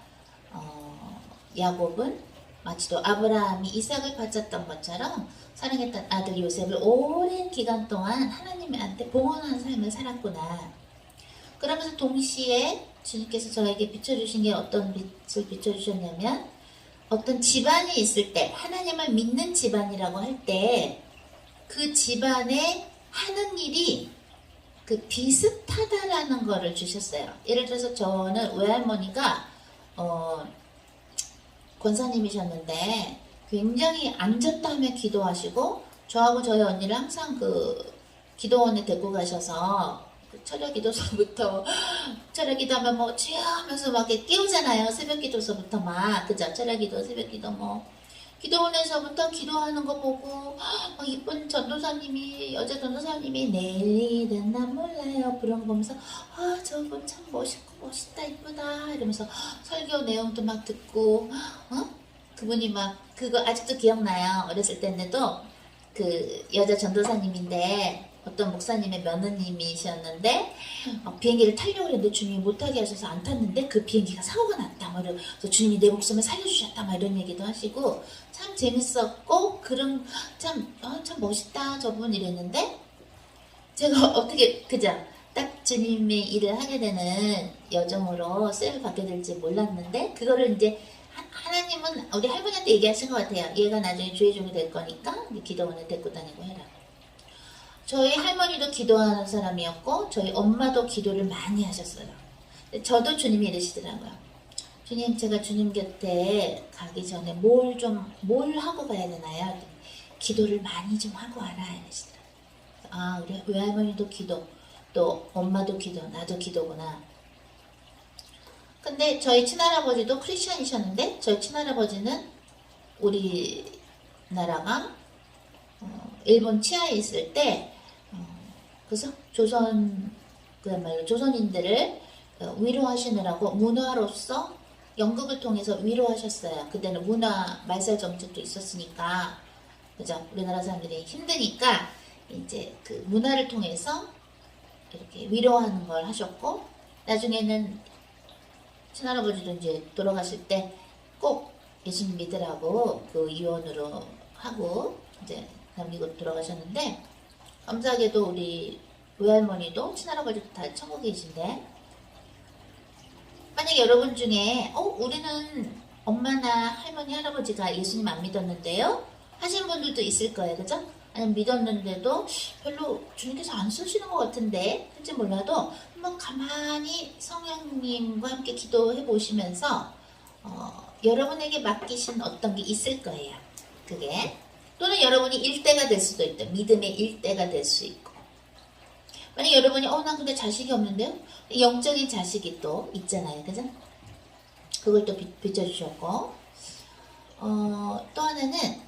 야곱은 마치도 아브라함이 이삭을 바쳤던 것처럼 사랑했던 아들 요셉을 오랜 기간 동안 하나님한테 봉헌한 삶을 살았구나. 그러면서 동시에 주님께서 저에게 비춰주신 게 어떤 빛을 비춰주셨냐면 어떤 집안이 있을 때 하나님을 믿는 집안이라고 할 때 그 집안에 하는 일이 그 비슷하다라는 거를 주셨어요. 예를 들어서 저는 외할머니가 권사님이셨는데 굉장히 앉았다 하면 기도하시고 저하고 저희 언니를 항상 그 기도원에 데리고 가셔서 그 철야 기도서부터 철야 기도하면 뭐 주여 하면서 막 이렇게 깨우잖아요. 새벽 기도서부터 막 그죠? 철야 기도, 새벽 기도 뭐 기도원에서부터 기도하는 거 보고 이쁜 전도사님이 여자 전도사님이 내일은 난 몰라요 그런 거 보면서 저분 참 멋있다 이쁘다 이러면서 설교 내용도 막 듣고 그분이 막 그거 아직도 기억나요. 어렸을 때인데도 그 여자 전도사님인데 어떤 목사님의 며느님이셨는데 비행기를 타려고 했는데 주님이 못하게 하셔서 안 탔는데 그 비행기가 사고가 났다. 뭐 그래서 주님이 내 목숨을 살려주셨다. 막 이런 얘기도 하시고 참 재밌었고 그런 참 멋있다 저분 이랬는데 제가 어떻게 그죠? 딱 주님의 일을 하게 되는 여정으로 쓰임을 받게 될지 몰랐는데 그거를 이제 하나님은 우리 할머니한테 얘기하신 것 같아요. 얘가 나중에 주의 종이 될 거니까 기도원에 데리고 다니고 해라. 저희 할머니도 기도하는 사람이었고 저희 엄마도 기도를 많이 하셨어요. 저도 주님이 이러시더라고요. 주님 제가 주님 곁에 가기 전에 뭘 하고 가야 되나요? 기도를 많이 좀 하고 와라 이러시더라고요. 우리 외할머니도 기도 또 엄마도 기도 나도 기도구나. 근데 저희 친할아버지도 크리스천이셨는데 저희 친할아버지는 우리나라가 일본 치하에 있을 때 그래서 그야말로 조선인들을 위로하시느라고 문화로서 연극을 통해서 위로하셨어요. 그때는 문화 말살 정책도 있었으니까 그죠? 우리나라 사람들이 힘드니까 이제 그 문화를 통해서 이렇게 위로하는 걸 하셨고 나중에는 친할아버지도 이제 돌아가실 때 꼭 예수님 믿으라고 그 유언으로 하고 이제 남기고 돌아가셨는데 감사하게도 우리 외할머니도 친할아버지도 다 천국에 계신데 만약에 여러분 중에 우리는 엄마나 할머니 할아버지가 예수님 안 믿었는데요 하시는 분들도 있을 거예요. 그죠? 아니면 믿었는데도 별로 주님께서 안 쓰시는 것 같은데 할지 몰라도 한번 가만히 성령님과 함께 기도해 보시면서 여러분에게 맡기신 어떤 게 있을 거예요. 그게 또는 여러분이 일대가 될 수도 있다. 믿음의 일대가 될 수 있고 만약에 여러분이 난 근데 자식이 없는데요? 영적인 자식이 또 있잖아요. 그죠? 그걸 또 비춰주셨고 또 하나는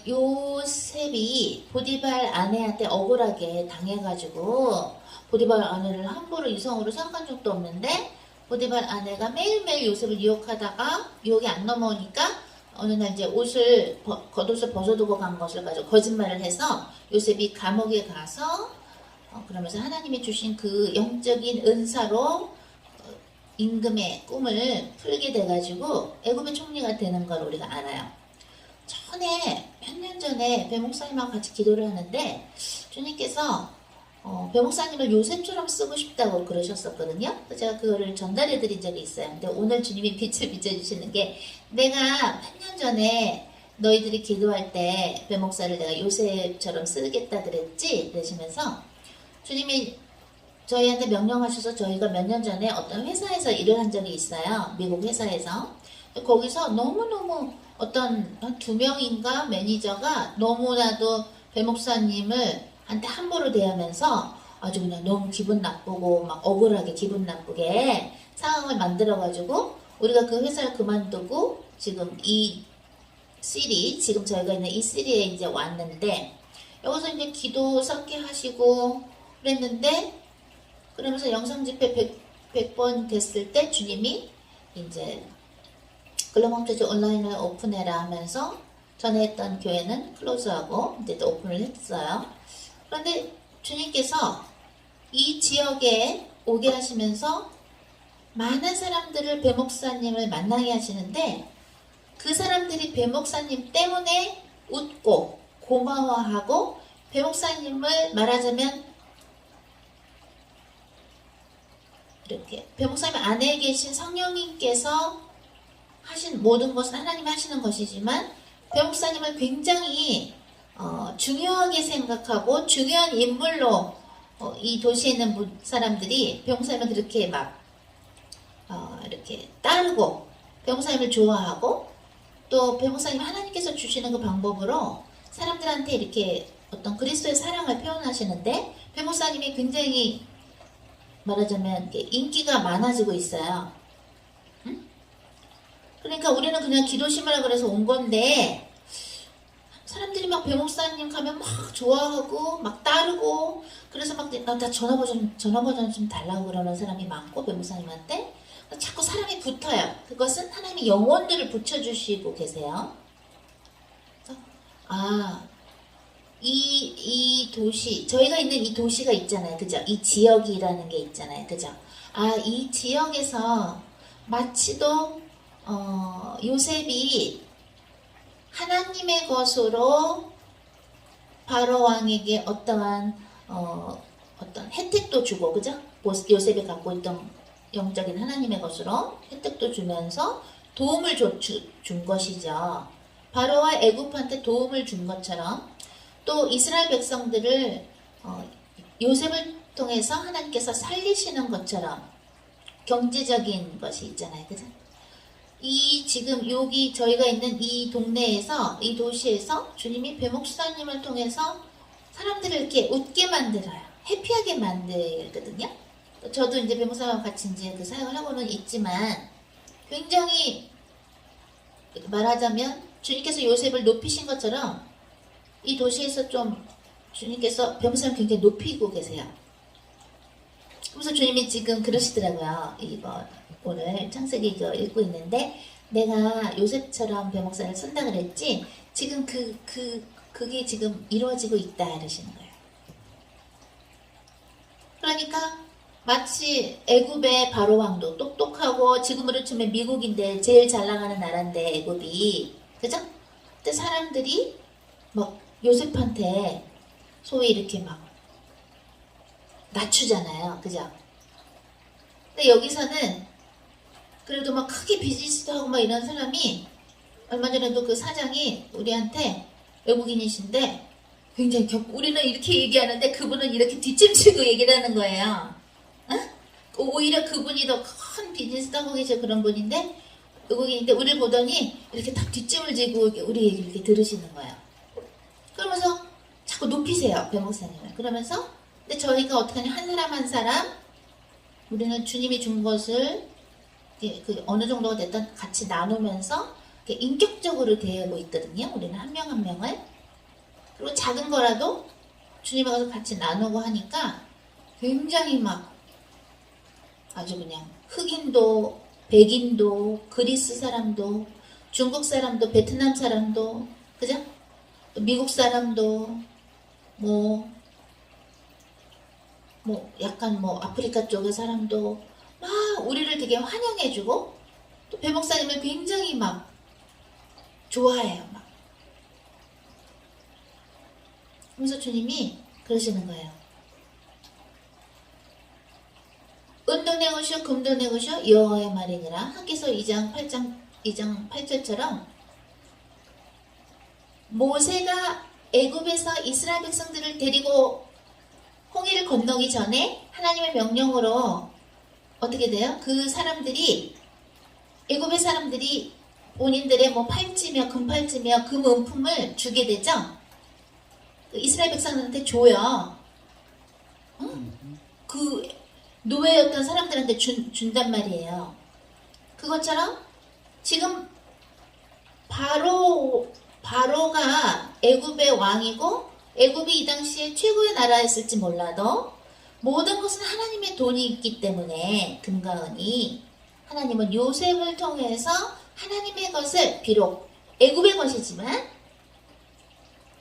요셉이 보디발 아내한테 억울하게 당해가지고 보디발 아내를 함부로 이성으로 생각한 적도 없는데 보디발 아내가 매일매일 요셉을 유혹하다가 유혹이 안 넘어오니까 어느 날 이제 겉옷을 벗어두고 간 것을 가지고 거짓말을 해서 요셉이 감옥에 가서 그러면서 하나님이 주신 그 영적인 은사로 임금의 꿈을 풀게 돼가지고 애굽의 총리가 되는 걸 우리가 알아요. 전에 몇 년 전에 배 목사님하고 같이 기도를 하는데 주님께서 배 목사님을 요셉처럼 쓰고 싶다고 그러셨었거든요. 그래서 제가 그거를 전달해 드린 적이 있어요. 근데 오늘 주님이 빛을 비춰주시는 게 내가 몇 년 전에 너희들이 기도할 때 배 목사를 내가 요셉처럼 쓰겠다 그랬지? 그러시면서 주님이 저희한테 명령하셔서 저희가 몇 년 전에 어떤 회사에서 일을 한 적이 있어요. 미국 회사에서. 거기서 너무너무 어떤 한 2명인가 매니저가 너무나도 배 목사님을 한테 함부로 대하면서 아주 그냥 너무 기분 나쁘고 막 억울하게 기분 나쁘게 상황을 만들어가지고 우리가 그 회사를 그만두고 지금 지금 저희가 있는 이 시리에 이제 왔는데 여기서 이제 기도 섞게 하시고 그랬는데 그러면서 영상 집회 100번 됐을 때 주님이 이제 글로벌 온라인을 오픈해라 하면서 전에 했던 교회는 클로즈하고 이제 또 오픈을 했어요. 그런데 주님께서 이 지역에 오게 하시면서 많은 사람들을 배 목사님을 만나게 하시는데 그 사람들이 배 목사님 때문에 웃고 고마워하고 배 목사님을 말하자면 이렇게 배 목사님 안에 계신 성령님께서 하신 모든 것은 하나님이 하시는 것이지만 배 목사님을 굉장히 중요하게 생각하고 중요한 인물로 이 도시에 있는 사람들이 배 목사님을 그렇게 막 이렇게 따르고 배 목사님을 좋아하고 또 배 목사님 하나님께서 주시는 그 방법으로 사람들한테 이렇게 어떤 그리스도의 사랑을 표현하시는데 배목사님이 굉장히 말하자면 인기가 많아지고 있어요. 응? 그러니까 우리는 그냥 기도 심으라 그래서 온 건데 사람들이 막 배목사님 가면 막 좋아하고 막 따르고 그래서 막 나 전화 버전 좀 달라고 그러는 사람이 많고 배목사님한테 자꾸 사람이 붙어요. 그것은 하나님이 영혼들을 붙여주시고 계세요. 그래서 이 도시, 저희가 있는 이 도시가 있잖아요. 그죠? 이 지역이라는 게 있잖아요. 그죠? 이 지역에서 마치도, 요셉이 하나님의 것으로 바로 왕에게 어떠한, 어떤 혜택도 주고, 그죠? 요셉이 갖고 있던 영적인 하나님의 것으로 혜택도 주면서 도움을 준 것이죠. 바로와 애굽한테 도움을 준 것처럼 또 이스라엘 백성들을 요셉을 통해서 하나님께서 살리시는 것처럼 경제적인 것이 있잖아요. 그죠? 지금 여기 저희가 있는 이 동네에서, 이 도시에서 주님이 배목사님을 통해서 사람들을 이렇게 웃게 만들어요. 해피하게 만들거든요. 저도 이제 배목사님과 같이 이제 그 사역을 하고는 있지만 굉장히 말하자면 주님께서 요셉을 높이신 것처럼 이 도시에서 좀 주님께서 배목사님 굉장히 높이고 계세요. 그래서 주님이 지금 그러시더라고요. 이거 오늘 창세기 이거 읽고 있는데 내가 요셉처럼 배목사를 쓴다 그랬지 지금 그게 지금 이루어지고 있다 이러시는 거예요. 그러니까 마치 애굽의 바로 왕도 똑똑하고 지금으로 치면 미국인데 제일 잘 나가는 나라인데 애굽이 그죠? 근데 사람들이 막 요셉한테 소위 이렇게 막 낮추잖아요. 그죠? 근데 여기서는 그래도 막 크게 비즈니스도 하고 막 이런 사람이 얼마 전에도 그 사장이 우리한테 외국인이신데 굉장히 우리는 이렇게 얘기하는데 그분은 이렇게 뒷짐지고 얘기를 하는 거예요. 응? 오히려 그분이 더 큰 비즈니스도 하고 계셔 그런 분인데 외국인인데 우리를 보더니 이렇게 딱 뒷짐을 지고 우리 얘기를 이렇게 들으시는 거예요. 그러면서 자꾸 높이세요. 배목사님을. 그러면서 근데 저희가 어떻게 하냐 한 사람 한 사람 우리는 주님이 준 것을 그 어느 정도가 됐든 같이 나누면서 인격적으로 대하고 있거든요. 우리는 한 명 한 명을. 그리고 작은 거라도 주님하고 같이 나누고 하니까 굉장히 막 아주 그냥 흑인도 백인도 그리스 사람도 중국 사람도 베트남 사람도 그죠? 미국 사람도 뭐 약간 아프리카 쪽의 사람도 막 우리를 되게 환영해주고 또 배목사님을 굉장히 막 좋아해요. 막. 그래서 주님이 그러시는 거예요. 은도 내오시오 금도 내오시오 여호와의 말이니라. 하기서 2장 8절처럼 모세가 애굽에서 이스라엘 백성들을 데리고 홍해를 건너기 전에 하나님의 명령으로 어떻게 돼요? 그 사람들이 애굽의 사람들이 본인들의 팔찌며 금팔찌며 금은품을 주게 되죠. 그 이스라엘 백성들한테 줘요. 응? 그 노예였던 사람들한테 준단 말이에요. 그것처럼 지금 바로가 애굽의 왕이고 애굽이 이 당시에 최고의 나라였을지 몰라도 모든 것은 하나님의 돈이 있기 때문에 금과 은이 하나님은 요셉을 통해서 하나님의 것을 비록 애굽의 것이지만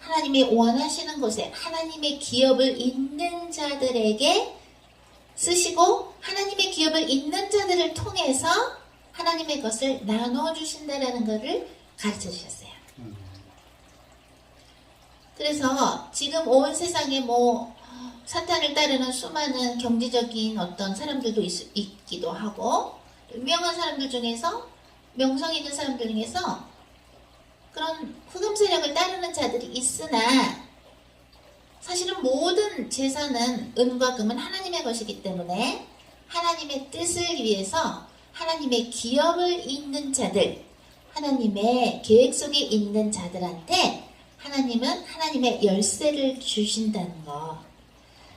하나님이 원하시는 곳에 하나님의 기업을 잇는 자들에게 쓰시고 하나님의 기업을 잇는 자들을 통해서 하나님의 것을 나누어 주신다라는 것을 가르쳐 주셨어요. 그래서 지금 온 세상에 사탄을 따르는 수많은 경제적인 어떤 사람들도 있기도 하고 유명한 사람들 중에서 명성 있는 사람들 중에서 그런 흑암 세력을 따르는 자들이 있으나 사실은 모든 재산은 은과 금은 하나님의 것이기 때문에 하나님의 뜻을 위해서 하나님의 기업을 잇는 자들 하나님의 계획 속에 있는 자들한테 하나님은 하나님의 열쇠를 주신다는 거.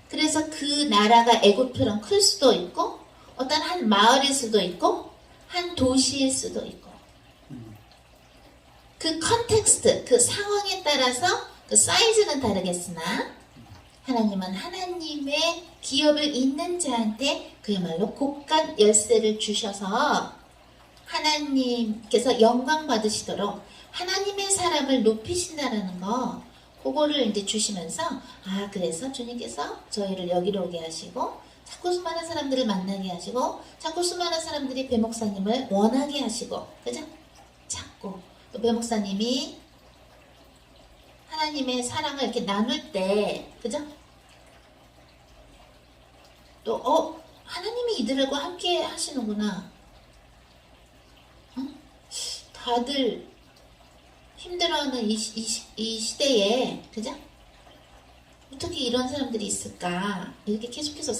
그래서 그 나라가 애굽처럼 클 수도 있고 어떤 한 마을일 수도 있고 한 도시일 수도 있고 그 컨텍스트, 그 상황에 따라서 그 사이즈는 다르겠으나 하나님은 하나님의 기업을 잇는 자한테 그야말로 곳간 열쇠를 주셔서 하나님께서 영광 받으시도록 하나님의 사람을 높이신다라는 거, 그거를 이제 주시면서, 아, 그래서 주님께서 저희를 여기로 오게 하시고, 자꾸 수많은 사람들을 만나게 하시고, 자꾸 수많은 사람들이 배 목사님을 원하게 하시고, 그죠? 자꾸. 또 배 목사님이 하나님의 사랑을 이렇게 나눌 때, 그죠? 또, 하나님이 이들과 함께 하시는구나. 응? 다들 힘들어하는 이 시대에, 그죠? 어떻게 이런 사람들이 있을까? 이렇게 계속해서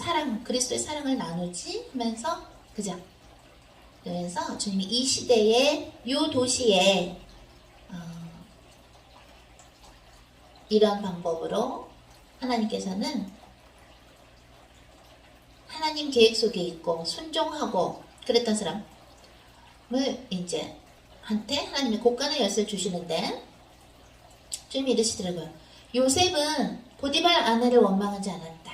그리스도의 사랑을 나누지? 하면서, 그죠? 그래서 주님이 이 시대에, 요 도시에, 이런 방법으로 하나님께서는 하나님 계획 속에 있고 순종하고 그랬던 사람을 이제 한테 하나님의 곳간의 열쇠를 주시는데 주님이 이러시더라고요. 요셉은 보디발 아내를 원망하지 않았다.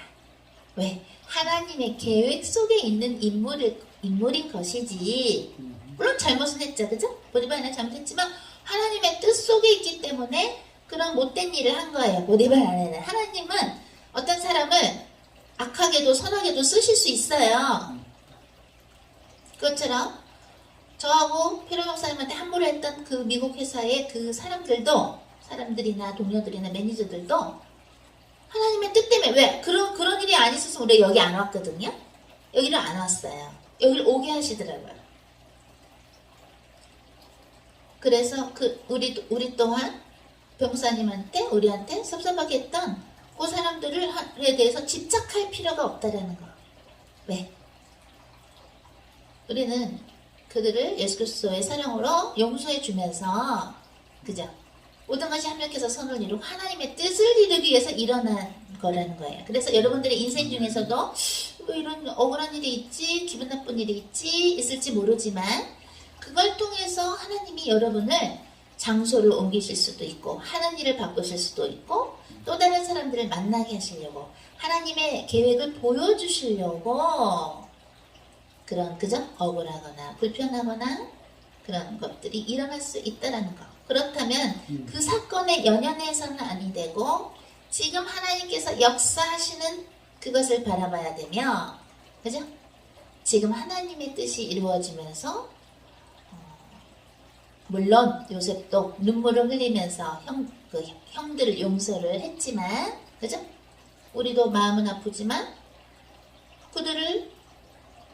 왜? 하나님의 계획 속에 있는 인물인 것이지. 물론 잘못은 했죠. 그죠? 보디발 아내 잘못했지만 하나님의 뜻 속에 있기 때문에 그런 못된 일을 한 거예요. 보디발 아내는. 하나님은 어떤 사람을 악하게도 선하게도 쓰실 수 있어요. 그것처럼 저하고 피로 목사님한테 함부로 했던 그 미국 회사의 그 사람들이나 동료들이나 매니저들도 하나님의 뜻 때문에 왜? 그런 일이 안 있어서 우리가 여기 안 왔거든요. 여기를 안 왔어요. 여기를 오게 하시더라고요. 그래서 우리 또한 병사님한테 우리한테 섭섭하게 했던 그 사람들에 대해서 집착할 필요가 없다라는 거. 왜? 우리는 그들을 예수 그리스도의 사랑으로 용서해 주면서, 그죠? 모든 것이 합력해서 선을 이루고 하나님의 뜻을 이루기 위해서 일어난 거라는 거예요. 그래서 여러분들의 인생 중에서도 왜 이런 억울한 일이 있지, 기분 나쁜 일이 있을지 모르지만 그걸 통해서 하나님이 여러분을 장소를 옮기실 수도 있고 하는 일을 바꾸실 수도 있고 또 다른 사람들을 만나게 하시려고 하나님의 계획을 보여주시려고 그런 그저 억울하거나 불편하거나 그런 것들이 일어날 수 있다라는 거. 그렇다면 그 사건의 연연해서는 아니 되고 지금 하나님께서 역사하시는 그것을 바라봐야 되며, 그죠? 지금 하나님의 뜻이 이루어지면서 물론 요셉도 눈물을 흘리면서 형들을 용서를 했지만, 그죠? 우리도 마음은 아프지만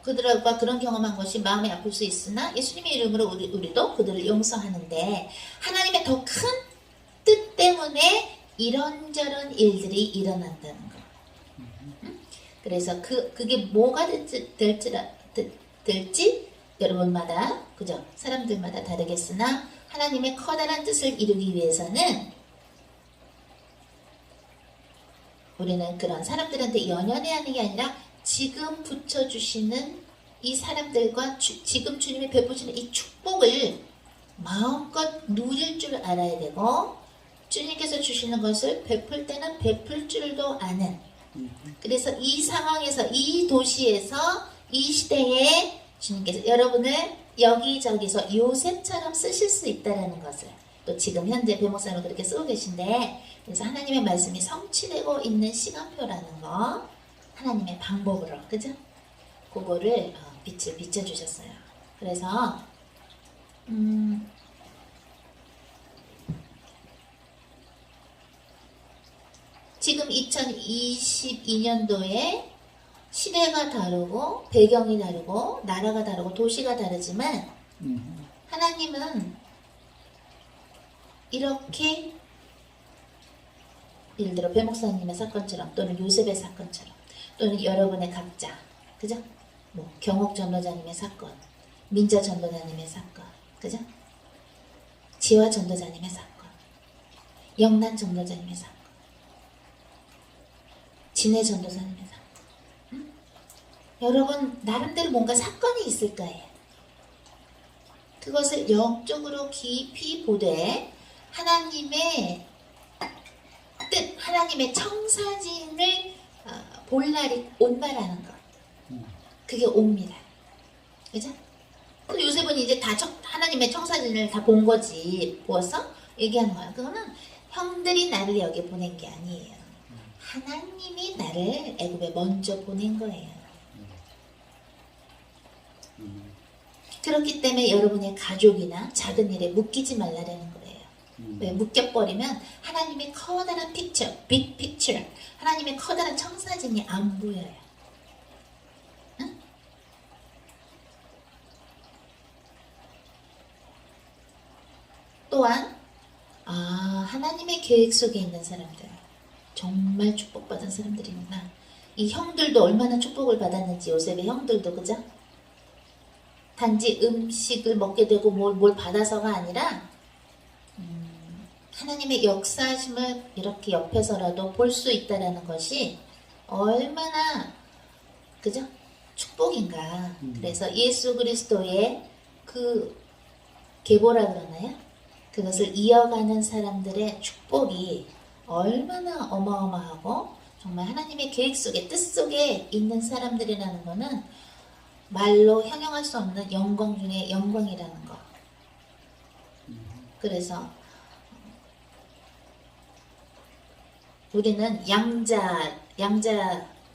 그들과 그런 경험한 것이 마음이 아플 수 있으나 예수님의 이름으로 우리도 그들을 용서하는데 하나님의 더 큰 뜻 때문에 이런저런 일들이 일어난다는 거. 그래서 그게 뭐가 될지 여러분마다, 그죠? 사람들마다 다르겠으나 하나님의 커다란 뜻을 이루기 위해서는 우리는 그런 사람들한테 연연해야 하는 게 아니라 지금 붙여주시는 이 사람들과 지금 주님이 베푸시는 이 축복을 마음껏 누릴 줄 알아야 되고 주님께서 주시는 것을 베풀 때는 베풀 줄도 아는, 그래서 이 상황에서 이 도시에서 이 시대에 주님께서 여러분을 여기저기서 요셉처럼 쓰실 수 있다는 것을 또 지금 현재 배목사로 그렇게 쓰고 계신데, 그래서 하나님의 말씀이 성취되고 있는 시간표라는 거, 하나님의 방법으로, 그죠? 그거를 빛을 비춰주셨어요. 그래서 지금 2022년도에 시대가 다르고 배경이 다르고 나라가 다르고 도시가 다르지만 하나님은 이렇게 예를 들어 배 목사님의 사건처럼 또는 요셉의 사건처럼 또는 여러분의 각자, 그죠? 뭐 경옥 전도자님의 사건, 민자 전도자님의 사건, 그죠? 지화 전도자님의 사건, 영란 전도자님의 사건, 진해 전도사님의 사건. 응? 여러분 나름대로 뭔가 사건이 있을 거예요. 그것을 영적으로 깊이 보되 하나님의 뜻, 하나님의 청사진을 볼 날이 온다라는 것. 그게 옵니다. 그죠? 그 요셉은 이제 다 하나님의 청사진을 다 본 거지. 보았어? 얘기하는 거야. 그거는 형들이 나를 여기 보낸 게 아니에요. 하나님이 나를 애굽에 먼저 보낸 거예요. 그렇기 때문에 여러분의 가족이나 작은 일에 묶이지 말라는 거예요. 왜 묶여버리면 하나님의 커다란 픽처, 빅 픽처, 하나님의 커다란 청사진이 안 보여요. 응? 또한 하나님의 계획 속에 있는 사람들, 정말 축복받은 사람들이구나. 이 형들도 얼마나 축복을 받았는지, 요셉의 형들도, 그죠? 단지 음식을 먹게 되고 뭘 받아서가 아니라 하나님의 역사심을 이렇게 옆에서라도 볼 수 있다는 것이 얼마나, 그죠? 축복인가. 그래서 예수 그리스도의 그 계보라 그러나요? 그것을 이어가는 사람들의 축복이 얼마나 어마어마하고 정말 하나님의 계획 속에, 뜻 속에 있는 사람들이라는 것은 말로 형용할 수 없는 영광 중에 영광이라는 것. 그래서 우리는 양자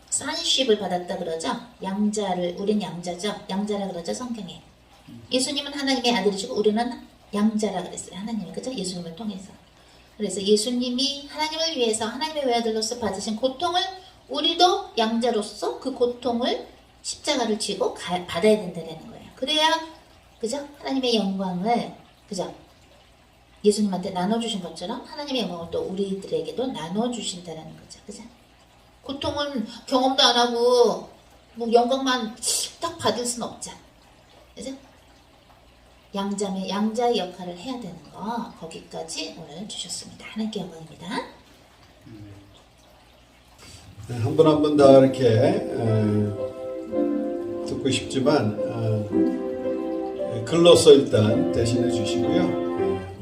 sonship을 받았다 그러죠. 우린 양자죠. 양자라 그러죠, 성경에. 예수님은 하나님의 아들이시고 우리는 양자라 그랬어요. 하나님이, 그죠? 예수님을 통해서. 그래서 예수님이 하나님을 위해서 하나님의 외아들로서 받으신 고통을 우리도 양자로서 그 고통을 십자가를 지고 받아야 된다는 거예요. 그래야, 그죠? 하나님의 영광을, 그죠? 예수님한테 나눠주신 것처럼 하나님의 영광을 또 우리들에게도 나눠주신다는 거죠. 그죠? 고통은 경험도 안 하고 뭐 영광만 딱 받을 수는 없잖아. 그죠? 양자의 역할을 해야 되는 거, 거기까지 오늘 주셨습니다. 하나님께 영광입니다. 한 분 한 분 다 이렇게 듣고 싶지만 글로써 일단 대신해 주시고요.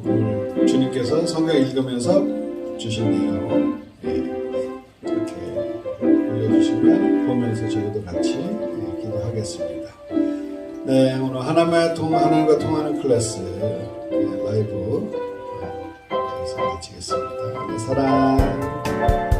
오늘 주님께서 성경 읽으면서 주신 내용 이렇게 올려주시면 보면서 저희도 같이 기도하겠습니다. 네, 오늘 하나님과 통하는 클래스 라이브 여기서 마치겠습니다. 네, 사랑.